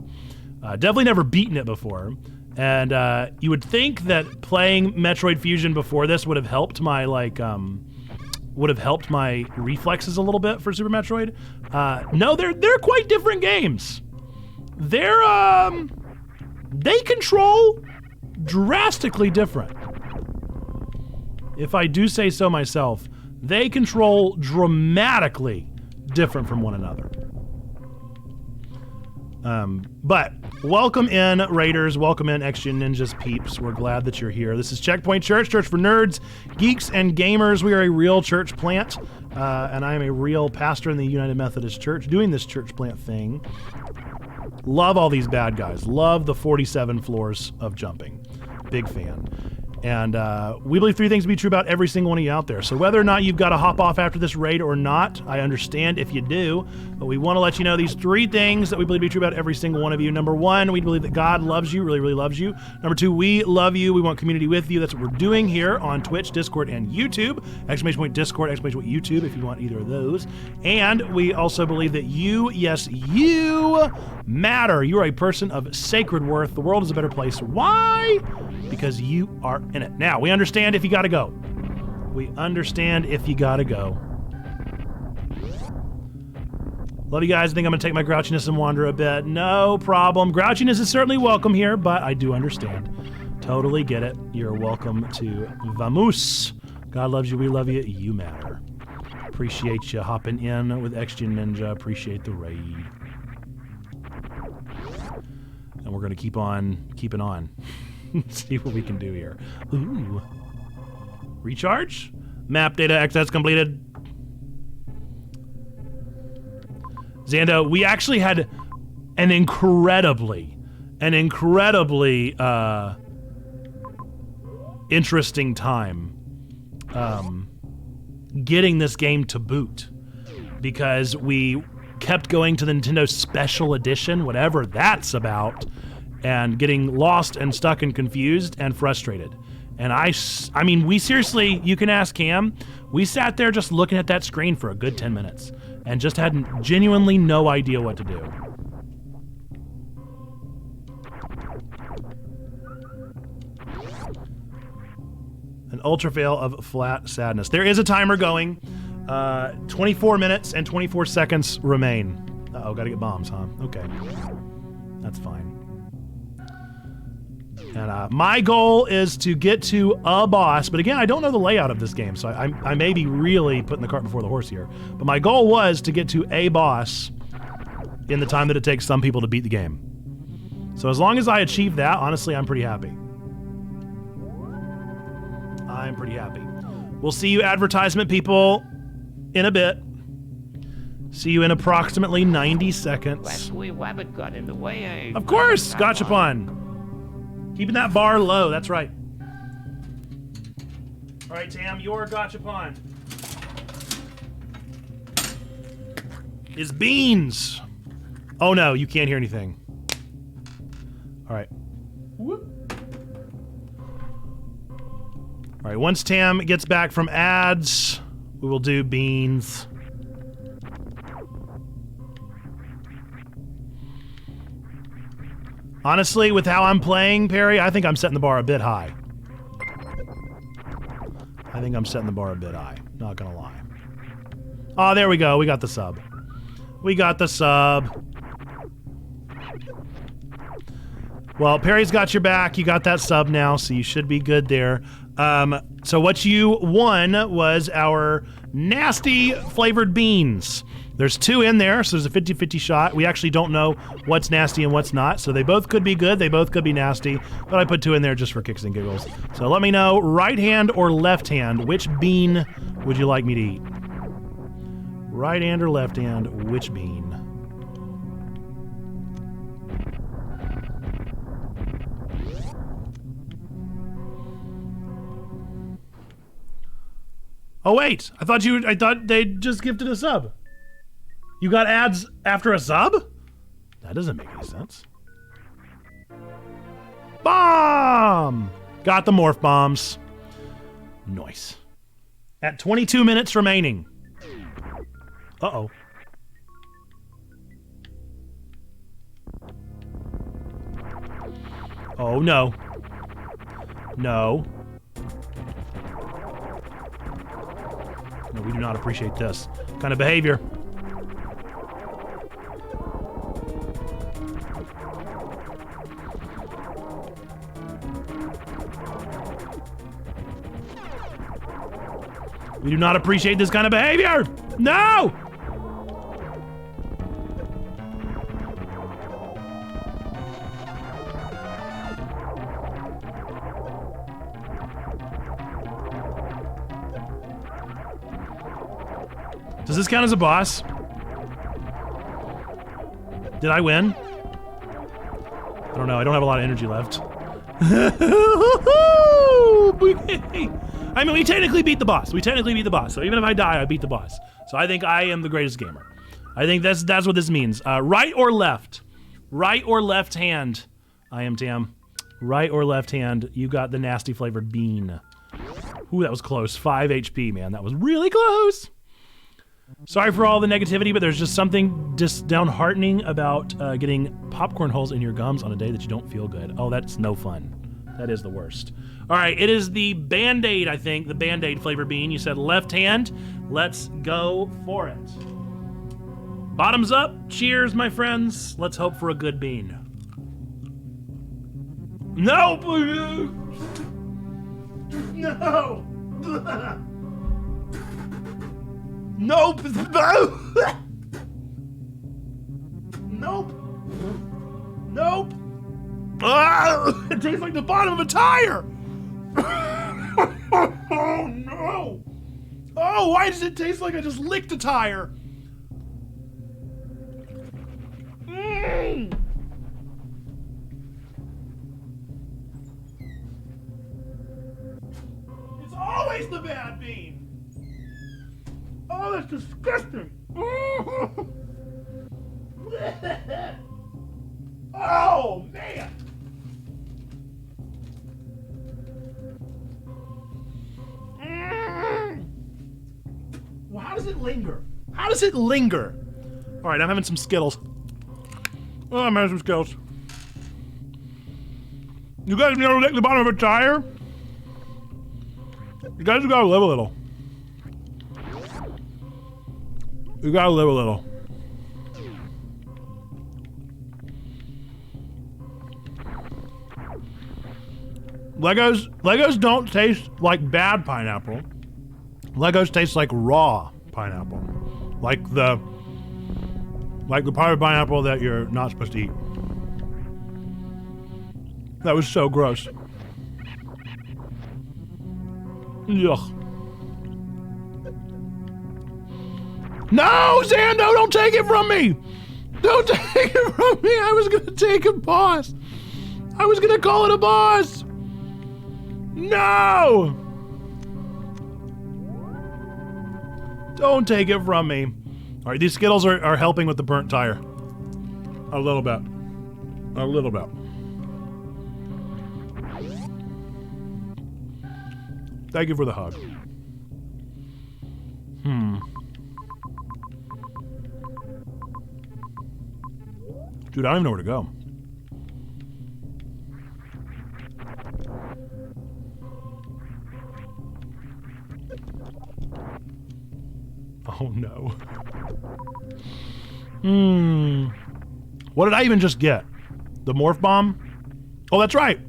Definitely never beaten it before. And you would think that playing Metroid Fusion before this would have helped my reflexes a little bit for Super Metroid. No, they're quite different games. They control drastically different. If I do say so myself, they control dramatically different from one another. But welcome in, Raiders. Welcome in, X-Gen Ninjas peeps. We're glad that you're here. This is Checkpoint Church, church for nerds, geeks, and gamers. We are a real church plant, and I am a real pastor in the United Methodist Church doing this church plant thing. Love all these bad guys. Love the 47 floors of jumping. Big fan. And we believe 3 things to be true about every single one of you out there. So whether or not you've got to hop off after this raid or not, I understand if you do. But we want to let you know these 3 things that we believe to be true about every single one of you. Number 1, we believe that God loves you, really, really loves you. Number 2, we love you. We want community with you. That's what we're doing here on Twitch, Discord, and YouTube. Exclamation point Discord, exclamation point YouTube if you want either of those. And we also believe that you, yes, you matter. You are a person of sacred worth. The world is a better place. Why? Because you are in it. Now, we understand if you gotta go. We understand if you gotta go. Love you guys. I think I'm gonna take my grouchiness and wander a bit. No problem. Grouchiness is certainly welcome here, but I do understand. Totally get it. You're welcome to Vamos. God loves you. We love you. You matter. Appreciate you hopping in with XGen Ninja. Appreciate the raid. And we're gonna keep on keeping on. See what we can do here. Ooh. Recharge? Map data access completed. Xando, we actually had an incredibly interesting time getting this game to boot because we kept going to the Nintendo Special Edition, whatever that's about, and getting lost and stuck and confused and frustrated. And I mean, we seriously, you can ask Cam, we sat there just looking at that screen for a good 10 minutes and just had genuinely no idea what to do. An ultra fail of flat sadness. There is a timer going. 24 minutes and 24 seconds remain. Uh-oh, gotta get bombs, huh? Okay. That's fine. And my goal is to get to a boss, but again, I don't know the layout of this game, so I may be really putting the cart before the horse here. But my goal was to get to a boss in the time that it takes some people to beat the game. So as long as I achieve that, honestly, I'm pretty happy. I'm pretty happy. We'll see you advertisement people in a bit. See you in approximately 90 seconds. Last wee wabbit got in the way. Of course, Gachapon. Keeping that bar low, that's right. All right, Tam, your Gachapon is beans. Oh no, you can't hear anything. All right. Whoop. All right, once Tam gets back from ads, we will do beans. Honestly, with how I'm playing, Perry, I think I'm setting the bar a bit high. I think I'm setting the bar a bit high. Not gonna lie. Oh, there we go. We got the sub. We got the sub. Well, Perry's got your back. You got that sub now, so you should be good there. So what you won was our nasty flavored beans. There's 2 in there, so there's a 50-50 shot. We actually don't know what's nasty and what's not, so they both could be good, they both could be nasty, but I put 2 in there just for kicks and giggles. So let me know, right hand or left hand, which bean would you like me to eat? Right hand or left hand, which bean? Oh wait, I thought they just gifted a sub. You got ads after a sub? That doesn't make any sense. Bomb! Got the morph bombs. Nice. At 22 minutes remaining. Uh-oh. Oh, no. No. No, we do not appreciate this kind of behavior. We do not appreciate this kind of behavior! No! Does this count as a boss? Did I win? I don't know. I don't have a lot of energy left. I mean, we technically beat the boss. So even if I die, I beat the boss. So I think I am the greatest gamer. I think that's what this means. Right or left? Right or left hand? I am Tam. Right or left hand? You got the nasty flavored bean. Ooh, that was close. 5 HP, man. That was really close. Sorry for all the negativity, but there's just something downheartening about getting popcorn holes in your gums on a day that you don't feel good. Oh, that's no fun. That is the worst. All right, it is the Band-Aid, I think. The Band-Aid flavored bean. You said left hand. Let's go for it. Bottoms up. Cheers, my friends. Let's hope for a good bean. No! No! Nope! Nope! Nope! Ah, it tastes like the bottom of a tire! Oh no! Oh, why does it taste like I just licked a tire? Mm. It's always the bad bean! Oh, that's disgusting! Oh, man! Well, how does it linger? How does it linger? All right, I'm having some Skittles. Oh, I'm having some Skittles. You guys never licked the bottom of a tire? You guys gotta live a little. You gotta live a little. Legos don't taste like bad pineapple. Legos taste like raw pineapple. Like the part of pineapple that you're not supposed to eat. That was so gross. Ugh. No, Xando, don't take it from me! Don't take it from me! I was gonna take a boss! I was gonna call it a boss! No! Don't take it from me. Alright, these Skittles are helping with the burnt tire. A little bit. A little bit. Thank you for the hug. Dude, I don't even know where to go. Oh no. What did I even just get? The morph bomb? Oh, that's right.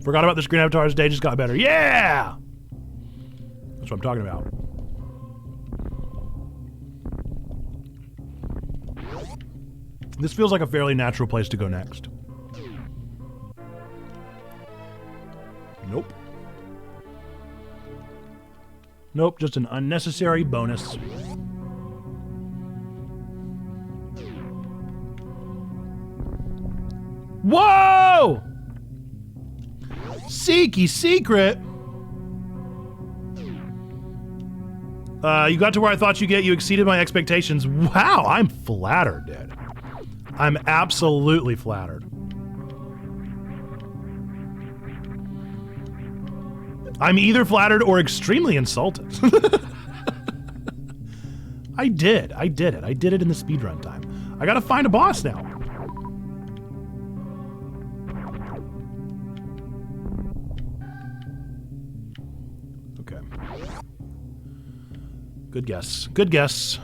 Forgot about the screen avatars. Day just got better. Yeah! That's what I'm talking about. This feels like a fairly natural place to go next. Nope. Nope, just an unnecessary bonus. Whoa! Seeky secret! You got to where I thought you'd get. You exceeded my expectations. Wow, I'm flattered, dude. I'm absolutely flattered. I'm either flattered or extremely insulted. I did it. I did it in the speedrun time. I gotta find a boss now. Okay. Good guess. Good guess.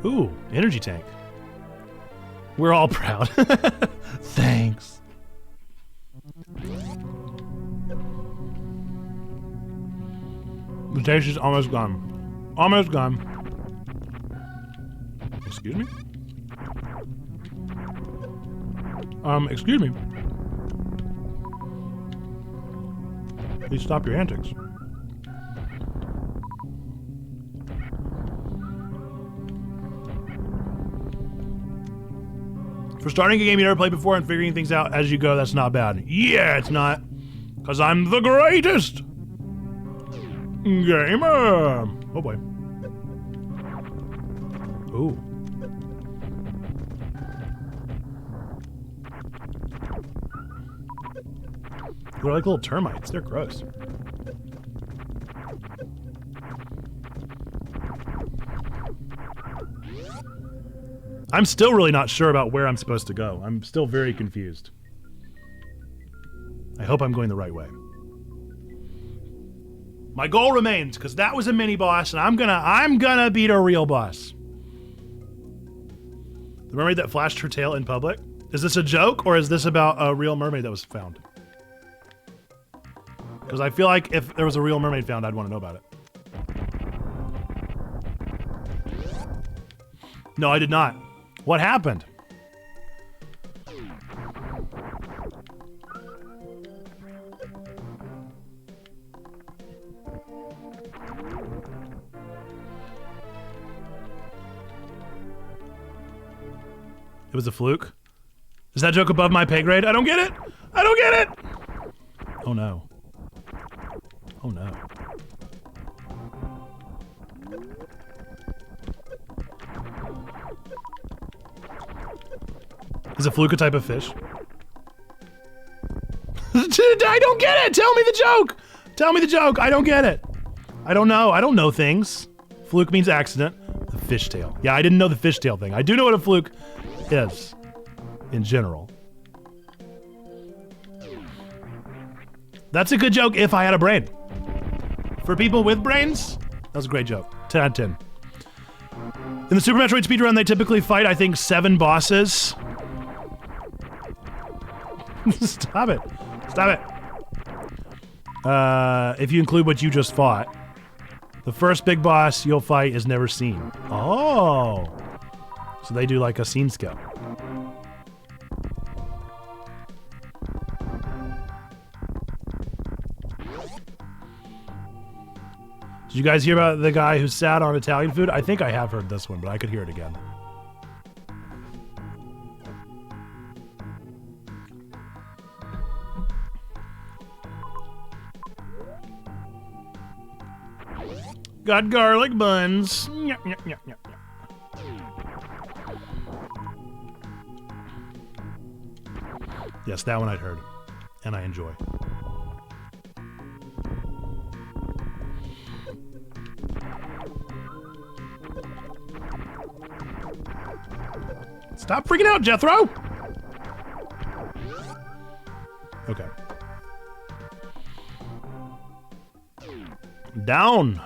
Ooh, energy tank. We're all proud. Thanks. The taste is almost gone. Almost gone. Excuse me? Excuse me. Please stop your antics. For starting a game you never played before and figuring things out as you go, that's not bad. Yeah, it's not. Because I'm the greatest gamer. Oh boy. Ooh. They're like little termites. They're gross. I'm still really not sure about where I'm supposed to go. I'm still very confused. I hope I'm going the right way. My goal remains, because that was a mini boss, and I'm gonna beat a real boss. The mermaid that flashed her tail in public? Is this a joke, or is this about a real mermaid that was found? Because I feel like if there was a real mermaid found, I'd want to know about it. No, I did not. What happened? It was a fluke? Is that joke above my pay grade? I don't get it! I don't get it! Oh no. Oh no. Is a fluke a type of fish? I don't get it! Tell me the joke! Tell me the joke! I don't get it! I don't know. I don't know things. Fluke means accident. The fishtail. Yeah, I didn't know the fishtail thing. I do know what a fluke is. In general. That's a good joke if I had a brain. For people with brains, that was a great joke. 10 out of 10. In the Super Metroid speedrun, they typically fight, I think, 7 bosses. Stop it. Stop it. If you include what you just fought. The first big boss you'll fight is never seen. Oh. So they do like a scene skip. Did you guys hear about the guy who sat on Italian food? I think I have heard this one, but I could hear it again. Got garlic buns. Nyah, nyah, nyah, nyah, nyah. Yes, that one I'd heard, and I enjoy. Stop freaking out, Jethro! Okay. Down.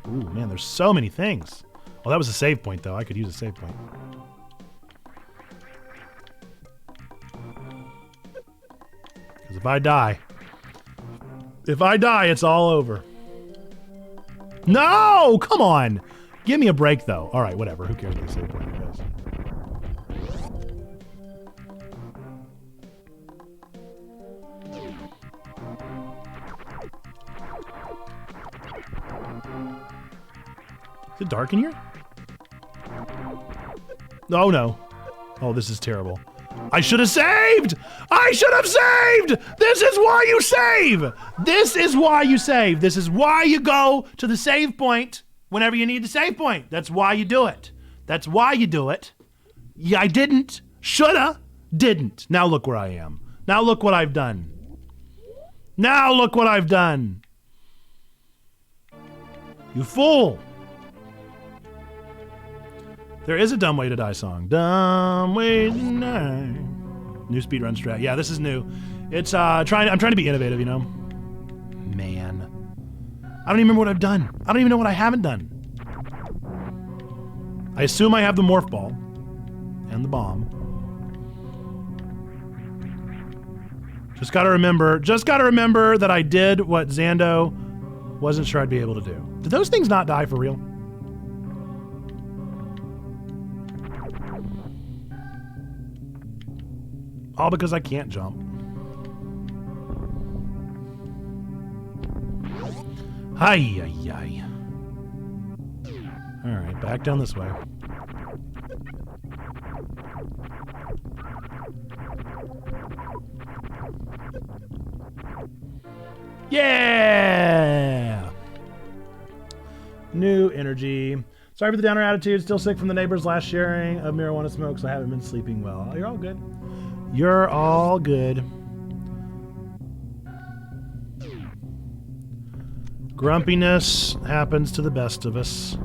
Ooh, man, there's so many things. Well, that was a save point, though. I could use a save point. Because if I die, it's all over. No! Come on! Give me a break, though. All right, whatever. Who cares what the save point is? Is it dark in here? Oh no. Oh, this is terrible. I should have saved! I should have saved! This is why you save! This is why you save. This is why you go to the save point whenever you need the save point. That's why you do it. That's why you do it. Yeah, I didn't. Shoulda. Didn't. Now look where I am. Now look what I've done. Now look what I've done. You fool. There is a Dumb Way to Die song. Dumb Way to Die. New speedrun strat. Yeah, this is new. It's I'm trying to be innovative, you know. Man. I don't even remember what I've done. I don't even know what I haven't done. I assume I have the morph ball and the bomb. Just gotta remember that I did what Xando wasn't sure I'd be able to do. Did those things not die for real? All because I can't jump. Hi, ay, ay. All right, back down this way. Yeah! New energy. Sorry for the downer attitude. Still sick from the neighbor's last sharing of marijuana smoke, so I haven't been sleeping well. You're all good. You're all good. Grumpiness happens to the best of us.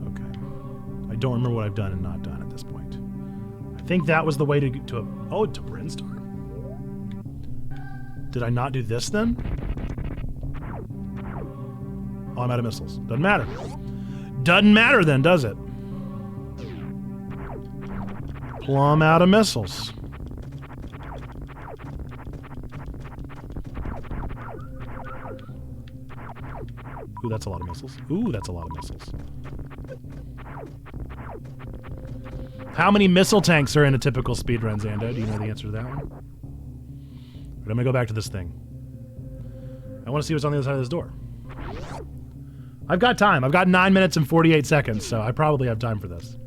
Okay. I don't remember what I've done and not done at this point. I think that was the way to oh, to Brinstar. Did I not do this then? Oh, I'm out of missiles. Doesn't matter. Doesn't matter then, does it? Plumb out of missiles. Ooh, that's a lot of missiles. Ooh, that's a lot of missiles. How many missile tanks are in a typical speedrun, Zando? Do you know the answer to that one? But I'm gonna go back to this thing. I want to see what's on the other side of this door. I've got time. I've got 9 minutes and 48 seconds, so I probably have time for this.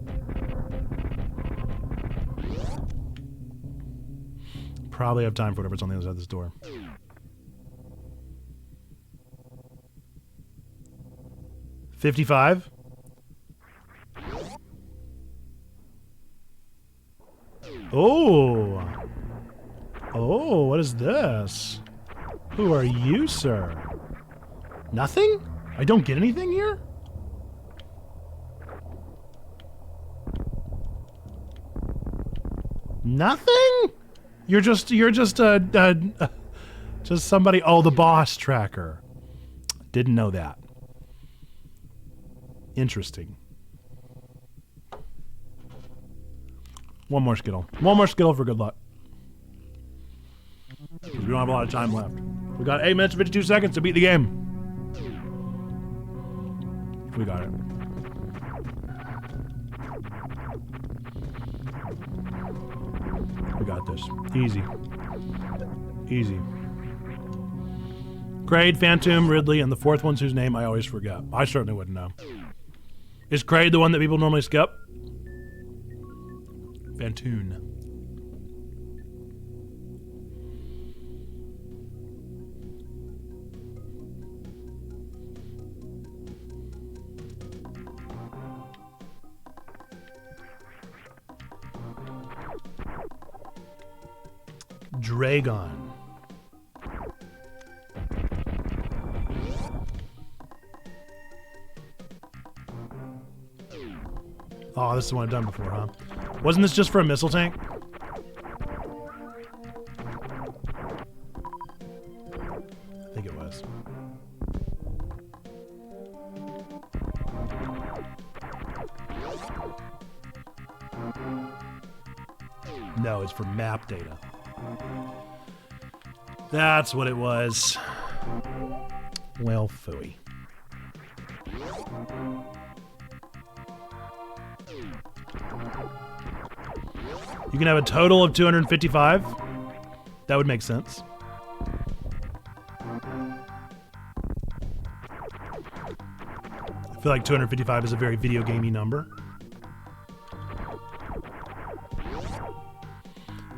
Probably have time for whatever's on the other side of this door. $55. Oh. Oh, what is this? Who are you, sir? Nothing? I don't get anything here? Nothing? You're just somebody. Oh, the boss tracker. Didn't know that. Interesting. One more Skittle. One more Skittle for good luck. We don't have a lot of time left. We got 8 minutes and 52 seconds to beat the game. We got it. We got this. Easy. Easy. Kraid, Phantom, Ridley, and the fourth one's whose name I always forget. I certainly wouldn't know. Is Kraid the one that people normally skip? Phantoon. Dragon. Oh, this is the one I've done before, huh? Wasn't this just for a missile tank? I think it was. No, it's for map data. That's what it was. Well, phooey. You can have a total of 255. That would make sense. I feel like 255 is a very video gamey number.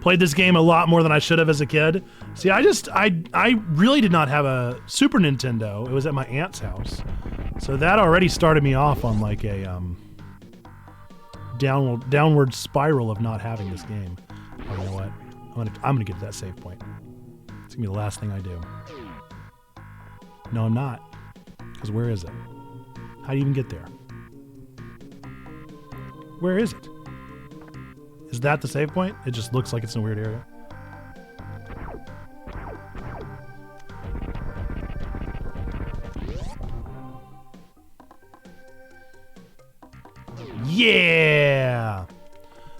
Played this game a lot more than I should have as a kid. See, I really did not have a Super Nintendo. It was at my aunt's house. So that already started me off on like a downward spiral of not having this game. Oh, you know what? I'm gonna get to that save point. It's gonna be the last thing I do. No, I'm not. Because where is it? How do you even get there? Where is it? Is that the save point? It just looks like it's in a weird area. Yeah!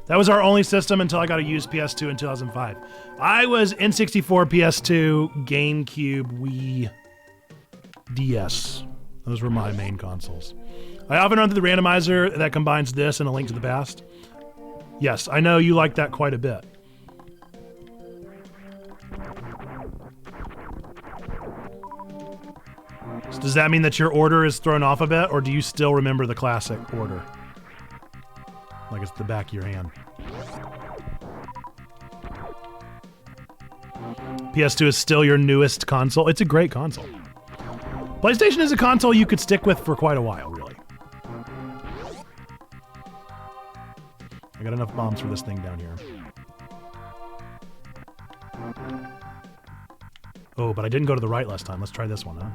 That was our only system until I got a used PS2 in 2005. I was N64, PS2, GameCube, Wii, DS. Those were my main consoles. I often run through the randomizer that combines this and A Link to the Past. Yes, I know you like that quite a bit. So does that mean that your order is thrown off a bit, or do you still remember the classic order? Like it's the back of your hand. PS2 is still your newest console. It's a great console. PlayStation is a console you could stick with for quite a while, really. I got enough bombs for this thing down here. Oh, but I didn't go to the right last time. Let's try this one, huh?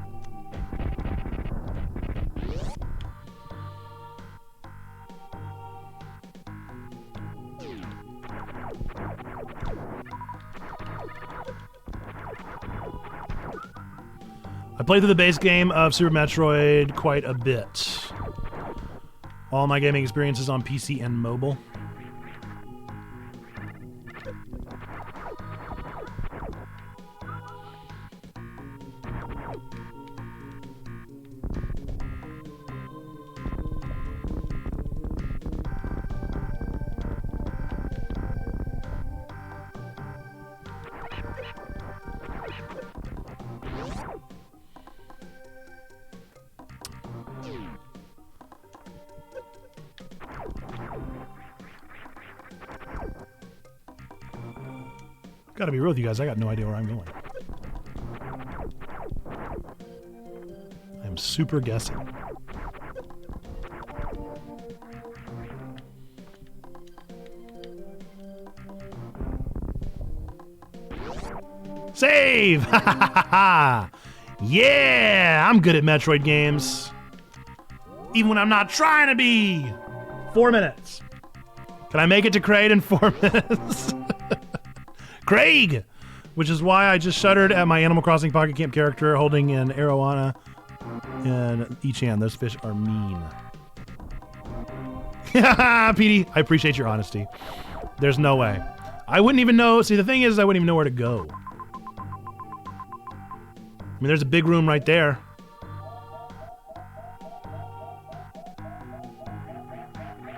I played through the base game of Super Metroid quite a bit. All my gaming experiences on PC and mobile. Gotta be real with you guys, I got no idea where I'm going. I'm super guessing. Save! Yeah! I'm good at Metroid games. Even when I'm not trying to be! 4 minutes. Can I make it to Craig in 4 minutes? Craig! Which is why I just shuddered at my Animal Crossing Pocket Camp character holding an arowana in each hand. Those fish are mean. Petey, I appreciate your honesty. There's no way. I wouldn't even know. See, the thing is, I wouldn't even know where to go. I mean, there's a big room right there.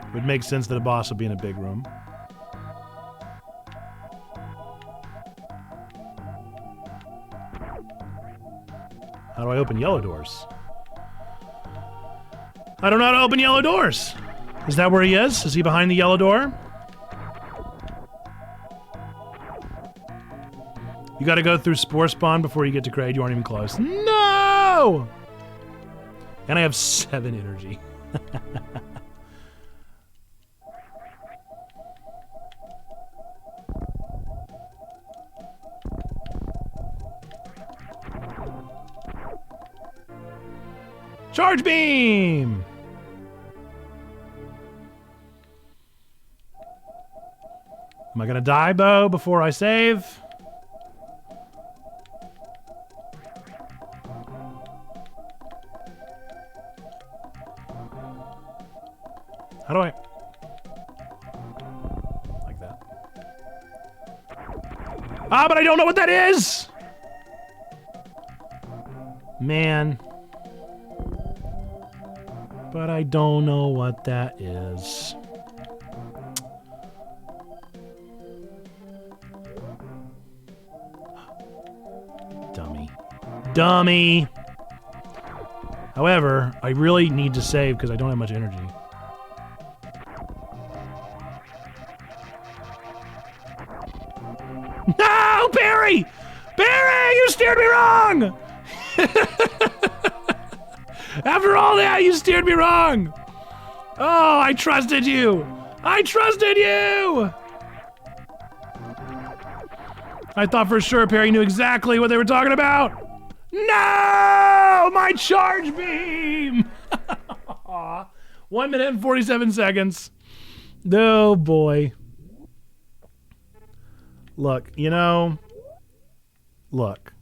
It would make sense that a boss would be in a big room. How do I open yellow doors? I don't know how to open yellow doors. Is that where he is? Is he behind the yellow door? You gotta go through Spore Spawn before you get to Craig. You aren't even close. No! And I have 7 energy. Charge beam! Am I gonna die, Bo, before I save? How do I... Like that. Ah, but I don't know what that is! Man. But I don't know what that is. Dummy. Dummy! However, I really need to save because I don't have much energy. No, Barry! Barry, you steered me wrong! After all that, you steered me wrong! Oh, I trusted you! I trusted you! I thought for sure Perry knew exactly what they were talking about! No! My charge beam! 1 minute and 47 seconds. Oh, boy. Look, you know... Look.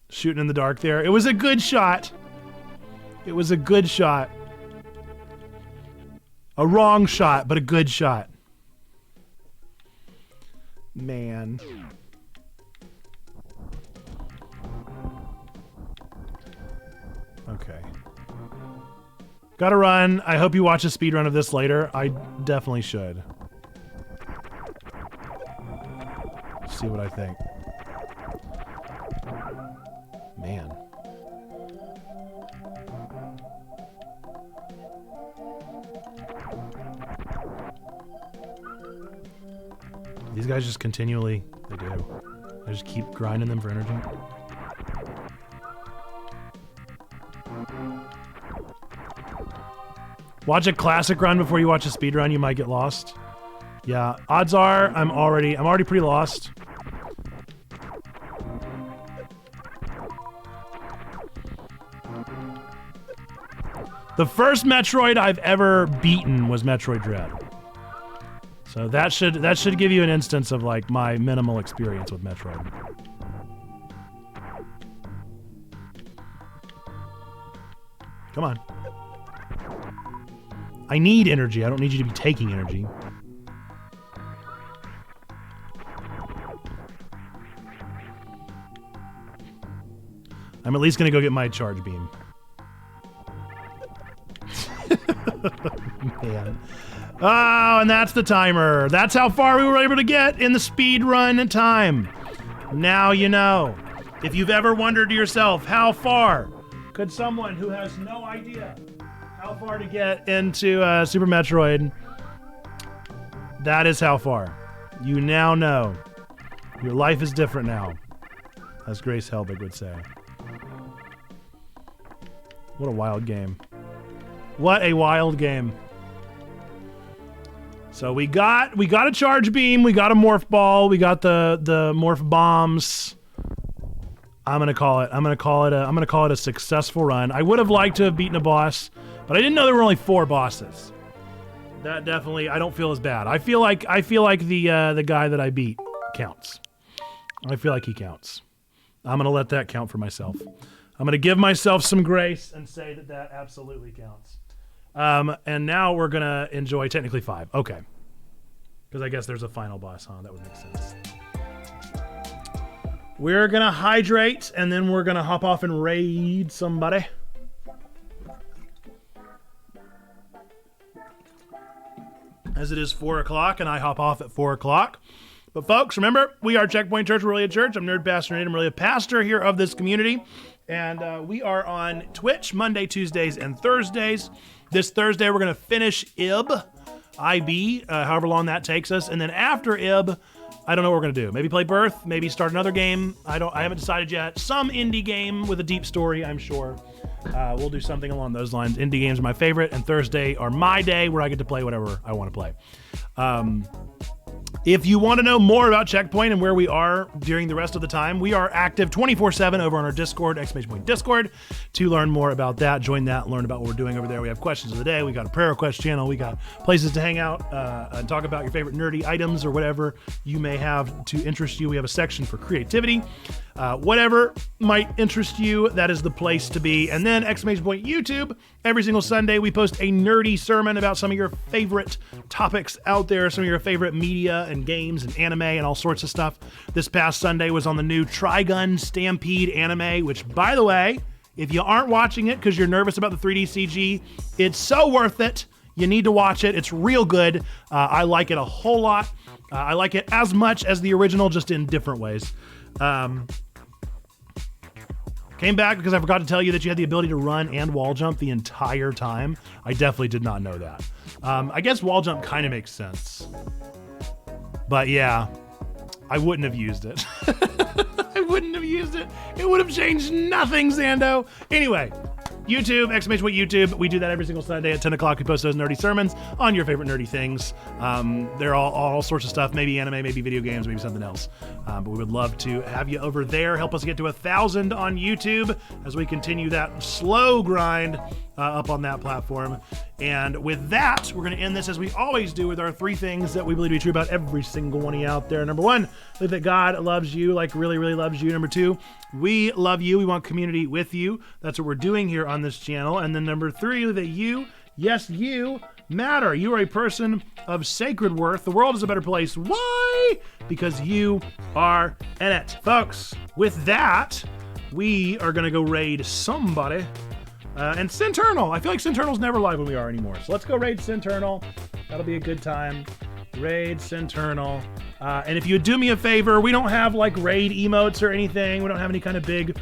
Shooting in the dark there. It was a good shot. It was a good shot. A wrong shot, but a good shot. Man. Okay. Gotta run. I hope you watch a speedrun of this later. I definitely should. See what I think. Man. These guys just continually, they do. I just keep grinding them for energy. Watch a classic run before you watch a speed run, you might get lost. Yeah, odds are I'm already pretty lost. The first Metroid I've ever beaten was Metroid Dread. So that should give you an instance of like my minimal experience with Metroid. Come on. I need energy. I don't need you to be taking energy. I'm at least gonna go get my charge beam. Man. Oh, and that's the timer. That's how far we were able to get in the speed run time. Now you know. If you've ever wondered to yourself, how far could someone who has no idea how far to get into Super Metroid, that is how far. You now know. Your life is different now, as Grace Helbig would say. What a wild game. What a wild game. So we got a charge beam, we got a morph ball, we got the morph bombs. I'm gonna call it a successful run. I would have liked to have beaten a boss, but I didn't know there were only 4 bosses. That definitely, I don't feel as bad. I feel like the guy that I beat counts. I feel like he counts. I'm gonna let that count for myself. I'm gonna give myself some grace and say that absolutely counts. And now we're gonna enjoy technically 5. Okay. Because I guess there's a final boss, huh? That would make sense. We're gonna hydrate, and then we're gonna hop off and raid somebody. As it is 4 o'clock, and I hop off at 4 o'clock. But folks, remember, we are Checkpoint Church. We're really a church. I'm Nerd Pastor Nate. I'm really a pastor here of this community. And we are on Twitch Monday, Tuesdays, and Thursdays. This Thursday, we're going to finish IB, however long that takes us. And then after IB, I don't know what we're going to do. Maybe play Birth, maybe start another game. I haven't decided yet. Some indie game with a deep story, I'm sure. We'll do something along those lines. Indie games are my favorite, and Thursday are my day where I get to play whatever I want to play. If you want to know more about Checkpoint and where we are during the rest of the time, we are active 24/7 over on our Discord, !Point Discord. To learn more about that, join that, learn about what we're doing over there. We have questions of the day. We got a prayer request channel. We got places to hang out and talk about your favorite nerdy items or whatever you may have to interest you. We have a section for creativity. Whatever might interest you, that is the place to be. And then !Point YouTube. Every single Sunday, we post a nerdy sermon about some of your favorite topics out there, some of your favorite media and games and anime and all sorts of stuff. This past Sunday was on the new Trigun Stampede anime, which, by the way, if you aren't watching it because you're nervous about the 3D CG, it's so worth it. You need to watch it. It's real good. I like it a whole lot. I like it as much as the original, just in different ways. Came back because I forgot to tell you that you had the ability to run and wall jump the entire time. I definitely did not know that. I guess wall jump kind of makes sense. But yeah, I wouldn't have used it. I wouldn't have used it. It would have changed nothing, Zando. Anyway, YouTube, !Point YouTube. We do that every single Sunday at 10 o'clock. We post those nerdy sermons on your favorite nerdy things. They're all sorts of stuff. Maybe anime, maybe video games, maybe something else. But we would love to have you over there. Help us get to 1,000 on YouTube as we continue that slow grind up on that platform. And with that, we're going to end this as we always do with our 3 things that we believe to be true about every single one of you out there. Number 1, believe that God loves you, like really, really loves you. Number 2, we love you. We want community with you. That's what we're doing here on this channel. And then number 3, that you, yes, you matter. You are a person of sacred worth. The world is a better place. Why? Because you are in it. Folks, with that, we are going to go raid somebody. And Sinternal. I feel like Sinternal's never live when we are anymore. So let's go raid Sinternal. That'll be a good time. Raid Centernal. And if you would do me a favor, we don't have like raid emotes or anything. We don't have any kind of big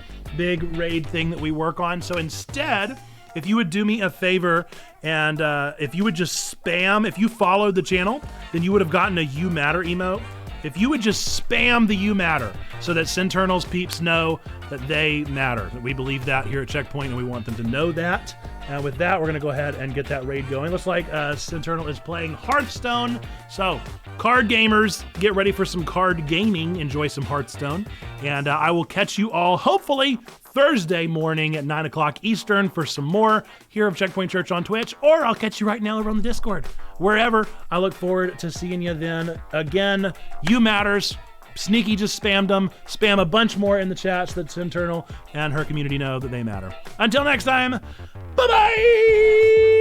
raid thing that we work on. So instead, if you would do me a favor and if you would just spam, if you followed the channel, then you would have gotten a You Matter emote. If you would just spam the You Matter so that Centernal's peeps know that they matter, that we believe that here at Checkpoint and we want them to know that. And with that, we're going to go ahead and get that raid going. Looks like Centernal is playing Hearthstone. So, card gamers, get ready for some card gaming. Enjoy some Hearthstone. And I will catch you all, hopefully, Thursday morning at 9 o'clock Eastern for some more here of Checkpoint Church on Twitch. Or I'll catch you right now over on the Discord. Wherever, I look forward to seeing you then. Again, You Matters. Sneaky just spammed them. Spam a bunch more in the chats that Centernal and her community know that they matter. Until next time, bye-bye!